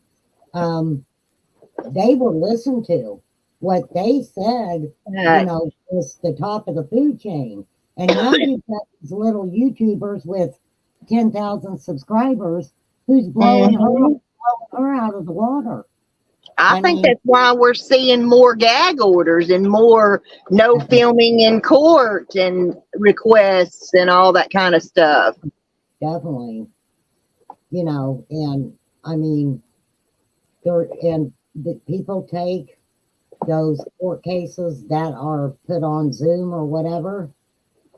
They were listened to. What they said, was the top of the food chain. And now you've got these little YouTubers with 10,000 subscribers who's blowing her out of the water. I think that's why we're seeing more gag orders and more no filming in court and requests and all that kind of stuff. Definitely. And I mean, the people take those court cases that are put on Zoom or whatever,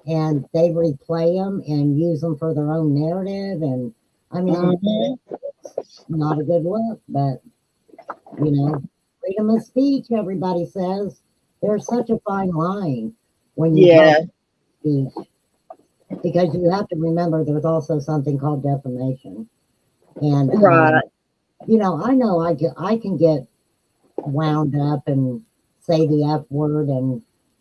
and they replay them and use them for their own narrative. And I mean, it's not a good look, but freedom of speech, everybody says. There's such a fine line when you talk speech, because you have to remember there's also something called defamation. And I know I can get wound up and say the F word,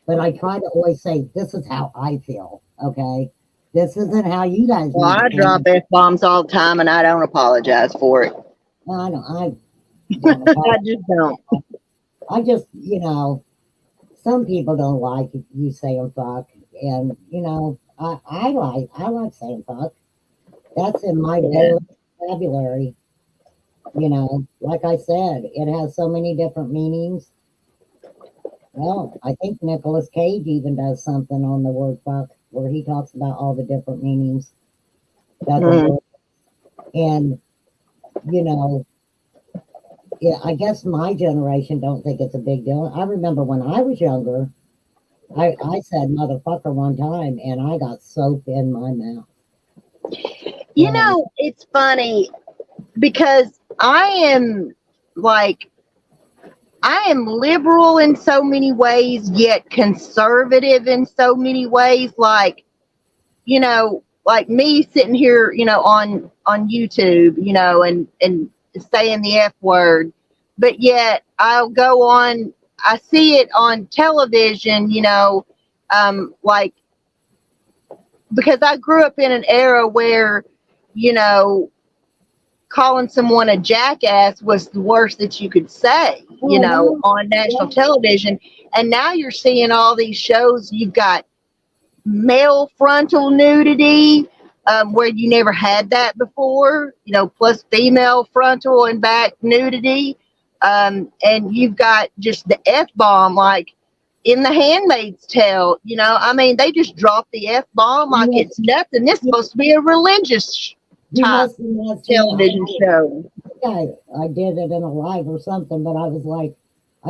but I try to always say, this is how I feel, okay? This isn't how you guys. Well, I drop F-bombs all the time, and I don't apologize for it. Well, I know. I just don't. I just, some people don't like you saying fuck, and I like saying fuck. That's in my daily vocabulary. Like I said, it has so many different meanings. Well, I think Nicolas Cage even does something on the word fuck, where he talks about all the different meanings. And I guess my generation don't think it's a big deal. I remember when I was younger, I said motherfucker one time, and I got soap in my mouth. It's funny because I am liberal in so many ways, yet conservative in so many ways. Like me sitting here, on YouTube, and saying the F word, but yet I'll go on, I see it on television, because I grew up in an era where, calling someone a jackass was the worst that you could say, on national television. And now you're seeing all these shows. You've got male frontal nudity, where you never had that before, plus female frontal and back nudity. And you've got just the F-bomb, like in The Handmaid's Tale, they just drop the F-bomb like it's nothing. This is supposed to be a religious type television show. I did it in a live or something, but I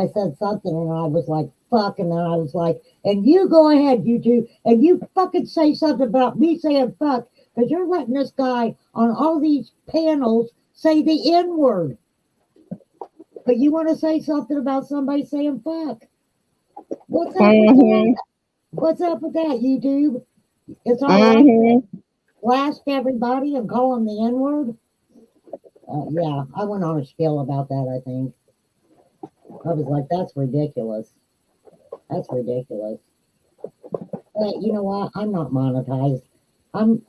said something and I was like, fuck, and then I was like, and you go ahead, you two, and you fucking say something about me saying fuck, because you're letting this guy on all these panels say the N-word. But you want to say something about somebody saying fuck. What's up with that? What's up with that, YouTube? It's all right. Blast everybody and call them the N-word. Yeah, I went on a spiel about that, I think. I was like, that's ridiculous. That's ridiculous. But you know what? I'm not monetized. I'm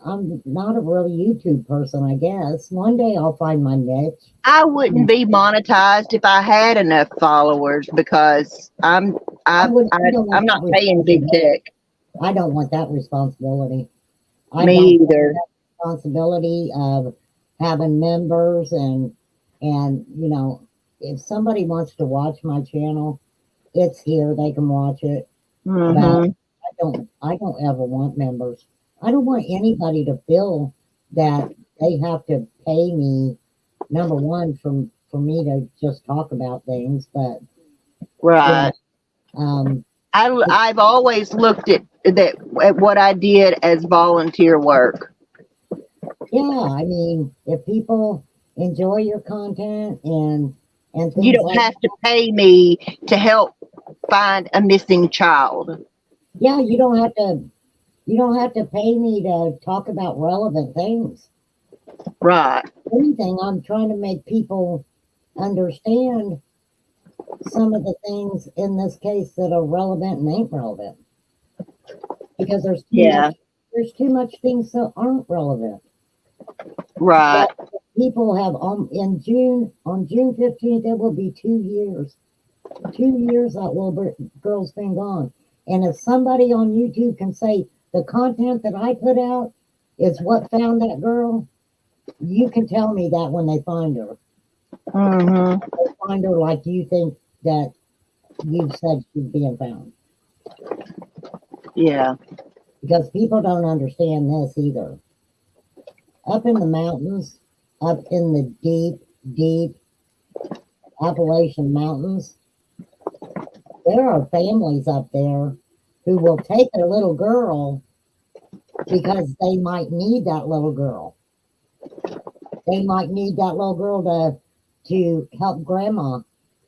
not a real YouTube person, I guess. One day I'll find my niche. I wouldn't be monetized if I had enough followers, because I'm not paying big tech. I don't want that responsibility. Me either. Responsibility of having members and if somebody wants to watch my channel, it's here. They can watch it. But I don't ever want members. I don't want anybody to feel that they have to pay me, number one, for me to just talk about things, but right. I've always looked at what I did as volunteer work. Yeah, I mean, if people enjoy your content and You things don't like, have to pay me to help find a missing child. yeah, you don't have to pay me to talk about relevant things. Right. Anything, I'm trying to make people understand some of the things in this case that are relevant and ain't relevant. Because Yeah. there's too much things that aren't relevant. Right. But people have on June 15th, it will be 2 years. 2 years that little girl's been gone. And if somebody on YouTube can say the content that I put out is what found that girl, you can tell me that when they find her. Mm-hmm. They find her like you think that you've said she's being found. Yeah. Because people don't understand this either. Up in the mountains, up in the deep, deep Appalachian Mountains, there are families up there who will take their little girl because they might need that little girl. They might need that little girl to help grandma.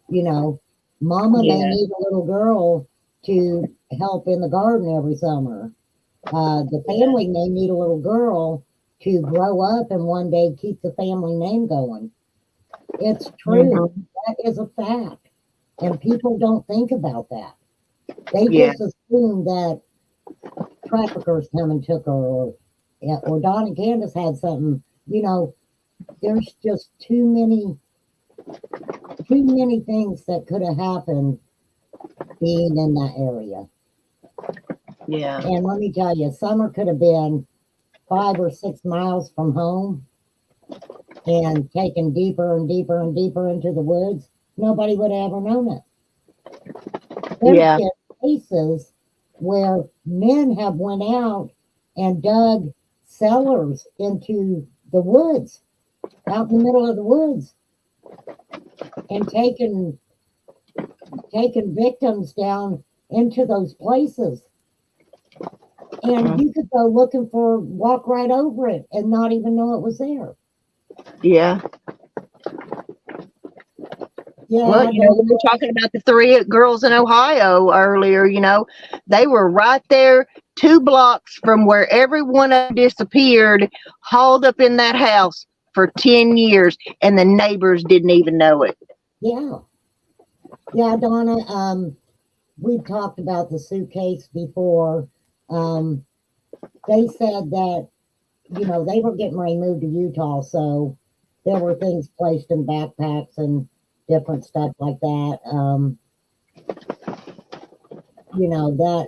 You know, mama may Yeah. need a little girl to help in the garden every summer. The family may need a little girl to grow up and one day keep the family name going. It's true. Mm-hmm. That is a fact. And people don't think about that. They Yeah. just assume that traffickers come and took her, or Don and Candace had something. You know, there's just too many things that could have happened being in that area. Yeah. And let me tell you, summer could have been 5 or 6 miles from home and taken deeper and deeper and deeper into the woods. Nobody would have ever known it. There's Yeah. been cases where men have went out and dug cellars into the woods, out in the middle of the woods, and taken victims down into those places. And you could go looking for, walk right over it and not even know it was there. Yeah. Yeah, Well, we were talking about the 3 girls in Ohio earlier. They were right there 2 blocks from where every one of them disappeared, hauled up in that house for 10 years, and the neighbors didn't even know it. yeah, yeah, Donna. We've talked about the suitcase before. They said that they were getting ready to move to Utah, so there were things placed in backpacks and different stuff like that. That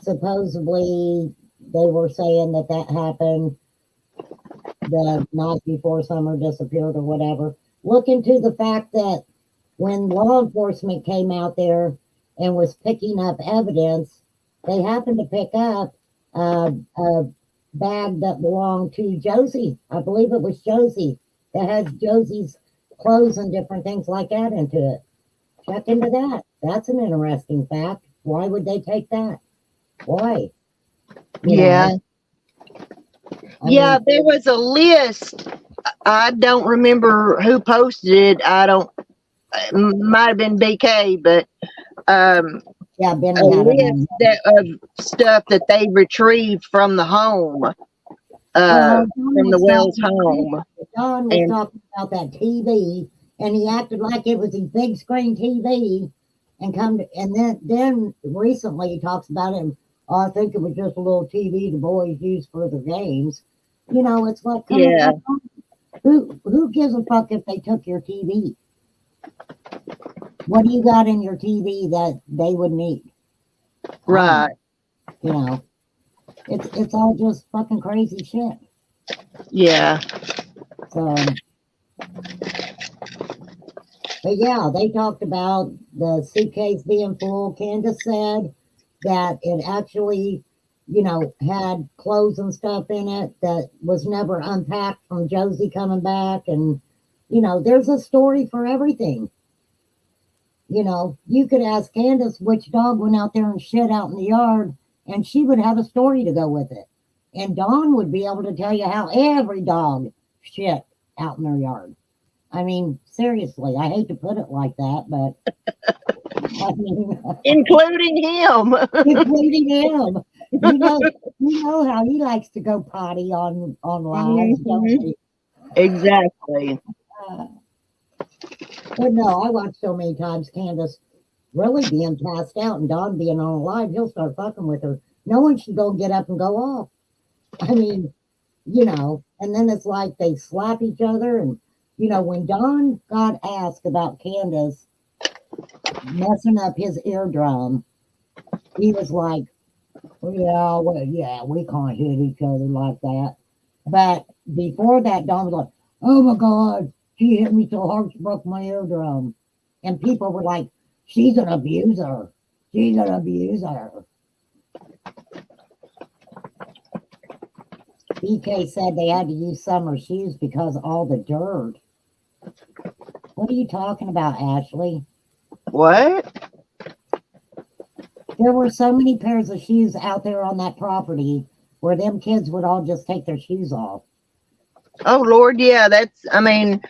supposedly they were saying that happened the night before Summer disappeared or whatever. Look into the fact that when law enforcement came out there and was picking up evidence, they happened to pick up a bag that belonged to Josie. I believe it was Josie, that has Josie's clothes and different things like that into it. Check into that. That's an interesting fact. Why would they take that? Why? Yeah. Yeah, mean, there was a list. I don't remember who posted it. It might have been BK, but yeah, Benny a had list of stuff that they retrieved from the home, from the Wells home. John was talking about that TV, and he acted like it was a big screen TV, and then recently he talks about it. I think it was just a little TV the boys use for their games. It's like, Yeah. Who gives a fuck if they took your TV? What do you got in your TV that they would need? Right. It's all just fucking crazy shit. Yeah. So, but yeah, they talked about the suitcase being full. Candace said that it actually, had clothes and stuff in it that was never unpacked from Josie coming back. And, there's a story for everything. You could ask Candace which dog went out there and shit out in the yard, and she would have a story to go with it. And Dawn would be able to tell you how every dog shit out in their yard. I mean, seriously, I hate to put it like that, but I mean, including him. including him. You know, you know how he likes to go potty on lives, don't Mhm. you? Exactly. Uh, but no, I watched so many times Candace really being passed out and Dawn being on live. He'll start fucking with her. No one should go get up and go off. I mean, you know, and then it's like they slap each other. And, you know, when Don got asked about Candace messing up his eardrum, he was like, well, yeah, we can't hit each other like that. But before that, Don was like, oh my God, she hit me so hard she broke my eardrum. And people were like, she's an abuser. She's an abuser. BK said they had to use summer shoes because of all the dirt. What are you talking about, Ashley? What? There were so many pairs of shoes out there on that property where them kids would all just take their shoes off. Oh Lord, yeah, that's. I mean,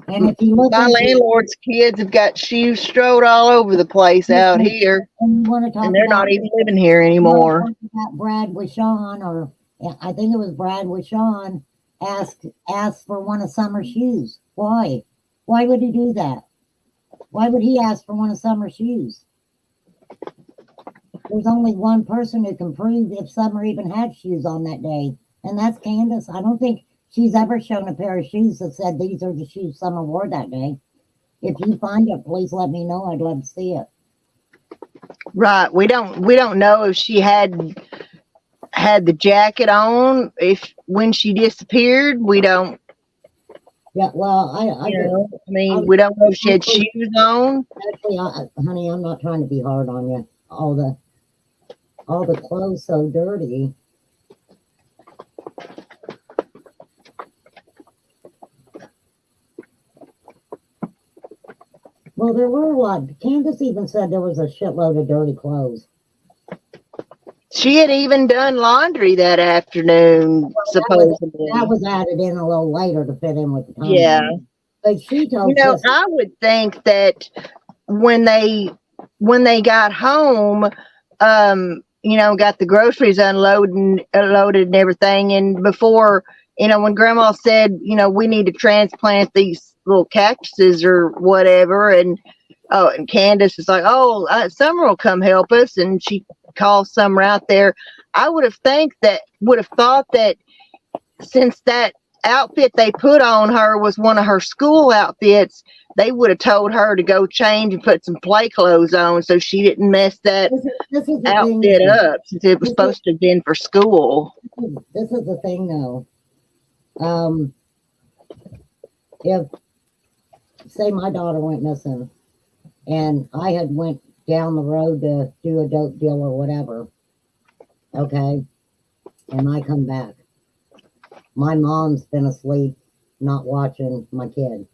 And if you look my into landlord's kids have got shoes strode all over the place out here, and you want to and talk they're about, not even living here anymore. Brad Wishon, or I think it was Brad Wishon, asked for one of Summer's shoes. Why? Why would he do that? Why would he ask for one of Summer's shoes? There's only one person who can prove if Summer even had shoes on that day, and that's Candace. I don't think she's ever shown a pair of shoes that said these are the shoes Summer wore that day. If you find it, please let me know. I'd love to see it. Right. We don't know if she had the jacket on when she disappeared. We don't. Yeah, well, We don't know if she had shoes on. Actually, honey, I'm not trying to be hard on you. All the clothes so dirty. Well, there were a lot. Candace even said there was a shitload of dirty clothes. She had even done laundry that afternoon, supposedly. That was added in a little later to fit in with the time. Yeah. But she told us. I would think that when they got home, got the groceries loaded and everything, and before, when Grandma said, we need to transplant these little cactuses or whatever, and Candace is like, Summer will come help us, and she calls Summer out there. I would have thought that since that outfit they put on her was one of her school outfits, they would have told her to go change and put some play clothes on so she didn't mess that outfit up, since it was supposed to have been for school. This is the thing, though. If, say, my daughter went missing and I had went down the road to do a dope deal or whatever, okay, and I come back, my mom's been asleep, not watching my kid,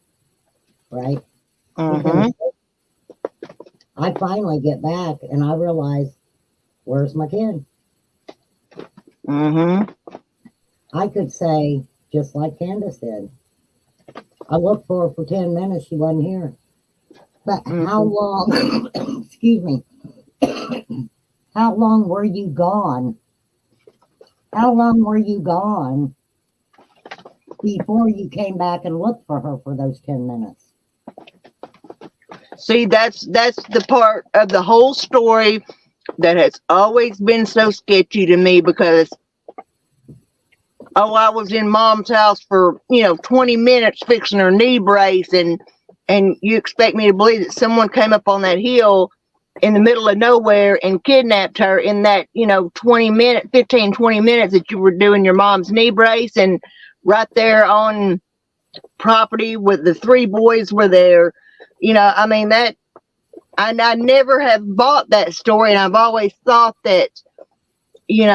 right? Mm-hmm. I finally get back and I realize, where's my kid? Mm-hmm. I could say, just like Candace did, I looked for her for 10 minutes, she wasn't here. But how long, excuse me, how long were you gone? How long were you gone before you came back and looked for her for those 10 minutes? See, that's the part of the whole story that has always been so sketchy to me, because I was in Mom's house for 20 minutes fixing her knee brace, and you expect me to believe that someone came up on that hill in the middle of nowhere and kidnapped her in that 20 minutes that you were doing your mom's knee brace, and right there on property with the three boys were there. That I never have bought that story, and I've always thought that she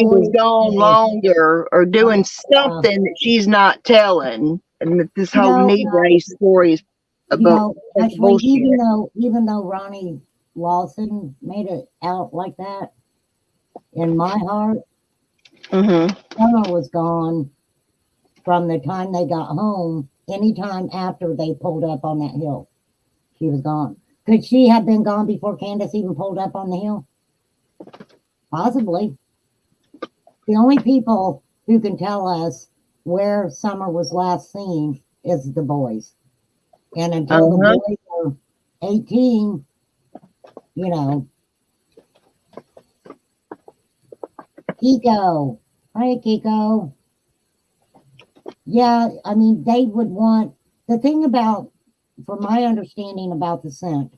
was gone longer or doing something that she's not telling, and that this whole knee brace story is about actually, even though Ronnie Lawson made it out like that, in my heart, Mm-hmm. Summer was gone from the time they got home. Anytime after they pulled up on that hill, she was gone. Could she have been gone before Candace even pulled up on the hill? Possibly. The only people who can tell us where Summer was last seen is the boys. And until the Uh-huh. boys are 18, you know, Kiko. Hi, Kiko. Yeah, I mean, they would want the thing about, from my understanding about the scent,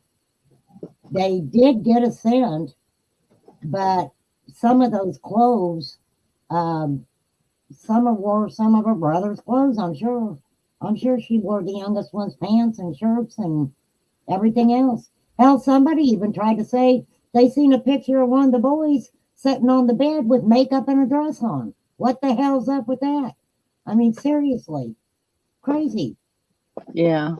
they did get a scent, but some of those clothes, um, Summer wore some of her brother's clothes, I'm sure. I'm sure she wore the youngest one's pants and shirts and everything else. Hell, somebody even tried to say they seen a picture of one of the boys sitting on the bed with makeup and a dress on. What the hell's up with that? I mean, seriously, crazy. Yeah.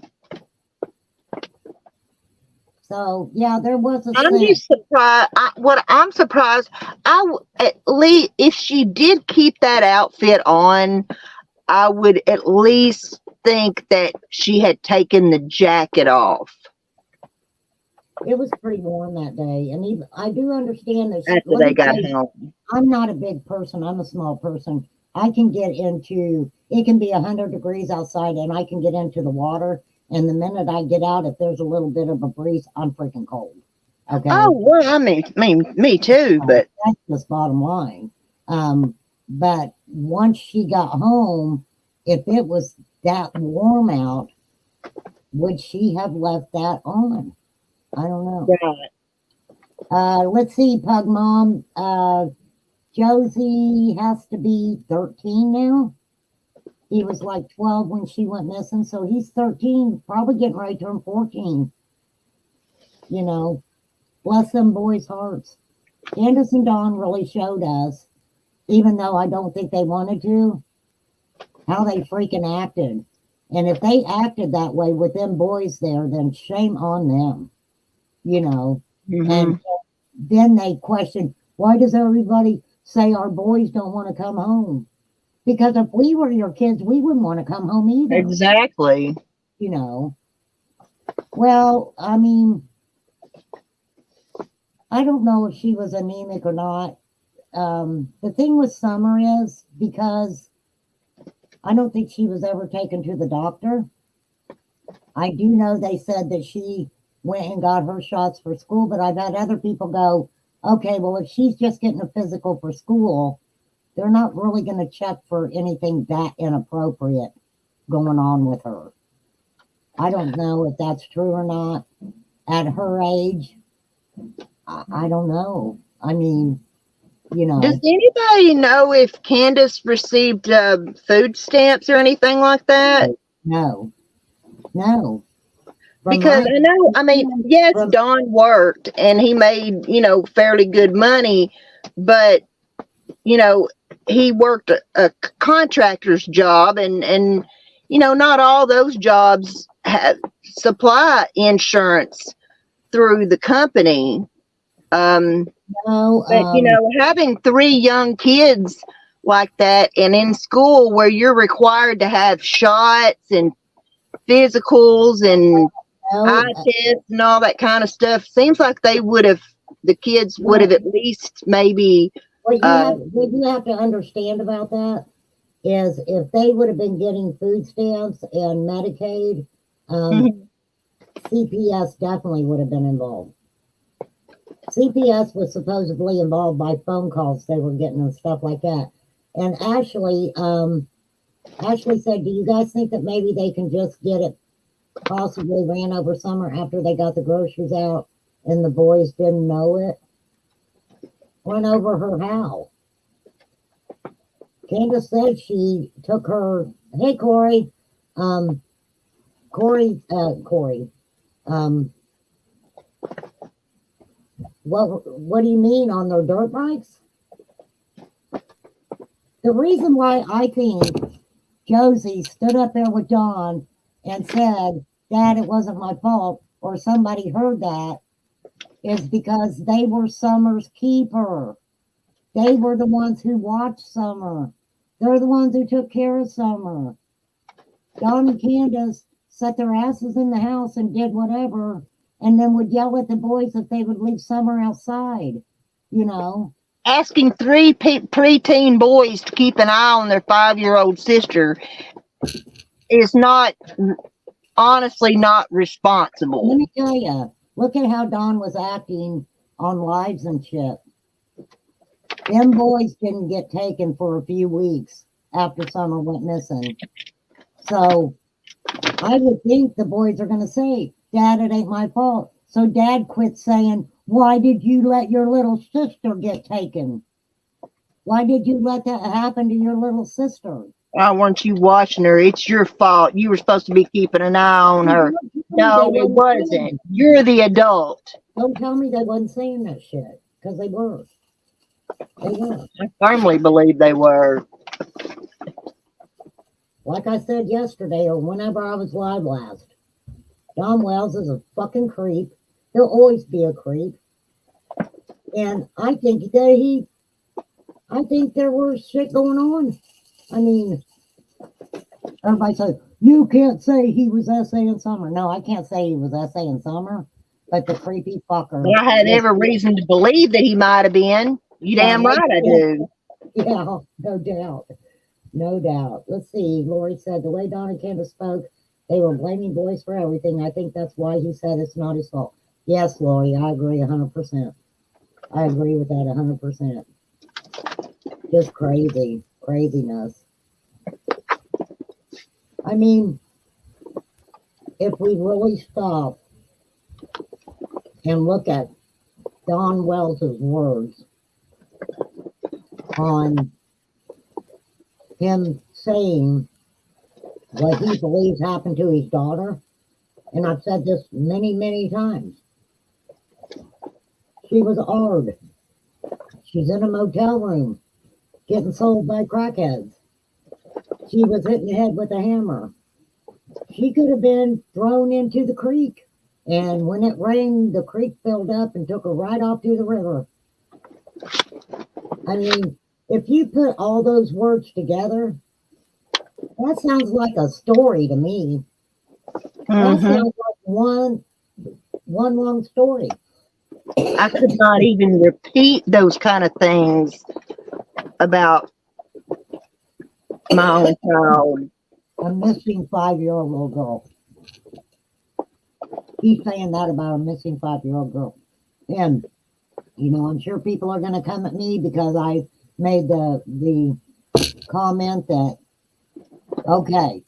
So yeah, there was a I'm scent. just surprised. I'm surprised. At least if she did keep that outfit on, I would at least think that she had taken the jacket off It was pretty warm that day, and even I do understand that. after Let they me got tell you, home. I'm not a big person. I'm a small person. I can get into. It can be 100 degrees outside, and I can get into the water. And the minute I get out, if there's a little bit of a breeze, I'm freaking cold. Oh Okay, well, me too. But that's just bottom line. But once she got home, if it was that warm out, would she have left that on? I don't know. Let's see, Pug Mom. Josie has to be 13 now. He was like 12 when she went missing, so he's 13, probably getting ready to turn 14. You know, bless them boys' hearts. Candace and Dawn really showed us, even though I don't think they wanted to, how they freaking acted. And if they acted that way with them boys there, then shame on them, you know. mm-hmm. And then they question, why does everybody say our boys don't want to come home? Because if we were your kids, we wouldn't want to come home either, Exactly. you know. Well, I mean, I don't know if she was anemic or not. The thing with Summer is because I don't think she was ever taken to the doctor. I do know they said that she went and got her shots for school, but I've had other people go, okay, well, if she's just getting a physical for school, they're not really going to check for anything that inappropriate going on with her. I don't know if that's true or not. At her age, I don't know. I mean, you know. Does anybody know if Candace received food stamps or anything like that? No. From Because my I know, I mean, yes, from, Don worked and he made, fairly good money, but, he worked a contractor's job and, not all those jobs have supply insurance through the company. no, But, having 3 young kids like that and in school where you're required to have shots and physicals and eye no, tests and all that kind of stuff, seems like the kids would have at least maybe. what you have to understand about that is if they would have been getting food stamps and Medicaid, CPS definitely would have been involved. CPS was supposedly involved by phone calls they were getting and stuff like that. And Ashley said, do you guys think that maybe they can just get it possibly ran over Summer after they got the groceries out and the boys didn't know it? Run over her how? Candace said she took her, hey Corey, Corey, what do you mean on their dirt bikes? The reason why I think Josie stood up there with Dawn and said, Dad, it wasn't my fault, or somebody heard that, is because they were Summer's keeper. They were the ones who watched Summer. They're the ones who took care of Summer. Don and Candace set their asses in the house and did whatever, and then would yell at the boys if they would leave Summer outside. You know, Asking three preteen boys to keep an eye on their 5-year-old sister is not, honestly, not let responsible. me tell you, look at how Don was acting on lives and shit. Them boys didn't get taken for a few weeks after Summer went missing. So I would think the boys are going to say, Dad, it ain't my fault. So Dad quit saying, why did you let your little sister get taken? Why did you let that happen to your little sister? Why weren't you watching her? It's your fault. You were supposed to be keeping an eye on her. No, it wasn't. You're the adult. Don't tell me they wasn't saying that shit, because they were. They were. I firmly believe they were. Like I said yesterday, or whenever I was live last, Don Wells is a fucking creep. He'll always be a creep. And I think that I think there was shit going on. I mean, everybody says, you can't say he was essaying Summer. No, I can't say he was essaying Summer, but the creepy fucker. But I had every reason to believe that he might have been. You damn right I do. Yeah, no doubt. No doubt. Let's see. Lori said the way Don and Candace spoke, they were blaming boys for everything. I think that's why he said it's not his fault. Yes, Lori, I agree 100%. I agree with that 100%. Just crazy. Craziness. I mean, if we really stop and look at Don Wells's words on him saying what he believes happened to his daughter, and I've said this many, many times. She was ARD. She's in a motel room getting sold by crackheads. She was hit in the head with a hammer. She could have been thrown into the creek. And when it rained, the creek filled up and took her right off to the river. I mean, if you put all those words together, that sounds like a story to me. That sounds like one long story. I could not even repeat those kind of things about my own child. A missing 5-year-old little girl. He's saying that about a missing 5-year-old girl. And, you know, I'm sure people are going to come at me because I made the comment that, okay,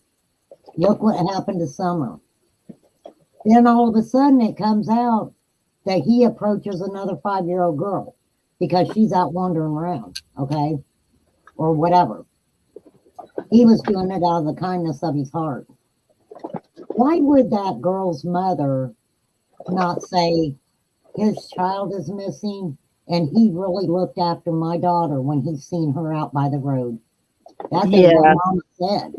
look what happened to Summer. Then all of a sudden it comes out that he approaches another 5-year-old girl because she's out wandering around, okay? Or whatever. He was doing it out of the kindness of his heart. Why would that girl's mother not say his child is missing and he really looked after my daughter when he seen her out by the road? That's what Mama said.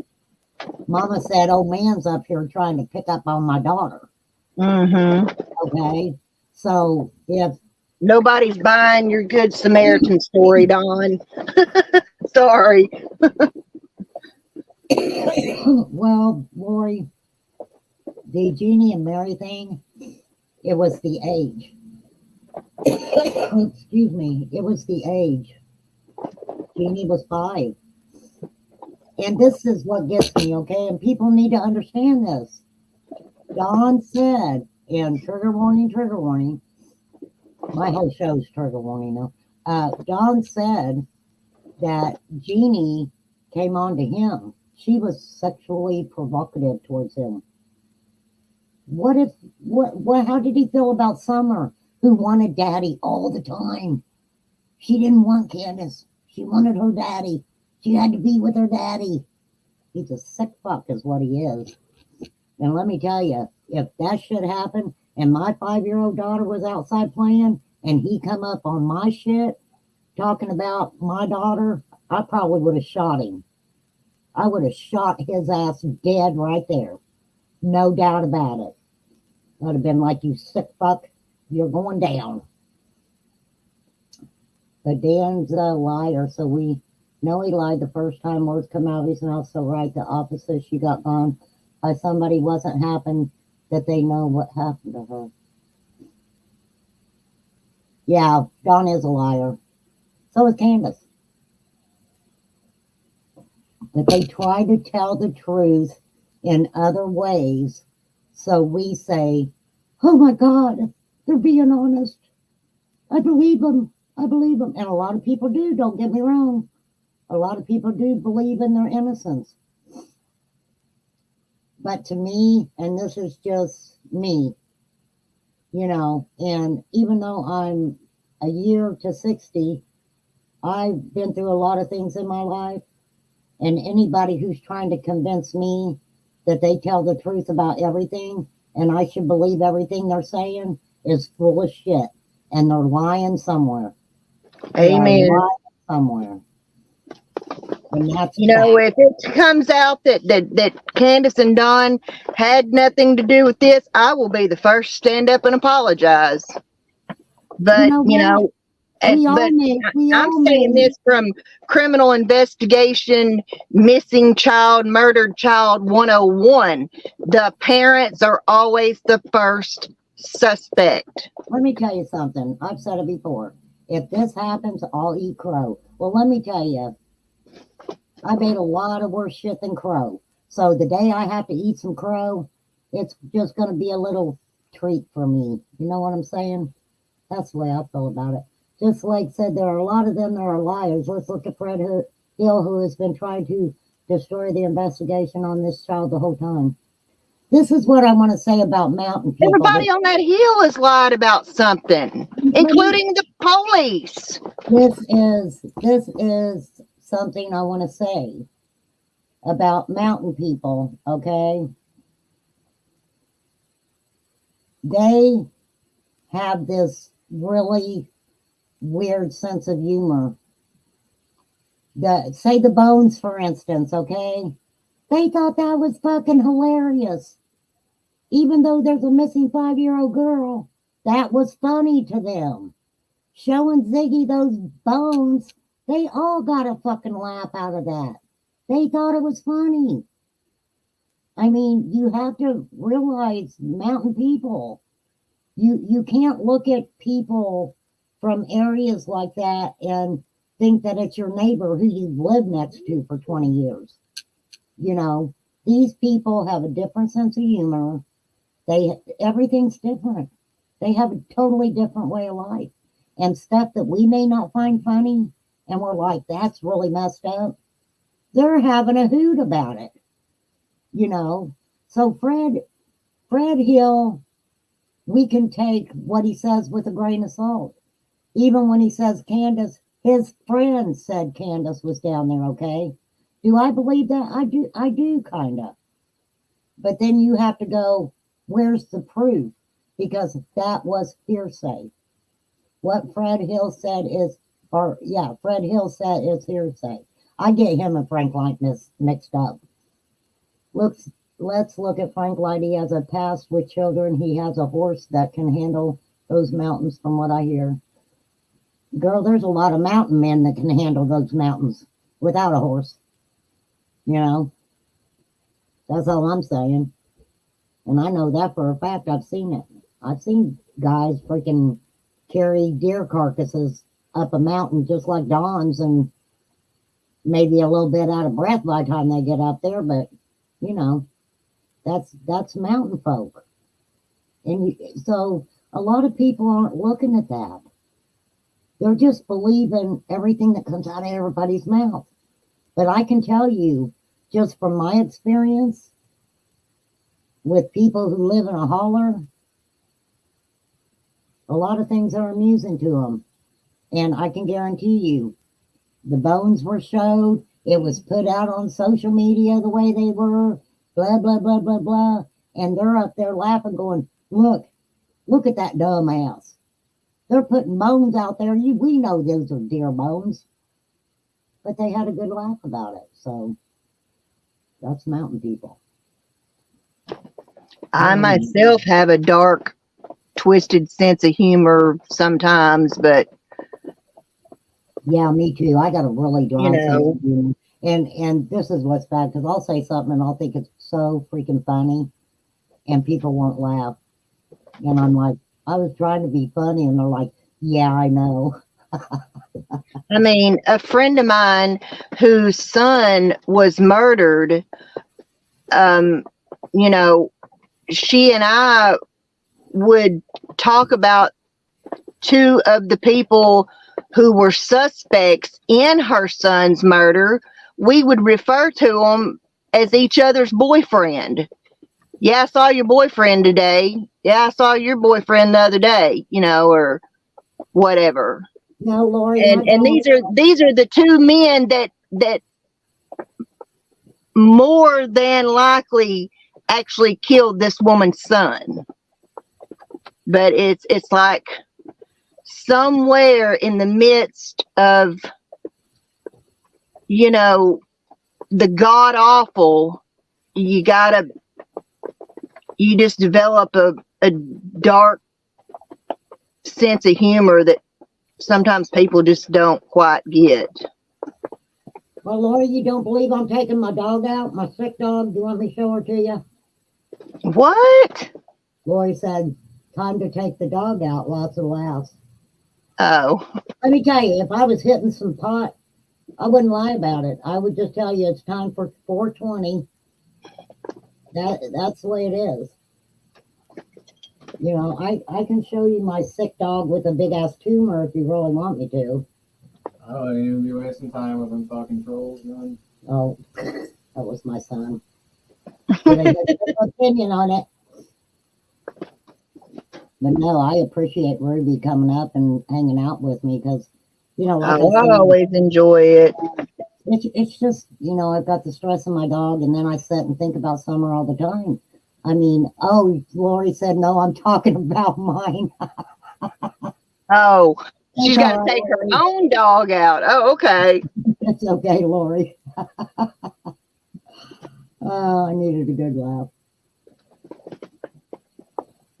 Mama said, old man's up here trying to pick up on my daughter. Okay? So if nobody's buying your Good Samaritan story, Don. Sorry. Well, Lori, the Jeannie and Mary thing, it was the age. Excuse me, it was the age. Jeannie was 5. And this is what gets me, okay? And people need to understand this. Don said, and trigger warning, my whole show's trigger warning now. Don said that Jeannie came on to him. She was sexually provocative towards him. How did he feel about Summer, who wanted daddy all the time? She didn't want Candace. She wanted her daddy. She had to be with her daddy. He's a sick fuck is what he is. And let me tell you, if that shit happened and my 5-year-old daughter was outside playing and he come up on my shit talking about my daughter, I probably would have shot him. I would have shot his ass dead right there. No doubt about it. I'd have been like, you sick fuck, you're going down. But Dan's a liar, so we know he lied the first time words come out of his mouth. So right, the opposite, she got gone by somebody wasn't happen that they know what happened to her. Yeah, Don is a liar. So is Candace. But they try to tell the truth in other ways. So we say, oh my God, they're being honest. I believe them. I believe them. And a lot of people do, don't get me wrong. A lot of people do believe in their innocence. But to me, and this is just me, you know, and even though I'm a year to 60, I've been through a lot of things in my life. And anybody who's trying to convince me that they tell the truth about everything and I should believe everything they're saying is full of shit. And they're lying somewhere. Amen. Lying somewhere. And that's You know, fact. if it comes out that Candace and Don had nothing to do with this, I will be the first to stand up and apologize. But We all I'm saying this from criminal investigation, missing child, murdered child 101. The parents are always the first suspect. Let me tell you something. I've said it before. If this happens, I'll eat crow. Well, let me tell you, I made a lot of worse shit than crow. So the day I have to eat some crow, it's just going to be a little treat for me. You know what I'm saying? That's the way I feel about it. Just like said, there are a lot of them that are liars. Let's look at Fred Hill, who has been trying to destroy the investigation on this child the whole time. This is what I want to say about mountain people. Everybody on that hill has lied about something, including the police. This is something I want to say about mountain people, okay? They have this really weird sense of humor. Say the Bones, for instance, okay? They thought that was fucking hilarious. Even though there's a missing 5-year-old girl, that was funny to them. Showing Ziggy those bones, they all got a fucking laugh out of that. They thought it was funny. I mean, you have to realize mountain people. You can't look at people from areas like that and think that it's your neighbor who you've lived next to for 20 years. You know, these people have a different sense of humor. Everything's different. They have a totally different way of life. And stuff that we may not find funny, and we're like, that's really messed up. They're having a hoot about it. You know. So Fred Hill, we can take what he says with a grain of salt. Even when he says Candace, his friend said Candace was down there, okay? Do I believe that? I do kind of. But then you have to go, where's the proof? Because that was hearsay. What Fred Hill said is hearsay. I get him and Frank Light mixed up. Let's look at Frank Light. He has a past with children. He has a horse that can handle those mountains, from what I hear. Girl, there's a lot of mountain men that can handle those mountains without a horse. You know? That's all I'm saying. And I know that for a fact. I've seen it. I've seen guys freaking carry deer carcasses up a mountain just like Don's and maybe a little bit out of breath by the time they get up there. But, you know, that's mountain folk. And so a lot of people aren't looking at that. They're just believing everything that comes out of everybody's mouth. But I can tell you, just from my experience with people who live in a holler, a lot of things are amusing to them. And I can guarantee you, the bones were showed. It was put out on social media the way they were, blah, blah, blah, blah, blah. And they're up there laughing, going, look at that dumb ass. They're putting bones out there. We know those are deer bones. But they had a good laugh about it. So that's mountain people. I myself have a dark, twisted sense of humor sometimes, but Yeah, me too. I got a really dry You sense know, of humor. And this is what's bad because I'll say something and I'll think it's so freaking funny and people won't laugh. And I'm like, I was trying to be funny and they're like, yeah, I know. I mean, a friend of mine whose son was murdered, um, you know, she and I would talk about two of the people who were suspects in her son's murder. We would refer to them as each other's boyfriend. Yeah, I saw your boyfriend today. Yeah, I saw your boyfriend the other day, you know, or whatever. Now, Lori, my And dog, these are the two men that more than likely actually killed this woman's son. But it's like somewhere in the midst of, you know, the god awful, you just develop a dark sense of humor that sometimes people just don't quite get. well, Lori, you don't believe I'm taking my dog out, my sick dog? Do you want me to show her to you? What? Lori said, time to take the dog out. Lots of laughs. Oh, Let me tell you, if I was hitting some pot, I wouldn't lie about it. I would just tell you it's time for 420. That's the way it is. You know, I can show you my sick dog with a big ass tumor if you really want me to. I don't even be wasting time with them fucking trolls, man. Oh, that was my son. Did I get your opinion on it? But no, I appreciate Ruby coming up and hanging out with me because, you know, like I I said, always enjoy it. it's just, you know, I've got the stress of my dog and then I sit and think about Summer all the time. I mean, oh, Lori said, no, I'm talking about mine. Oh, she's It's got all to right, take her Lori. own dog out. Oh, okay. It's okay, Lori. Oh, I needed a good laugh.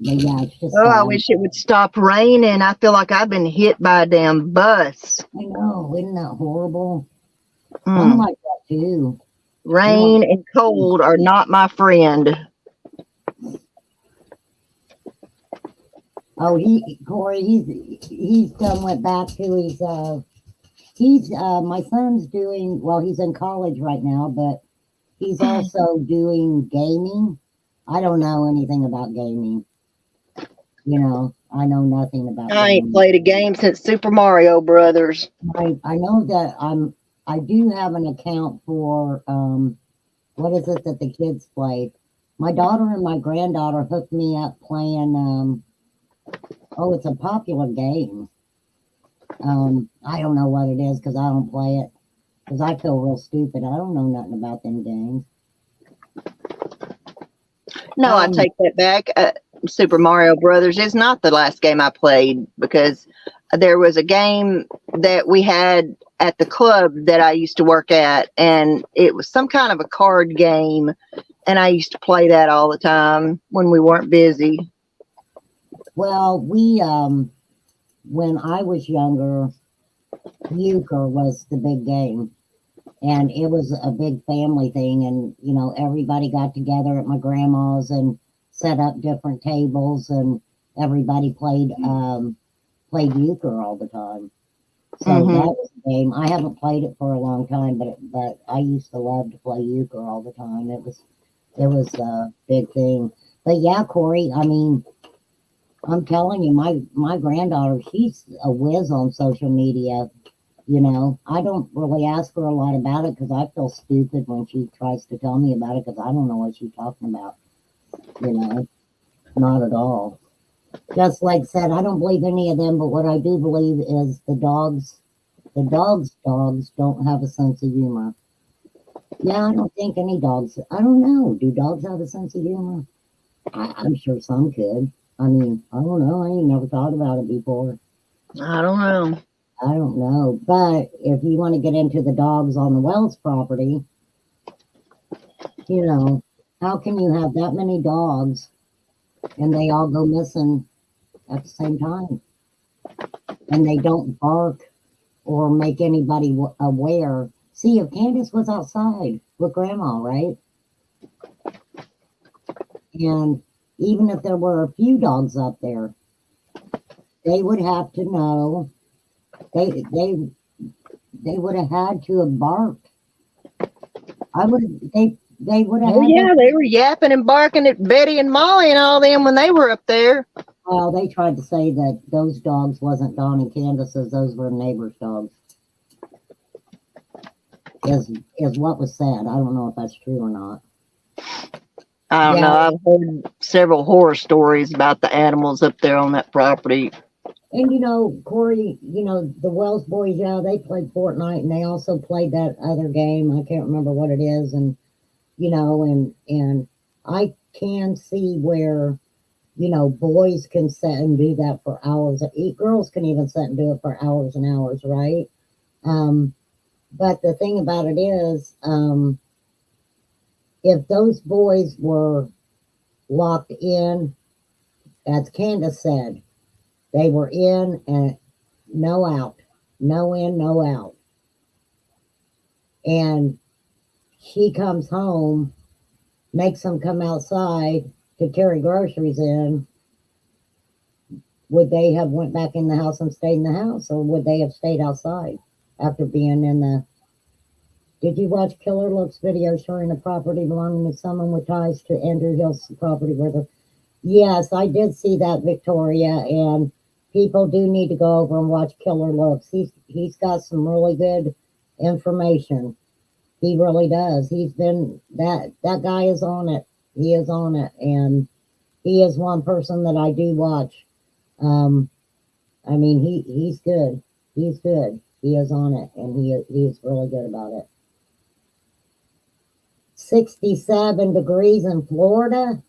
But yeah, it's just Oh, I sad. wish it would stop raining. I feel like I've been hit by a damn bus. I know, isn't that horrible? Mm. I'm like that too. Rain and cold are not my friend. Oh, Corey, he's done went back to his my son's doing well, he's in college right now, but he's also doing gaming. I don't know anything about gaming. You know, I know nothing about I ain't gaming. played a game since Super Mario Brothers. I know that I do have an account for what is it that the kids play? My daughter and my granddaughter hooked me up playing oh, it's a popular game. I don't know what it is because I don't play it because I feel real stupid. I don't know nothing about them games. No, I take that back. Super Mario Brothers is not the last game I played because there was a game that we had at the club that I used to work at, and it was some kind of a card game, and I used to play that all the time when we weren't busy. Well, we when I was younger, euchre was the big game, and it was a big family thing. And you know, everybody got together at my grandma's and set up different tables, and everybody played euchre all the time. So that was a game. I haven't played it for a long time, but I used to love to play euchre all the time. It was a big thing. But yeah, Corey, I mean, I'm telling you, my granddaughter, she's a whiz on social media. You know, I don't really ask her a lot about it because I feel stupid when she tries to tell me about it because I don't know what she's talking about. You know, not at all. Just like said, I don't believe any of them, but what I do believe is the dogs don't have a sense of humor. Yeah, I don't think any dogs, I don't know. Do dogs have a sense of humor? I'm sure some could. I mean, I don't know. I ain't never thought about it before. I don't know. I don't know. But if you want to get into the dogs on the Wells property, you know, how can you have that many dogs and they all go missing at the same time? And they don't bark or make anybody aware. See, if Candace was outside with Grandma, right? And even if there were a few dogs up there, they would have to know. They would have had to have barked. They would have Oh had yeah, to. they were yapping and barking at Betty and Molly and all them when they were up there. Well, they tried to say that those dogs wasn't Don and Candace's; those were neighbors' dogs. Is what was said. I don't know if that's true or not. I don't Yeah. know. I've heard several horror stories about the animals up there on that property. And Corey, the Wells boys, yeah, they played Fortnite and they also played that other game. I can't remember what it is. And, and I can see where, boys can sit and do that for hours. Girls can even sit and do it for hours and hours, right? But the thing about it is, if those boys were locked in, as Candace said, they were in and no out, no in, no out. And she comes home, makes them come outside to carry groceries in. Would they have went back in the house and stayed in the house, or would they have stayed outside after being in the? Did you watch Killer Look's video showing a property belonging to someone with ties to Andrew Hill's property where the? Yes, I did see that, Victoria, and people do need to go over and watch Killer Looks. He's got some really good information. He really does. He's been that guy is on it. He is on it, and he is one person that I do watch. I mean, he's good. He's good. He is on it, and he is really good about it. 67 degrees in Florida.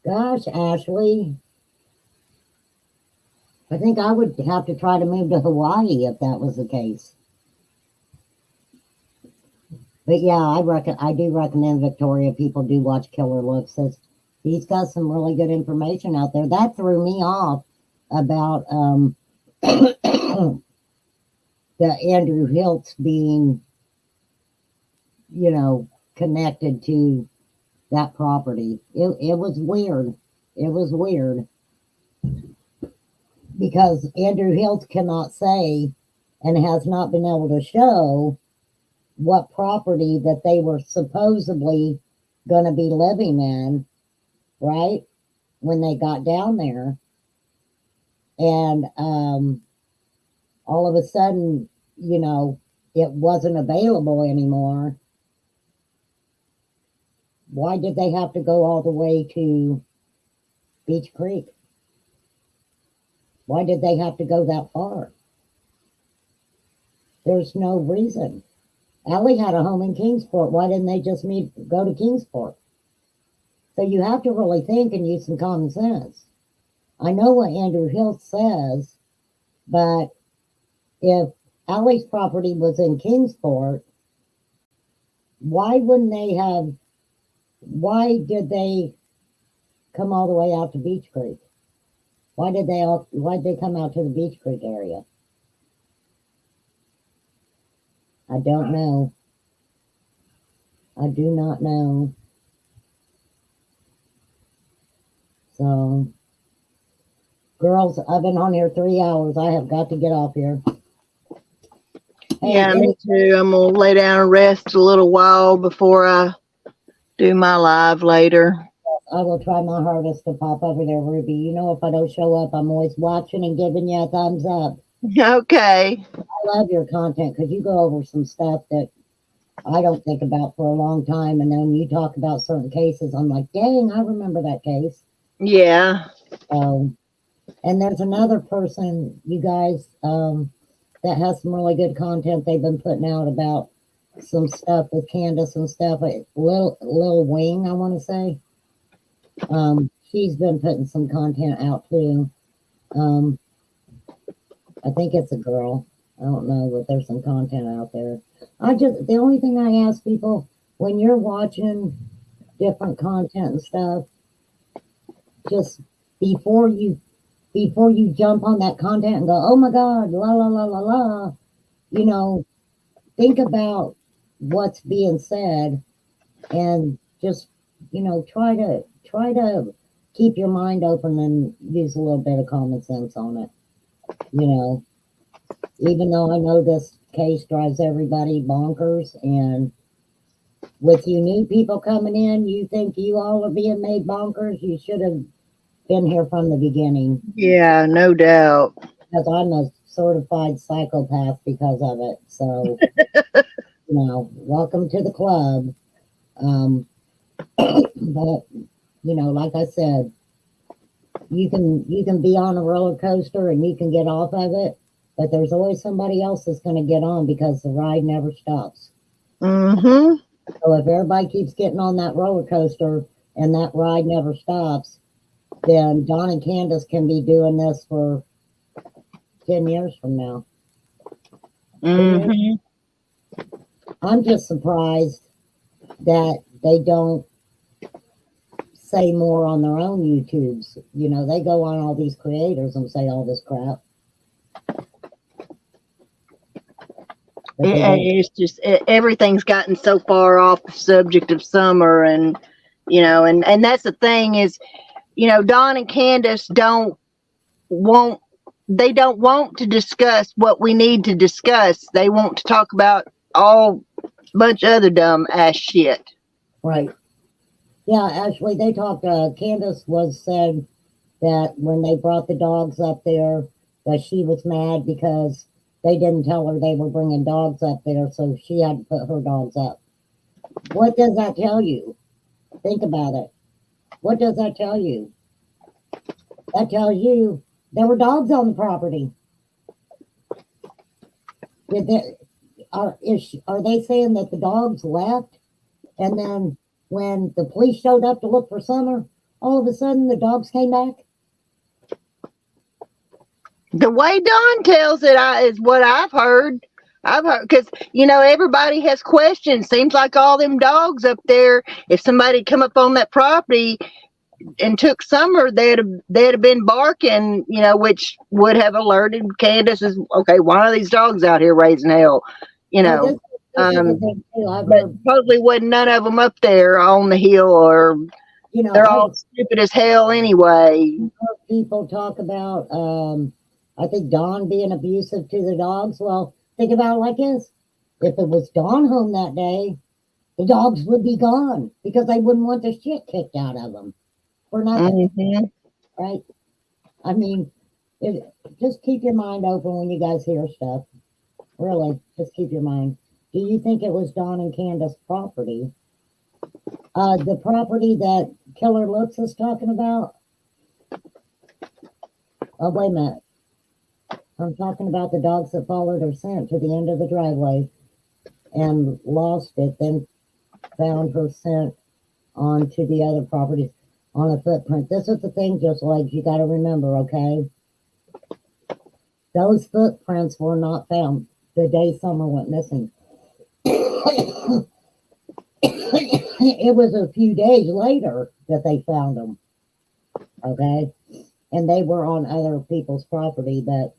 Gosh, Ashley. I think I would have to try to move to Hawaii if that was the case. But yeah, I do recommend, Victoria, people do watch Killer Looks. He's got some really good information out there. That threw me off about the Andrew Hiltz being, connected to that property. It was weird. It was weird. Because Andrew Hiltz cannot say and has not been able to show what property that they were supposedly going to be living in, right? When they got down there. And all of a sudden, it wasn't available anymore. Why did they have to go all the way to Beach Creek? Why did they have to go that far? There's no reason. Allie had a home in Kingsport. Why didn't they just go to Kingsport? So you have to really think and use some common sense. I know what Andrew Hill says, but if Allie's property was in Kingsport, why did they come all the way out to Beach Creek? Why did they come out to the Beach Creek area? I don't know. I do not know. So, girls, I've been on here 3 hours. I have got to get off here. Hey, Yeah, me too. I'm going to lay down and rest a little while before I do my live later. I will try my hardest to pop over there, Ruby. If I don't show up, I'm always watching and giving you a thumbs up. Okay. I love your content because you go over some stuff that I don't think about for a long time. And then you talk about certain cases. I'm like, dang, I remember that case. Yeah. And there's another person, you guys, that has some really good content they've been putting out about some stuff with Candace and stuff. Lil Wing, I want to say. She's been putting some content out too. I think it's a girl. I don't know, but there's some content out there. The only thing I ask people, when you're watching different content and stuff, just before you before you jump on that content and go, oh my God, la la la la la, you know, think about what's being said and just, you know, try to keep your mind open and use a little bit of common sense on it. You know, even though I know this case drives everybody bonkers, and with you new people coming in, you think you all are being made bonkers. You should have been here from the beginning, Yeah, no doubt. because I'm a certified psychopath because of it. So, you know, welcome to the club. Um, but you know, like I said, you can be on a roller coaster and you can get off of it, but there's always somebody else that's going to get on because the ride never stops. Mm-hmm. So if everybody keeps getting on that roller coaster and that ride never stops, then Don and Candace can be doing this for 10 years from now. Mm-hmm. I'm just surprised that they don't say more on their own YouTubes. You know, they go on all these creators and say all this crap. But they don't. It's just everything's gotten so far off the subject of summer, and you know, and that's the thing is, you know, Don and Candace don't want to discuss what we need to discuss. They want to talk about all bunch of other dumb ass shit. Right. Yeah, actually, they talked. Candace said that when they brought the dogs up there, that she was mad because they didn't tell her they were bringing dogs up there, so she had to put her dogs up. What does that tell you? Think about it. What does that tell you? That tells you there were dogs on the property. Are they saying that the dogs left, and then when the police showed up to look for Summer, all of a sudden the dogs came back? The way Don tells it is what I've heard. I've heard because you know everybody has questions. Seems like all them dogs up there. If somebody come up on that property and took Summer, they'd have been barking. You know, which would have alerted Candace. As, okay, why are these dogs out here raising hell? You Well, know, this is the thing too. I've but heard, supposedly wasn't none of them up there on the hill, or you know, they're all stupid as hell anyway. heard people talk about, I think Don being abusive to the dogs. Well, think about it like this: if it was Don home that day, the dogs would be gone because they wouldn't want the shit kicked out of them for nothing, right? I mean, just keep your mind open when you guys hear stuff. Really, just keep your mind. Do you think it was Don and Candace property? The property that Killer Looks is talking about? Oh, wait a minute. I'm talking about the dogs that followed her scent to the end of the driveway and lost it, then found her scent onto the other properties on a footprint. This is the thing, just like you got to remember, okay? Those footprints were not found the day Summer went missing. It was a few days later that they found them, okay? And they were on other people's property, but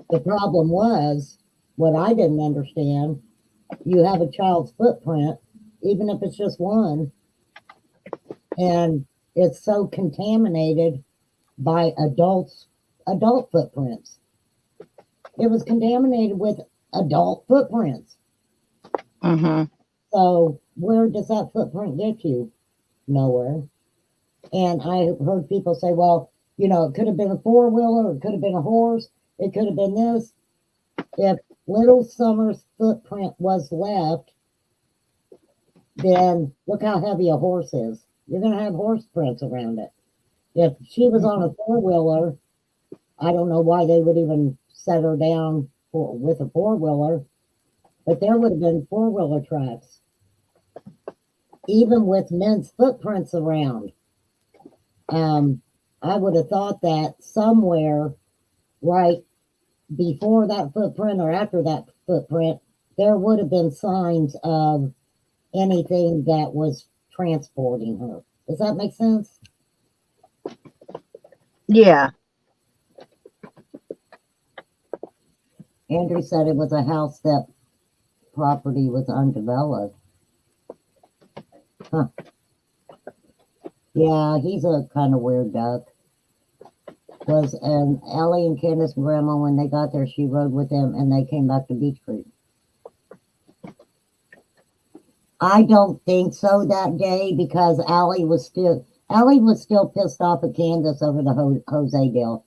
the problem was, what I didn't understand, you have a child's footprint, even if it's just one, and it's so contaminated by adult footprints. It was contaminated with adult footprints. Mm-hmm. So where does that footprint get you? Nowhere. And I heard people say, well, you know, it could have been a four-wheeler, it could have been a horse, it could have been this. If little Summer's footprint was left, then look how heavy a horse is. You're going to have horse prints around it. If she was on a four-wheeler, I don't know why they would even set her down with a four-wheeler, but there would have been four-wheeler tracks, even with men's footprints around. I would have thought that somewhere right before that footprint or after that footprint, there would have been signs of anything that was transporting her. Does that make sense? Yeah. Andrew said it was a house that property was undeveloped. Huh. Yeah, he's a kind of weird duck. And Ellie and Candace and Grandma, when they got there, she rode with them and they came back to Beach Creek. I don't think so that day because Allie was still pissed off at Candace over the Jose deal.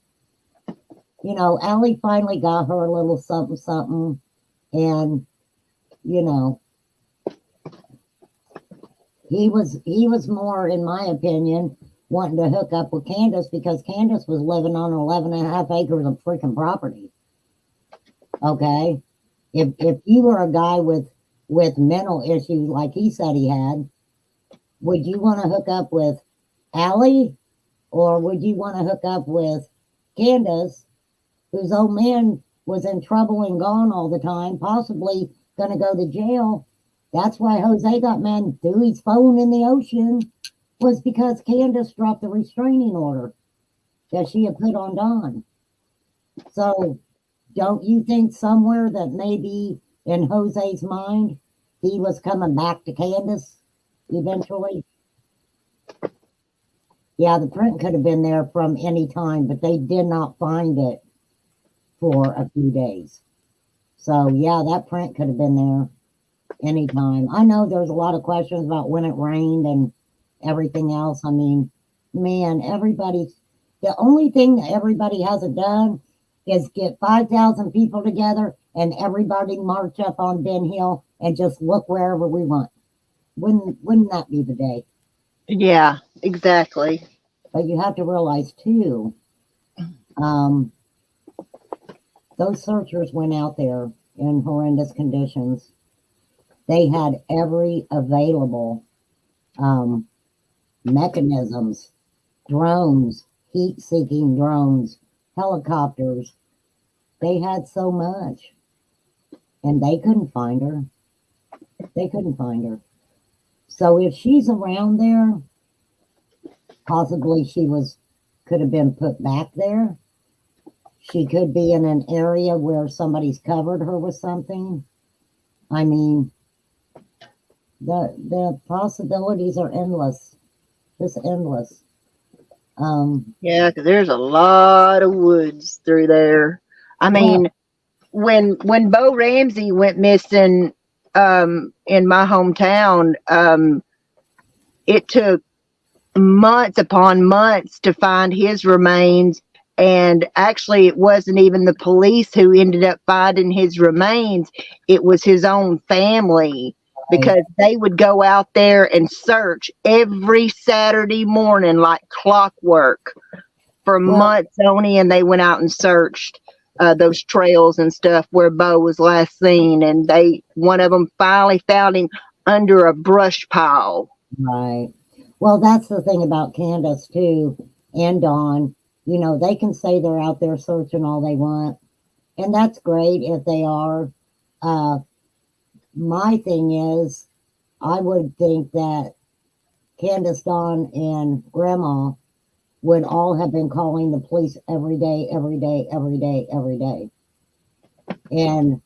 You know, Allie finally got her a little something, something, and you know, he was more, in my opinion, wanting to hook up with Candace because Candace was living on 11.5 acres of freaking property. Okay, if you were a guy with mental issues like he said he had, would you want to hook up with Allie, or would you want to hook up with Candace, whose old man was in trouble and gone all the time, possibly going to go to jail? That's why Jose got mad, threw his phone in the ocean, was because Candace dropped the restraining order that she had put on Don. So don't you think somewhere that maybe in Jose's mind, he was coming back to Candace eventually? Yeah, the print could have been there from any time, but they did not find it for a few days. So yeah, that print could have been there anytime. I know there's a lot of questions about when it rained and everything else. I mean, man, the only thing that everybody hasn't done is get 5,000 people together and everybody march up on Ben Hill and just look wherever we want. Wouldn't that be the day? Yeah, exactly. But you have to realize too, those searchers went out there in horrendous conditions. They had every available mechanisms, drones, heat-seeking drones, helicopters. They had so much, and they couldn't find her. They couldn't find her. So if she's around there, possibly could have been put back there. She could be in an area where somebody's covered her with something. I mean, the possibilities are endless, just endless. Yeah, because there's a lot of woods through there. I mean, when Bo Ramsey went missing in my hometown, it took months upon months to find his remains. And actually, it wasn't even the police who ended up finding his remains. It was his own family, because they would go out there and search every Saturday morning like clockwork for months on end. They went out and searched those trails and stuff where Bo was last seen. And one of them finally found him under a brush pile. Right. Well, that's the thing about Candace, too, and Dawn. You know, they can say they're out there searching all they want, and that's great if they are. My thing is, I would think that Candace, Dawn, and Grandma would all have been calling the police every day, every day, every day, every day. And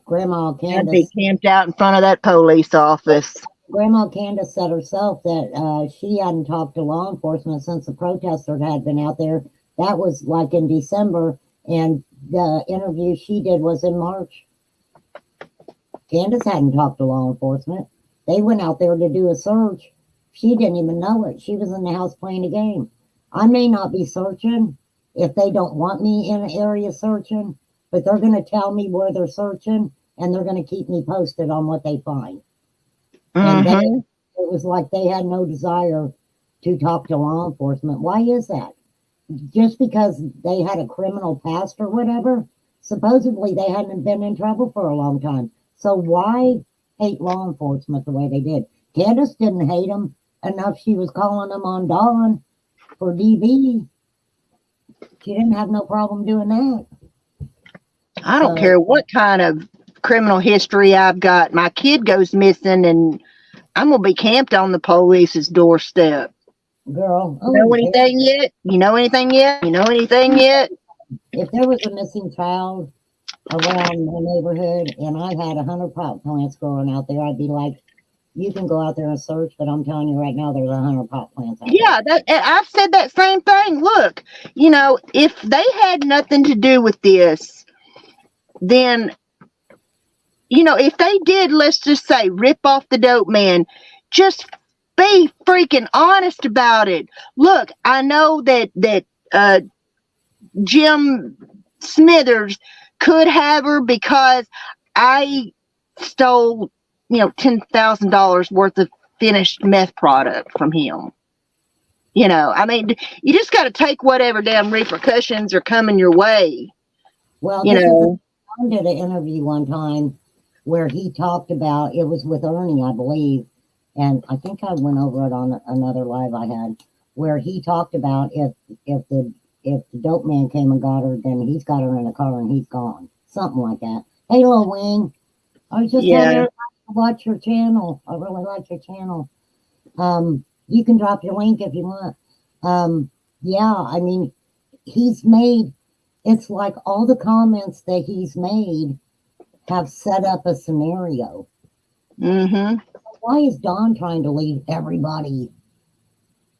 Grandma Candace... I'd be camped out in front of that police office. Grandma Candace said herself that she hadn't talked to law enforcement since the protesters had been out there. That was like in December, and the interview she did was in March. Candace hadn't talked to law enforcement. They went out there to do a search. She didn't even know it. She was in the house playing a game. I may not be searching if they don't want me in an area searching, but they're going to tell me where they're searching, and they're going to keep me posted on what they find. And it was like they had no desire to talk to law enforcement. Why is that? Just because they had a criminal past or whatever? Supposedly they hadn't been in trouble for a long time. So why hate law enforcement the way they did? Candace didn't hate them enough. She was calling them on Dawn for DV. She didn't have no problem doing that. I don't care what kind of criminal history I've got. My kid goes missing and I'm going to be camped on the police's doorstep. Girl. You know anything yet? You know anything yet? You know anything yet? If there was a missing child, around my neighborhood, and I had 100 pot plants growing out there, I'd be like, you can go out there and search, but I'm telling you right now, there's 100 pot plants out Yeah, that I've said that same thing. Look, if they had nothing to do with this, then if they did, let's just say, rip off the dope man, just be freaking honest about it. Look, I know that Jim Smithers could have her because I stole, $10,000 worth of finished meth product from him. I mean, you just got to take whatever damn repercussions are coming your way. Well, You this is know, I did an interview one time where he talked about, it was with Ernie, I believe, and I think I went over it on another live I had, where he talked about if the dope man came and got her, then he's got her in a car and he's gone, something like that. Hey, little Wing, I was just telling yeah. everybody to watch your channel. I really like your channel. You can drop your link if you want. Yeah, I mean, he's made. It's like all the comments that he's made have set up a scenario. Mm-hmm. Why is Don trying to lead everybody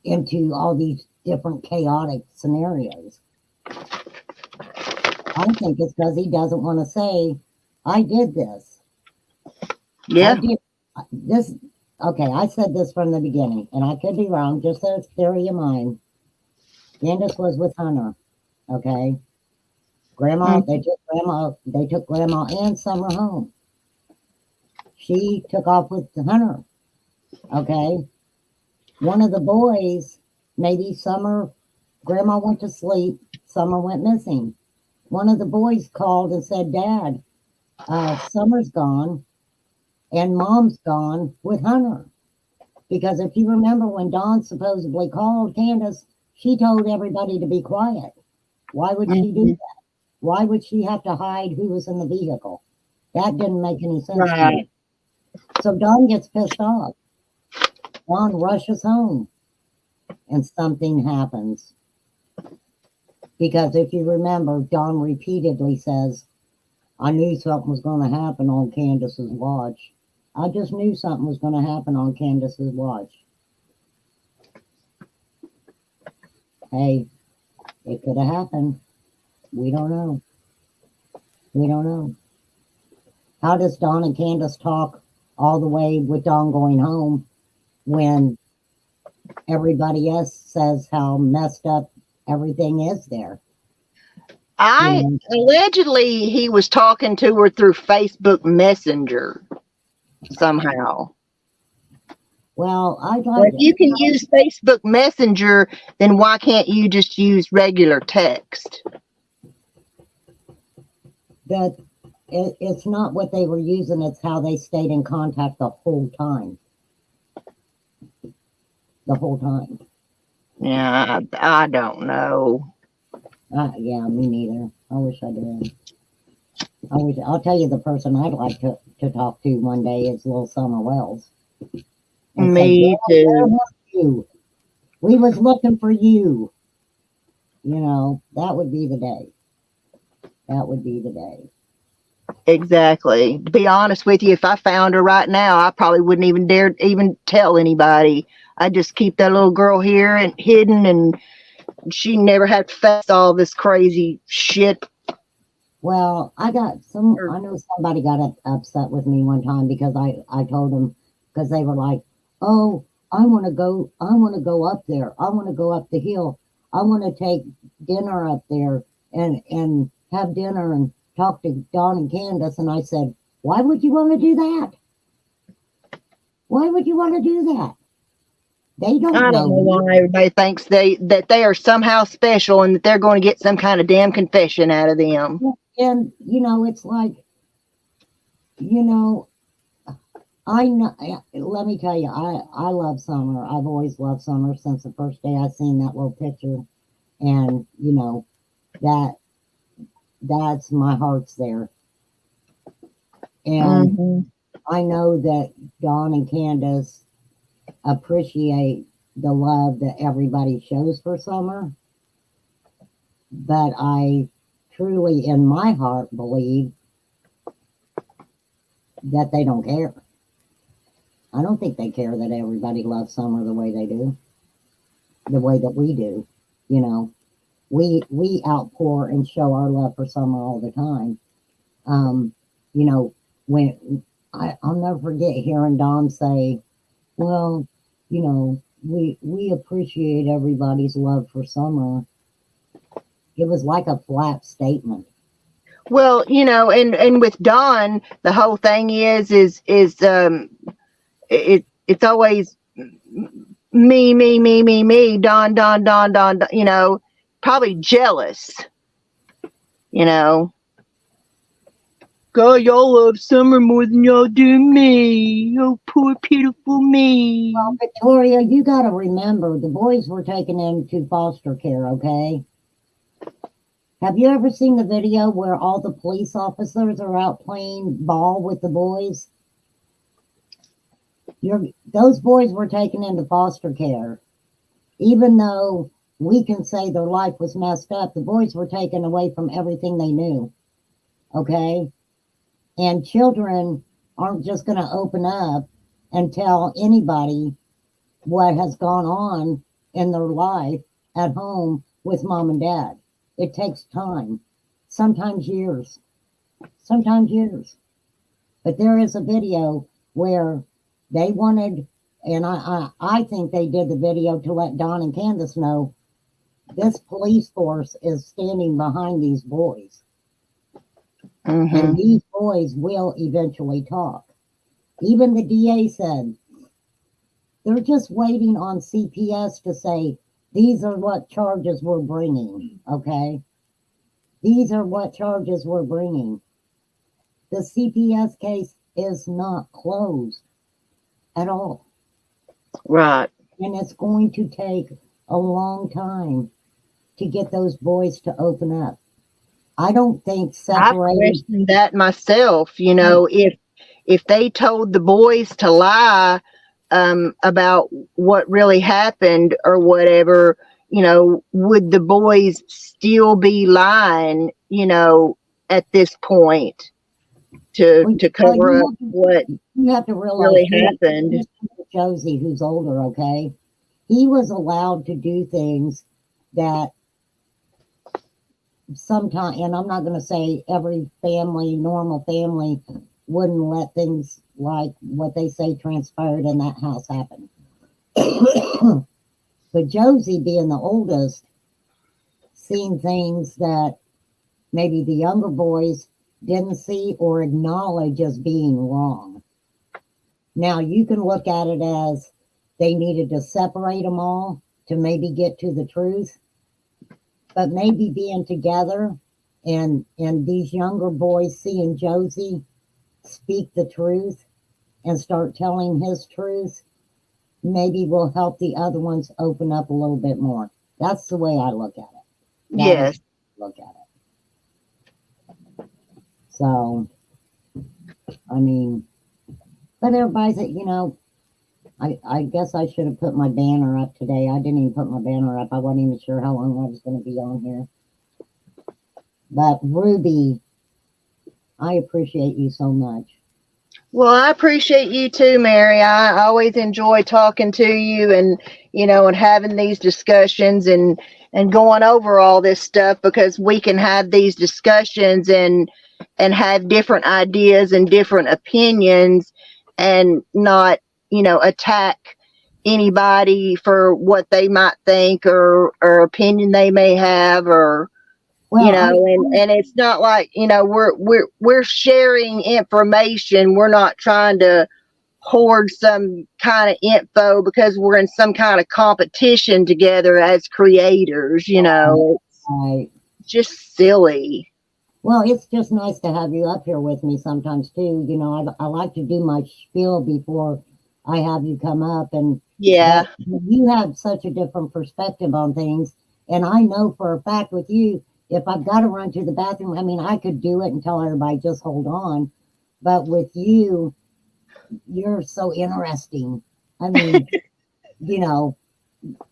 into all these different chaotic scenarios? I think it's because he doesn't want to say, I did this. Yeah. I did this. Okay, I said this from the beginning, and I could be wrong, just so it's theory of mine. Candace was with Hunter, okay? Grandma, they took Grandma and Summer home. She took off with Hunter, okay? One of the boys, maybe Summer, Grandma went to sleep, Summer went missing. One of the boys called and said, Dad, Summer's gone and Mom's gone with Hunter. Because if you remember when Dawn supposedly called Candace, she told everybody to be quiet. Why would she do that? Why would she have to hide who was in the vehicle? That didn't make any sense to me. So Dawn gets pissed off. Dawn rushes home and something happens. Because if you remember, Dawn repeatedly says, I knew something was going to happen on Candace's watch. I just knew something was going to happen on Candace's watch. Hey, it could have happened. We don't know. We don't know. How does Dawn and Candace talk all the way with Dawn going home when everybody else says how messed up everything is there? Allegedly he was talking to her through Facebook Messenger somehow. Well, I'd Well, like if you can use Facebook Messenger, then why can't you just use regular text? that it's not what they were using, it's how they stayed in contact the whole time. The whole time. Yeah, I don't know. Yeah, me neither. I wish I did. I'll tell you the person I'd like to talk to one day is little Summer Wells. And Me say, too. where were you? We was looking for you. That would be the day. That would be the day. Exactly. To be honest with you, if I found her right now, I probably wouldn't even dare even tell anybody. I'd just keep that little girl here and hidden, and she never had to face all this crazy shit. Well, I know somebody got upset with me one time because I told them, because they were like, oh, I want to go up there. I want to go up the hill. I want to take dinner up there and have dinner and talk to Dawn and Candace. And I said, why would you want to do that? Why would you want to do that? They don't know. I don't know why everybody thinks that they are somehow special and that they're going to get some kind of damn confession out of them. And, it's like, I know. Let me tell you, I love Summer. I've always loved Summer since the first day I seen that little picture, and that's my heart's there. And I know that Dawn and Candace appreciate the love that everybody shows for Summer, but I truly, in my heart, believe that they don't care. I don't think they care that everybody loves Summer the way they do, the way that we do. You know, we outpour and show our love for Summer all the time. You know, when I'll never forget hearing Don say, "Well, you know, we appreciate everybody's love for Summer." It was like a flat statement. Well, you know, and with Dawn, the whole thing is it's always me, Dawn, Dawn, Dawn, Dawn, you know, probably jealous, you know. God, y'all love Summer more than y'all do me. Oh, poor pitiful me. Well, Victoria, you got to remember the boys were taken into foster care, okay? Have you ever seen the video where all the police officers are out playing ball with the boys? Those boys were taken into foster care. Even though we can say their life was messed up, the boys were taken away from everything they knew, okay? And children aren't just going to open up and tell anybody what has gone on in their life at home with mom and dad. It takes time, sometimes years. But there is a video where they wanted, and I think they did the video to let Don and Candace know this police force is standing behind these boys. Mm-hmm. And these boys will eventually talk. Even the DA said they're just waiting on CPS to say, these are what charges we're bringing, okay? These are what charges we're bringing. The CPS case is not closed at all. Right. And it's going to take a long time to get those boys to open up. I don't think I separating. questioned that myself. You know, if they told the boys to lie about what really happened or whatever, you know, would the boys still be lying? You know, at this point to cover up what you have to realize really happened. Josie, who's older, okay, he was allowed to do things that sometimes, and I'm not going to say every family, normal family, wouldn't let things like what they say transpired in that house happen. But Josie, being the oldest, seen things that maybe the younger boys didn't see or acknowledge as being wrong. Now, you can look at it as they needed to separate them all to maybe get to the truth. But maybe being together and these younger boys seeing Josie speak the truth and start telling his truth, maybe will help the other ones open up a little bit more. That's the way I look at it. Yes. Look at it. So, I mean, but everybody's, you know, I guess I should have put my banner up today. I didn't even put my banner up. I wasn't even sure how long I was going to be on here. But Ruby, I appreciate you so much. Well, I appreciate you too, Mary. I always enjoy talking to you and, you know, and having these discussions and going over all this stuff, because we can have these discussions and have different ideas and different opinions and not, you know, attack anybody for what they might think or opinion they may have, or Well, you know, and it's not like, you know, we're sharing information. We're not trying to hoard some kind of info because we're in some kind of competition together as creators, you know. It's just silly. Well, it's just nice to have you up here with me sometimes too. You know, I like to do my spiel before I have you come up, and yeah, you have such a different perspective on things. And I know for a fact with you, if I've got to run to the bathroom, I mean, I could do it and tell everybody just hold on. But with you, you're so interesting. I mean, you know,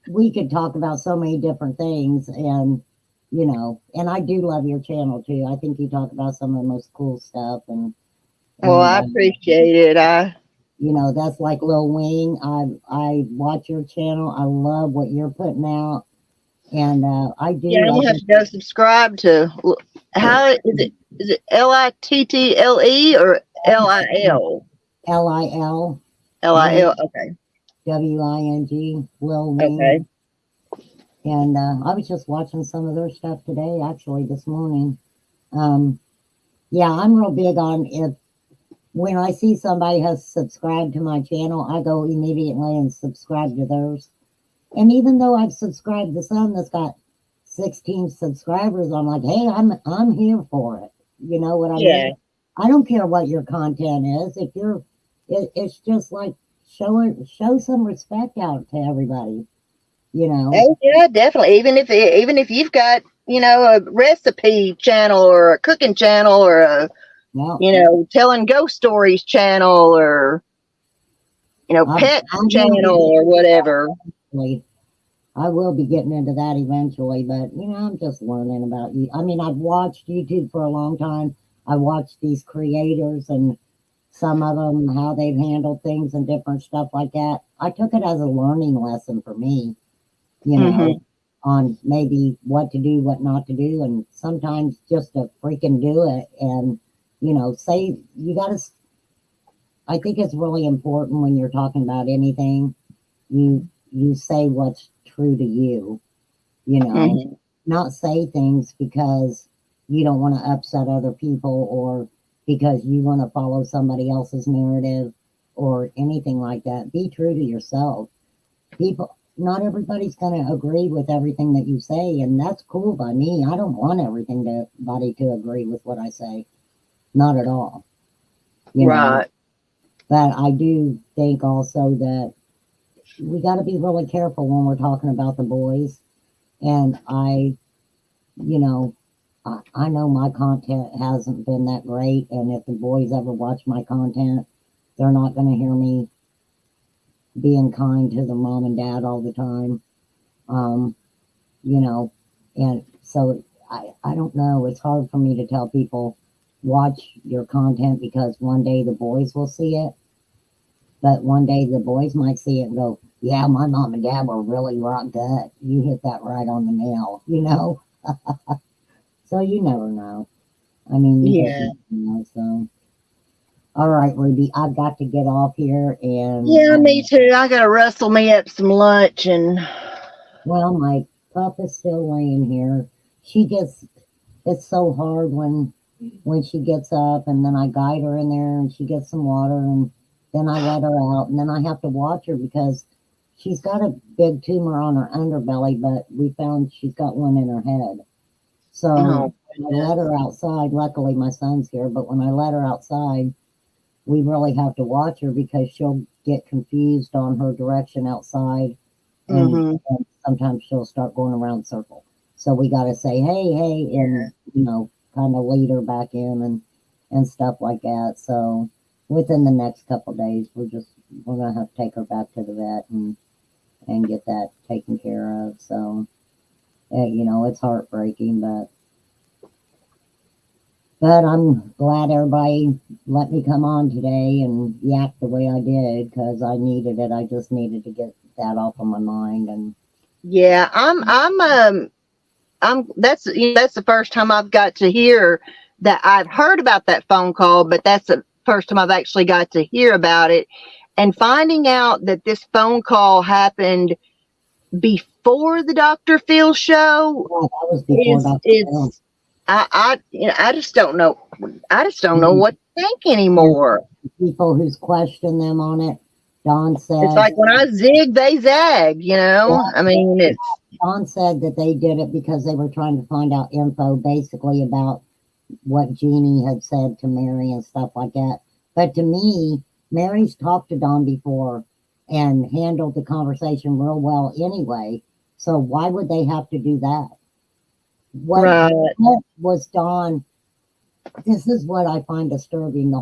we could talk about so many different things, and you know, and I do love your channel too. I think you talk about some of the most cool stuff, Well, and I appreciate it. you know, that's like Lil Wing. I watch your channel. I love what you're putting out, and I do Yeah, I'm like gonna have to go subscribe to. How is it? Is it Little or Lil? LIL Lil. Okay. WING Lil Okay. Wing, and I was just watching some of their stuff today, actually this morning. Um, yeah, I'm real big on if when I see somebody has subscribed to my channel, I go immediately and subscribe to theirs. And even though I've subscribed to some that's got 16 subscribers, I'm like, hey, I'm here for it. You know what I Yeah. mean? I don't care what your content is. If you're, it's just like show some respect out to everybody. You know, Oh yeah, definitely. Even if you've got a recipe channel or a cooking channel or a well, telling ghost stories channel or pet I will be channel or whatever. eventually. I will be getting into that eventually, but you know, I'm just learning about you. I mean, I've watched YouTube for a long time. I watched these creators and some of them how they've handled things and different stuff like that. I took it as a learning lesson for me, you know, Hmm. on maybe what to do, what not to do, and sometimes just to freaking do it and you know, say you got to. I think it's really important when you're talking about anything, you say what's true to you, you know, Hmm. not say things because you don't want to upset other people or because you want to follow somebody else's narrative or anything like that. Be true to yourself. People, not everybody's going to agree with everything that you say, and that's cool by me. I don't want everybody to agree with what I say, not at all, you know. Right. But I do think also that we got to be really careful when we're talking about the boys. And you know, I know my content hasn't been that great, and if the boys ever watch my content, they're not going to hear me being kind to their mom and dad all the time. Um, you know, and so I don't know. It's hard for me to tell people watch your content because one day the boys will see it, but one day the boys might see it and go, "Yeah, my mom and dad were really rock good. You hit that right on the nail," you know. So you never know. I mean, you just Yeah. never know. So, all right, Ruby, I've got to get off here, and Yeah, me too. I gotta rustle me up some lunch and. well, my pup is still laying here. She gets it's so hard when she gets up, and then I guide her in there, and she gets some water, and then I let her out, and then I have to watch her because she's got a big tumor on her underbelly, but we found she's got one in her head. So Oh I let her outside. Luckily, my son's here, but when I let her outside, we really have to watch her because she'll get confused on her direction outside, Mm-hmm. and sometimes she'll start going around circle. So we got to say, hey, hey, and you know, kind of lead her back in and stuff like that. So within the next couple of days, we're gonna have to take her back to the vet and get that taken care of. So you know, it's heartbreaking, but I'm glad everybody let me come on today and yak the way I did because I needed it. I just needed to get that off of my mind. And Yeah, that's the first time I've got to hear that. I've heard about that phone call, but that's the first time I've actually got to hear about it. And finding out that this phone call happened before the Dr. Phil show yeah, that was before Dr. Phil. I just don't know. I just don't know what to think anymore. People who's questioned them on it, Don It's said, like when I zig, they zag, I mean, it's Don said that they did it because they were trying to find out info basically about what Jeannie had said to Mary and stuff like that. But to me, Mary's talked to Don before and handled the conversation real well anyway. So why would they have to do that? right. What was Don? This is what I find disturbing.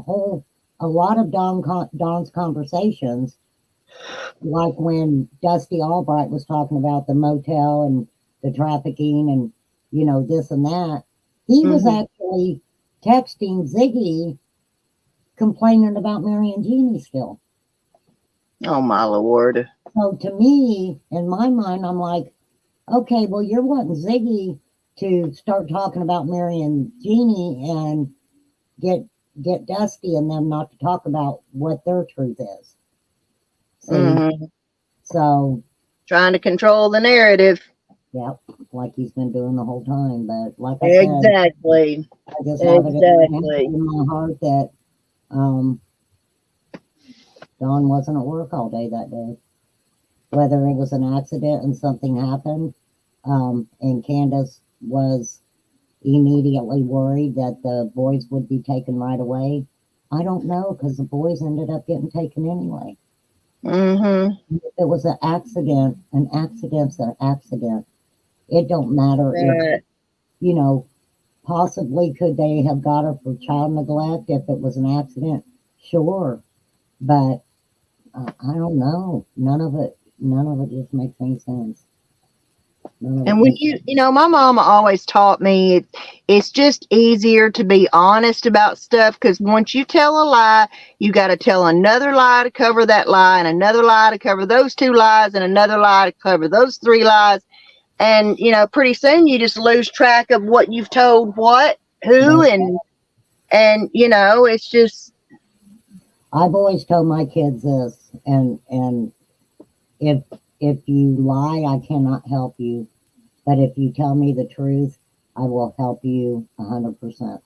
A lot of Don's conversations, like when Dusty Albright was talking about the motel and the trafficking and this and that. He was Mhm. actually texting Ziggy complaining about Mary and Jeannie still. Oh my Lord. So to me, in my mind, I'm like, okay, well, you're wanting Ziggy to start talking about Mary and Jeannie and get Dusty and them not to talk about what their truth is. See? Mhm. So, Trying to control the narrative. yep, like he's been doing the whole time. But like I said, Exactly. I just have it Exactly. in my heart that Don wasn't at work all day that day. Whether it was an accident and something happened, and Candace was immediately worried that the boys would be taken right away. I don't know, because the boys ended up getting taken anyway. Mhm. If it was an accident's an accident. It don't matter if, Right. possibly could they have got her for child neglect if it was an accident? Sure. But I don't know. None of it just makes any sense. None of it And when makes my mama always taught me it's just easier to be honest about stuff, because once you tell a lie, you got to tell another lie to cover that lie, and another lie to cover those two lies, and another lie to cover those three lies. And, pretty soon you just lose track of what you've told what, who, sense. and it's just, I've always told my kids this, and if you lie, I cannot help you. But if you tell me the truth, I will help you 100%.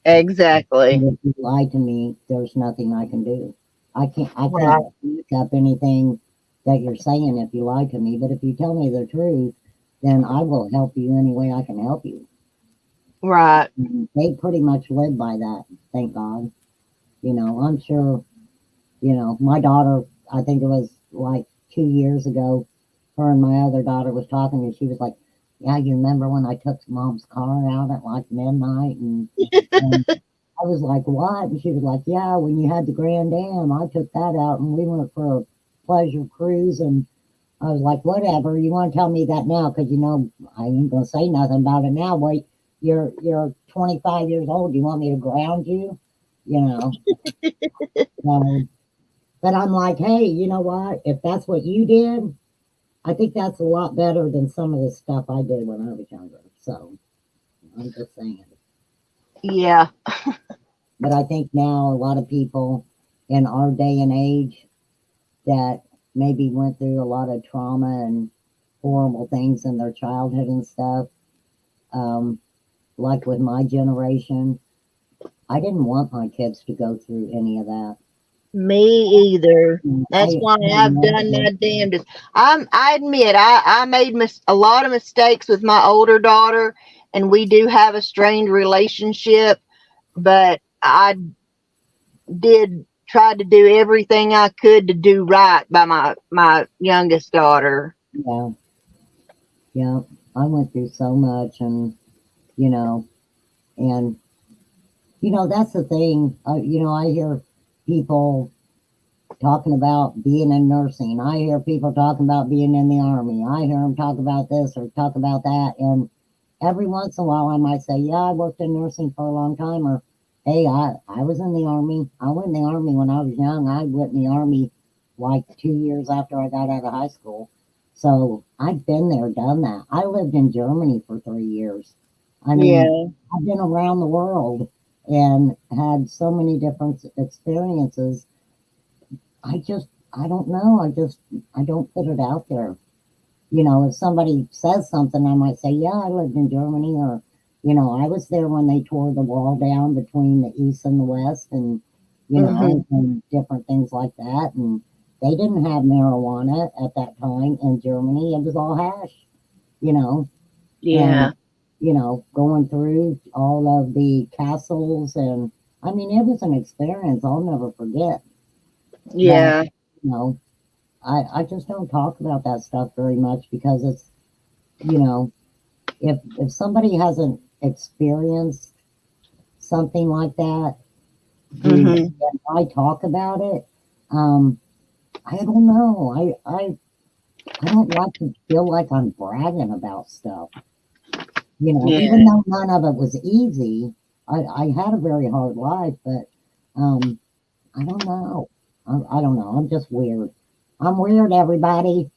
exactly. And if you lie to me, there's nothing I can do. I can't Right. pick up anything that you're saying if you lie to me. But if you tell me the truth, then I will help you any way I can help you. Right. And they pretty much live by that, thank God. I'm sure, my daughter, I think it was like 2 years ago, her and my other daughter was talking, and she was like, yeah, you remember when I took mom's car out at like midnight? And I was like, what? And she was like, yeah, when you had the Grand Am, I took that out and we went for a pleasure cruise. And I was like, whatever, you want to tell me that now? Because, I ain't going to say nothing about it now. Wait, you're 25 years old. You want me to ground you? You know? But I'm like, hey, you know what? If that's what you did, I think that's a lot better than some of the stuff I did when I was younger. So I'm just saying. Yeah. But I think now a lot of people in our day and age that maybe went through a lot of trauma and horrible things in their childhood and stuff, like with my generation, I didn't want my kids to go through any of that. Me either. That's I why I've done never, my damnedest. I admit I made a lot of mistakes with my older daughter, and we do have a strained relationship. But I did try to do everything I could to do right by my youngest daughter. yeah, yeah. I went through so much, and you know, and that's the thing. I hear people talking about being in nursing. I hear people talking about being in the army. I hear them talk about this or talk about that. And every once in a while, I might say, yeah, I worked in nursing for a long time. Or, hey, I was in the army. I went in the army when I was young. I went in the army like 2 years after I got out of high school. So I've been there, done that. I lived in Germany for 3 years. I mean, Yeah. I've been around the world and had so many different experiences. I don't know. I don't put it out there. If somebody says something, I might say, yeah, I lived in Germany, or, I was there when they tore the wall down between the East and the West, and, Hmm. and different things like that. And they didn't have marijuana at that time in Germany. It was all hash, you know, and, Yeah. going through all of the castles. And I mean, it was an experience I'll never forget. But, Yeah. you know, I just don't talk about that stuff very much because it's, you know, if somebody hasn't experienced something like that, do Hmm. I talk about it? I don't know. I don't like to feel like I'm bragging about stuff. You know, Yeah. even though none of it was easy, I had a very hard life, but I don't know. I don't know. I'm just weird. I'm weird, everybody.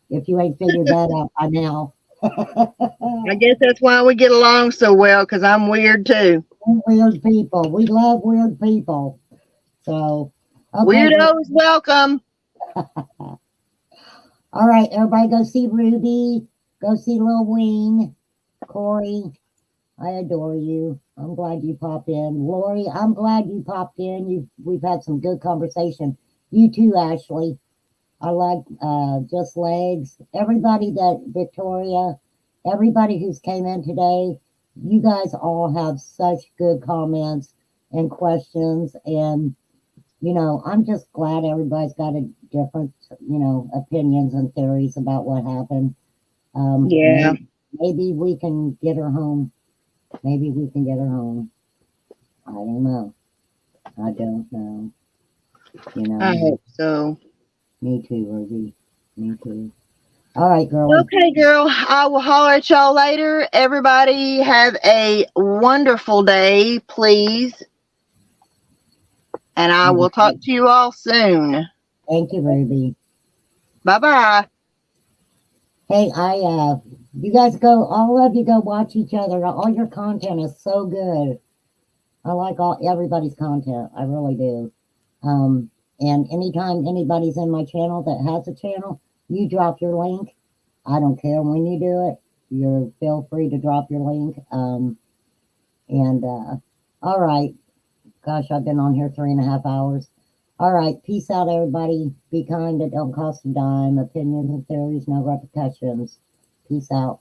If you ain't figured that out by now. I guess that's why we get along so well, because I'm weird too. Weird people. We love weird people. So, okay. Weirdos welcome. All right, everybody go see Ruby. Go see Lil Wing. Corey, I adore you. I'm glad you popped in. Lori, I'm glad you popped in. We've had some good conversation. You too, Ashley. I like Just Legs. Everybody that Victoria, everybody who's came in today, you guys all have such good comments and questions. And, you know, I'm just glad everybody's got a different, you know, opinions and theories about what happened. Yeah. Maybe we can get her home. Maybe we can get her home. I don't know. I don't know. You know, I hope so. me too, Ruby. Me too. All right, girl. Okay, girl. I will holler at y'all later. Everybody have a wonderful day, please. And I will talk to you all soon. Thank you, Ruby. Bye-bye. Hey, you guys go, all of you go watch each other. All your content is so good. I like everybody's content. I really do. And anytime anybody's in my channel that has a channel, you drop your link. I don't care when you do it. You feel free to drop your link. All right. Gosh, I've been on here 3.5 hours. All right. Peace out, everybody. Be kind. It don't cost a dime. Opinions and theories, no repercussions. Peace out.